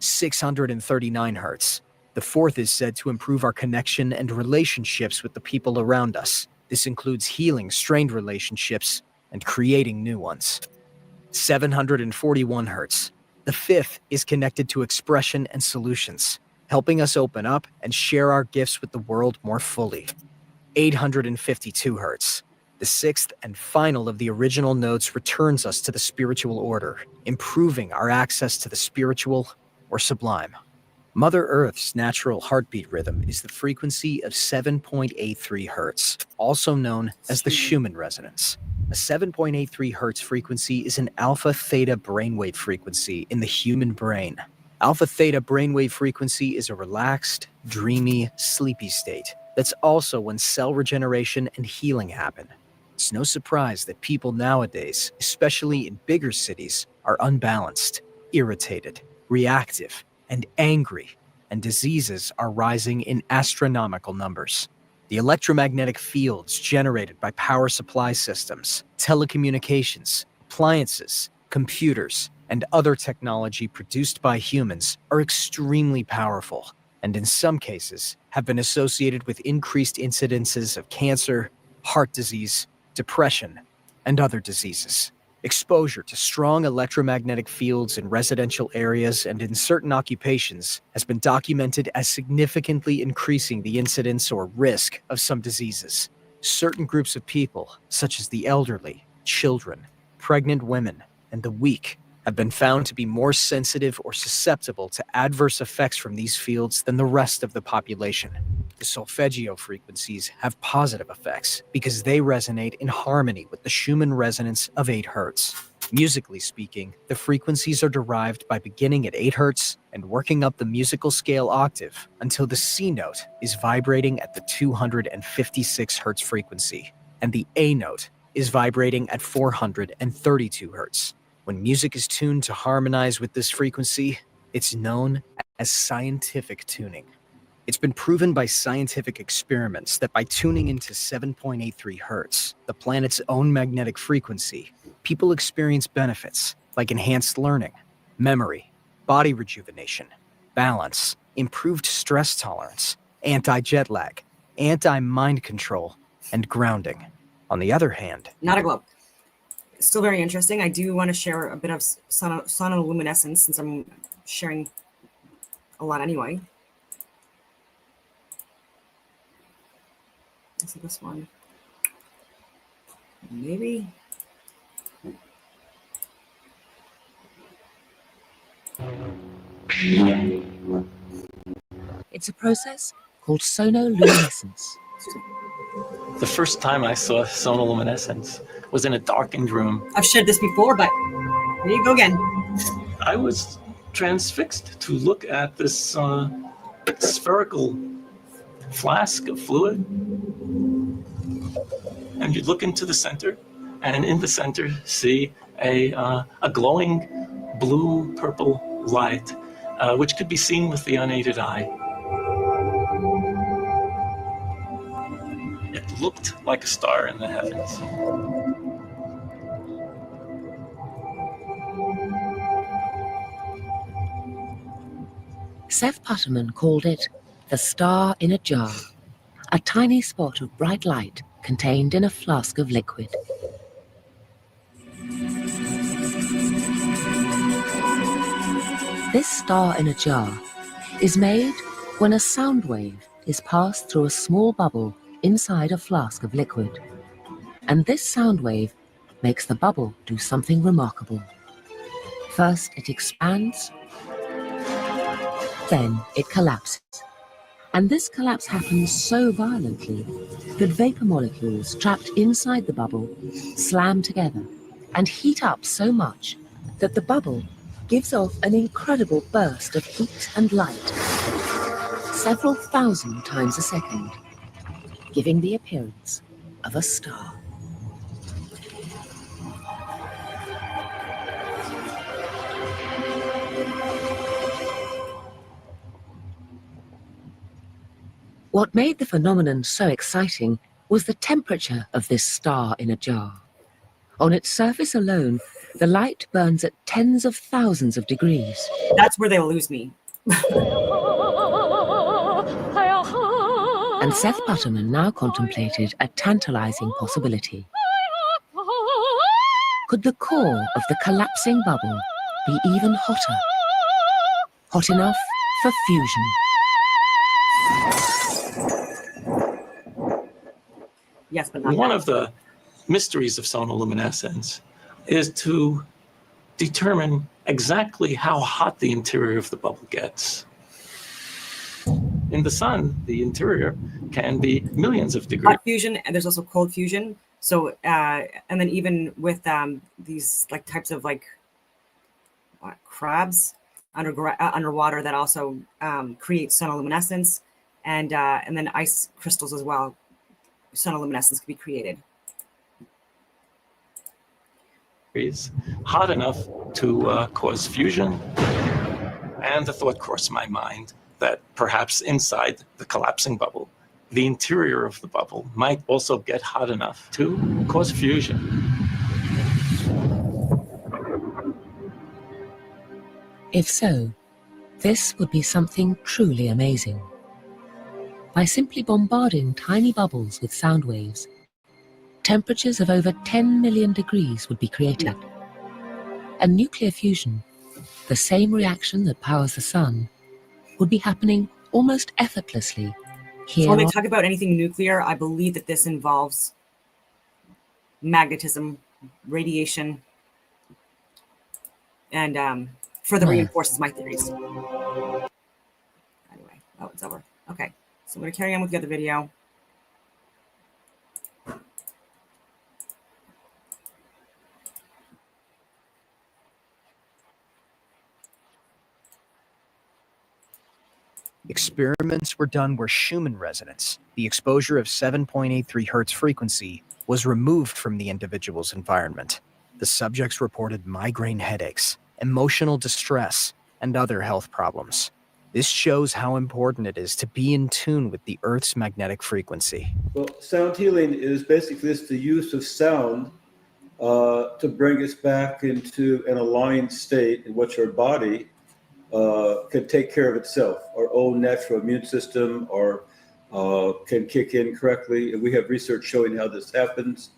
639 Hz. The fourth is said to improve our connection and relationships with the people around us. This includes healing strained relationships and creating new ones. 741 Hz. The fifth is connected to expression and solutions, helping us open up and share our gifts with the world more fully. 852 hertz. The sixth and final of the original notes returns us to the spiritual order, improving our access to the spiritual or sublime. Mother Earth's natural heartbeat rhythm is the frequency of 7.83 hertz, also known as the Schumann resonance. A 7.83 hertz frequency is an alpha-theta brainwave frequency in the human brain. Alpha-theta brainwave frequency is a relaxed, dreamy, sleepy state. That's also when cell regeneration and healing happen. It's no surprise that people nowadays, especially in bigger cities, are unbalanced, irritated, reactive, and angry, and diseases are rising in astronomical numbers. The electromagnetic fields generated by power supply systems, telecommunications, appliances, computers, and other technology produced by humans are extremely powerful, and in some cases have been associated with increased incidences of cancer, heart disease, depression, and other diseases. Exposure to strong electromagnetic fields in residential areas and in certain occupations has been documented as significantly increasing the incidence or risk of some diseases. Certain groups of people, such as the elderly, children, pregnant women, and the weak, have been found to be more sensitive or susceptible to adverse effects from these fields than the rest of the population. The solfeggio frequencies have positive effects because they resonate in harmony with the Schumann resonance of 8 hertz. Musically speaking, the frequencies are derived by beginning at 8 hertz and working up the musical scale octave until the C note is vibrating at the 256 hertz frequency, and the A note is vibrating at 432 hertz. When music is tuned to harmonize with this frequency, it's known as scientific tuning. It's been proven by scientific experiments that by tuning into 7.83 hertz, the planet's own magnetic frequency, people experience benefits like enhanced learning, memory, body rejuvenation, balance, improved stress tolerance, anti-jet lag, anti-mind control, and grounding. On the other hand, Not a globe. Still very interesting. I do want to share a bit of sonoluminescence since I'm sharing a lot anyway. Let's see this one. Maybe. It's a process called sonoluminescence. The first time I saw sonoluminescence was in a darkened room. I've shared this before, but here you go again. I was transfixed to look at this spherical flask of fluid. And you look into the center, and in the center see a glowing blue-purple light, which could be seen with the unaided eye. It looked like a star in the heavens. Seth Putterman called it the star in a jar, a tiny spot of bright light contained in a flask of liquid. This star in a jar is made when a sound wave is passed through a small bubble inside a flask of liquid. And this sound wave makes the bubble do something remarkable. First it expands, then it collapses. And this collapse happens so violently that vapor molecules trapped inside the bubble slam together and heat up so much that the bubble gives off an incredible burst of heat and light, several thousand times a second, giving the appearance of a star. What made the phenomenon so exciting was the temperature of this star in a jar. On its surface alone, the light burns at tens of thousands of degrees. That's where they'll lose me. And Seth Putterman now contemplated a tantalizing possibility. Could the core of the collapsing bubble be even hotter? Hot enough for fusion. Yes, but not One that. of the mysteries of sonoluminescence is to determine exactly how hot the interior of the bubble gets. In the sun, the interior can be millions of degrees. Hot fusion, and there's also cold fusion. So, and then even with these like types of like crabs underwater that also create sonoluminescence, and then ice crystals as well. Sonoluminescence can be created. Hot enough to cause fusion. And the thought crossed my mind that perhaps inside the collapsing bubble, the interior of the bubble might also get hot enough to cause fusion. If so, this would be something truly amazing. By simply bombarding tiny bubbles with sound waves, temperatures of over 10 million degrees would be created. And nuclear fusion, the same reaction that powers the sun, would be happening almost effortlessly here. So when they talk about anything nuclear, I believe that this involves magnetism, radiation, and further reinforces my theories. Anyway, oh, it's over. Okay, so I'm going to carry on with the other video. Experiments were done where Schumann resonance, the exposure of 7.83 Hz frequency, was removed from the individual's environment. The subjects reported migraine headaches, emotional distress, and other health problems. This shows how important it is to be in tune with the Earth's magnetic frequency. Well, sound healing is basically the use of sound to bring us back into an aligned state in which our body can take care of itself. Our own natural immune system can kick in correctly. And we have research showing how this happens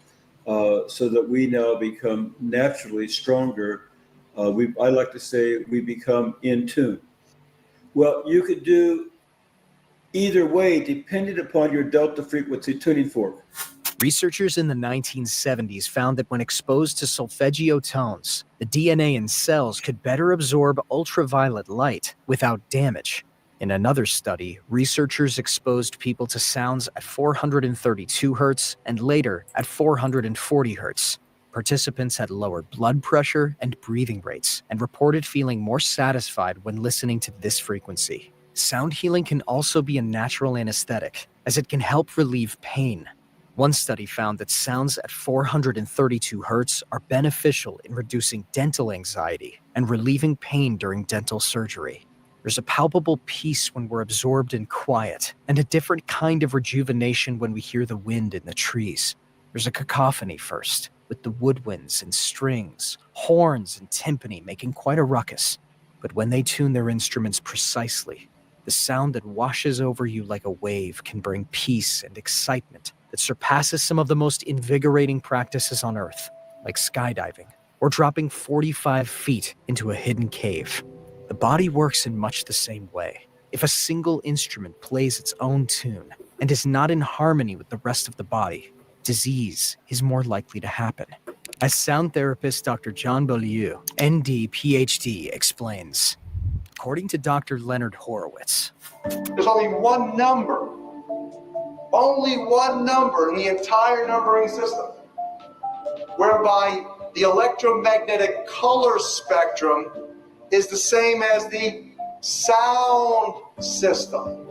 so that we now become naturally stronger. I like to say we become in tune. Well, you could do either way depending upon your delta frequency tuning fork. Researchers in the 1970s found that when exposed to solfeggio tones, the DNA in cells could better absorb ultraviolet light without damage. In another study, researchers exposed people to sounds at 432 Hz and later at 440 Hz. Participants had lower blood pressure and breathing rates and reported feeling more satisfied when listening to this frequency. Sound healing can also be a natural anesthetic, as it can help relieve pain. One study found that sounds at 432 Hz are beneficial in reducing dental anxiety and relieving pain during dental surgery. There's a palpable peace when we're absorbed in quiet, and a different kind of rejuvenation when we hear the wind in the trees. There's a cacophony first, with the woodwinds and strings, horns and timpani making quite a ruckus. But when they tune their instruments precisely, the sound that washes over you like a wave can bring peace and excitement that surpasses some of the most invigorating practices on Earth, like skydiving or dropping 45 feet into a hidden cave. The body works in much the same way. If a single instrument plays its own tune and is not in harmony with the rest of the body, disease is more likely to happen. As sound therapist Dr. John Beaulieu, ND, PhD, explains, according to Dr. Leonard Horowitz, there's only one number in the entire numbering system, whereby the electromagnetic color spectrum is the same as the sound system.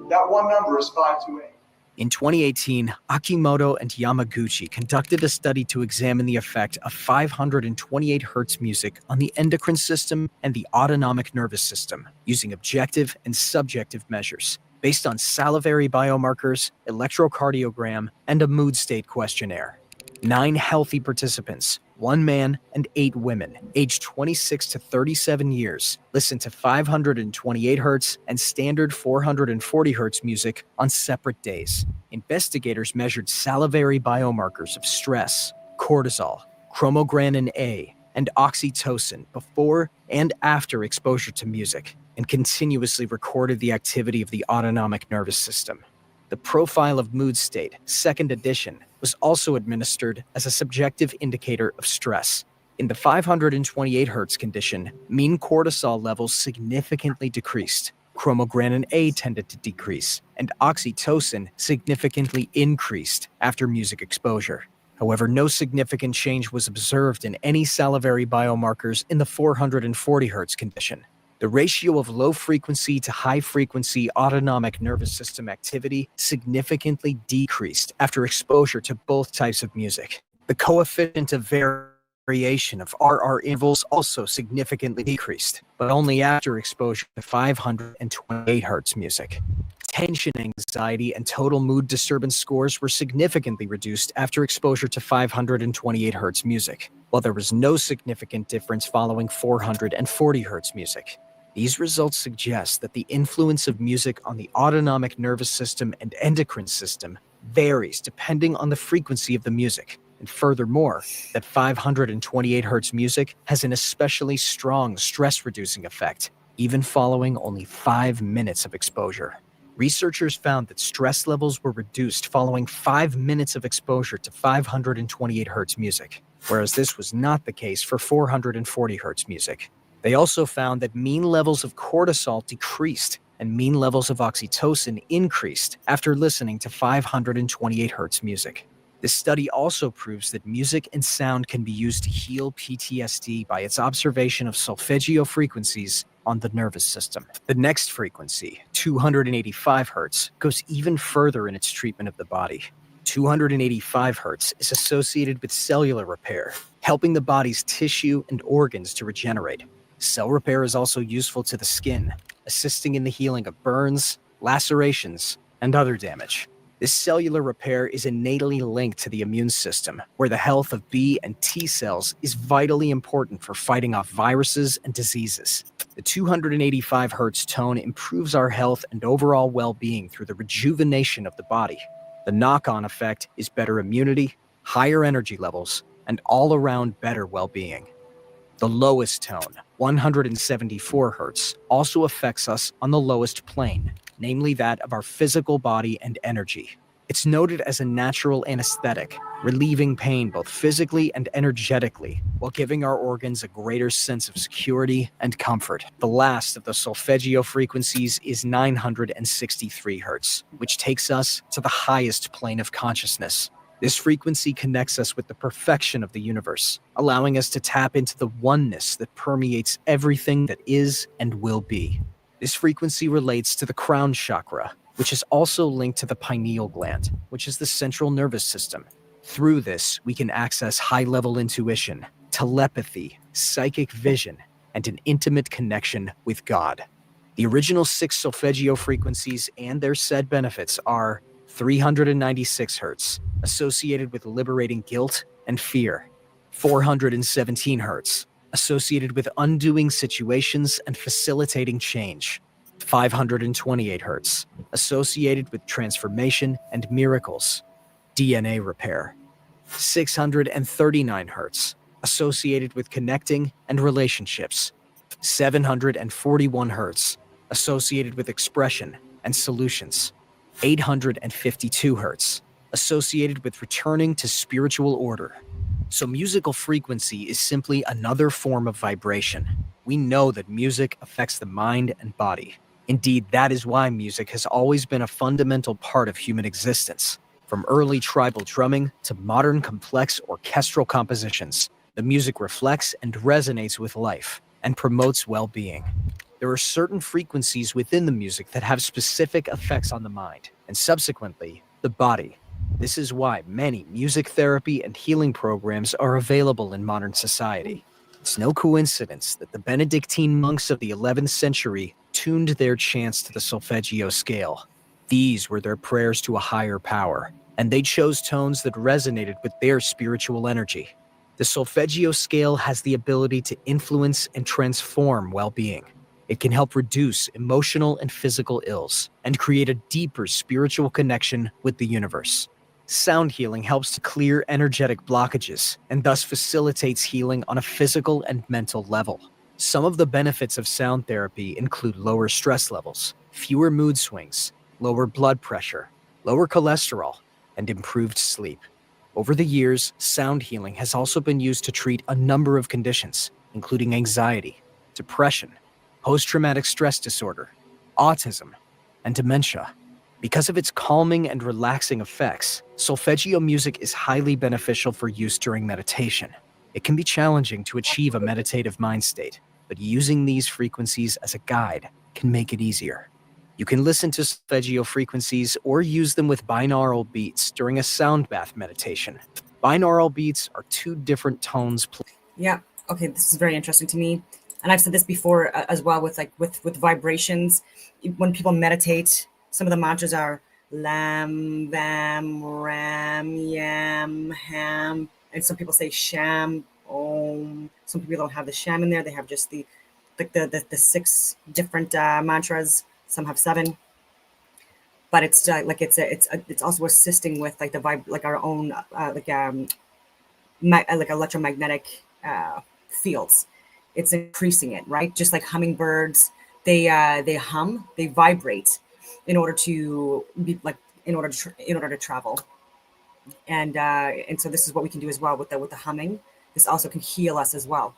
That one number is 528. In 2018, Akimoto and Yamaguchi conducted a study to examine the effect of 528 Hz music on the endocrine system and the autonomic nervous system using objective and subjective measures based on salivary biomarkers, electrocardiogram, and a mood state questionnaire. 9 healthy participants, 1 man and 8 women, aged 26 to 37 years, listened to 528 Hz and standard 440 Hz music on separate days. Investigators measured salivary biomarkers of stress, cortisol, chromogranin A, and oxytocin before and after exposure to music, and continuously recorded the activity of the autonomic nervous system. The Profile of Mood State, 2nd edition, was also administered as a subjective indicator of stress. In the 528 Hz condition, mean cortisol levels significantly decreased. Chromogranin A tended to decrease, and oxytocin significantly increased after music exposure. However, no significant change was observed in any salivary biomarkers in the 440 Hz condition. The ratio of low-frequency to high-frequency autonomic nervous system activity significantly decreased after exposure to both types of music. The coefficient of variation of RR intervals also significantly decreased, but only after exposure to 528 Hz music. Tension, anxiety, and total mood disturbance scores were significantly reduced after exposure to 528 Hz music, while there was no significant difference following 440 Hz music. These results suggest that the influence of music on the autonomic nervous system and endocrine system varies depending on the frequency of the music, and furthermore, that 528 Hz music has an especially strong stress-reducing effect, even following only 5 minutes of exposure. Researchers found that stress levels were reduced following 5 minutes of exposure to 528 Hz music, whereas this was not the case for 440 Hz music. They also found that mean levels of cortisol decreased and mean levels of oxytocin increased after listening to 528 Hz music. This study also proves that music and sound can be used to heal PTSD by its observation of solfeggio frequencies on the nervous system. The next frequency, 285 Hz, goes even further in its treatment of the body. 285 Hz is associated with cellular repair, helping the body's tissue and organs to regenerate. Cell repair is also useful to the skin, assisting in the healing of burns, lacerations, and other damage. This cellular repair is innately linked to the immune system, where the health of B and T cells is vitally important for fighting off viruses and diseases. The 285 Hz tone improves our health and overall well-being through the rejuvenation of the body. The knock-on effect is better immunity, higher energy levels, and all-around better well-being. The lowest tone, 174 Hz, also affects us on the lowest plane, namely that of our physical body and energy. It's noted as a natural anesthetic, relieving pain both physically and energetically, while giving our organs a greater sense of security and comfort. The last of the solfeggio frequencies is 963 Hz, which takes us to the highest plane of consciousness. This frequency connects us with the perfection of the universe, allowing us to tap into the oneness that permeates everything that is and will be. This frequency relates to the crown chakra, which is also linked to the pineal gland, which is the central nervous system. Through this, we can access high-level intuition, telepathy, psychic vision, and an intimate connection with God. The original 6 solfeggio frequencies and their said benefits are 396 Hz, associated with liberating guilt and fear; 417 Hz, associated with undoing situations and facilitating change; 528 Hz, associated with transformation and miracles, DNA repair; 639 Hz, associated with connecting and relationships; 741 Hz, associated with expression and solutions; 852 Hz, associated with returning to spiritual order. So musical frequency is simply another form of vibration. We know that music affects the mind and body. Indeed, that is why music has always been a fundamental part of human existence. From early tribal drumming to modern complex orchestral compositions, the music reflects and resonates with life and promotes well-being. There are certain frequencies within the music that have specific effects on the mind, and subsequently, the body. This is why many music therapy and healing programs are available in modern society. It's no coincidence that the Benedictine monks of the 11th century tuned their chants to the solfeggio scale. These were their prayers to a higher power, and they chose tones that resonated with their spiritual energy. The solfeggio scale has the ability to influence and transform well-being. It can help reduce emotional and physical ills and create a deeper spiritual connection with the universe. Sound healing helps to clear energetic blockages and thus facilitates healing on a physical and mental level. Some of the benefits of sound therapy include lower stress levels, fewer mood swings, lower blood pressure, lower cholesterol, and improved sleep. Over the years, sound healing has also been used to treat a number of conditions, including anxiety, depression, post-traumatic stress disorder, autism, and dementia. Because of its calming and relaxing effects, solfeggio music is highly beneficial for use during meditation. It can be challenging to achieve a meditative mind state, but using these frequencies as a guide can make it easier. You can listen to solfeggio frequencies or use them with binaural beats during a sound bath meditation. Binaural beats are two different tones. Yeah. Okay. This is very interesting to me, and I've said this before as well with vibrations. When people meditate, some of the mantras are lam, bam, ram, yam, ham, and some people say sham, om. Some people don't have the sham in there; they have just the 6 different mantras. Some have 7, but it's it's also assisting with like the vibe, like our own like electromagnetic fields. It's increasing it, right? Just like hummingbirds, they hum, they vibrate in order to be like in order to travel. And so this is what we can do as well with the humming. This also can heal us as well.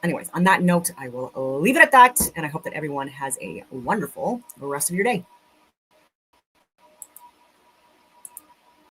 Anyways, on that note, I will leave it at that, and I hope that everyone has a wonderful rest of your day.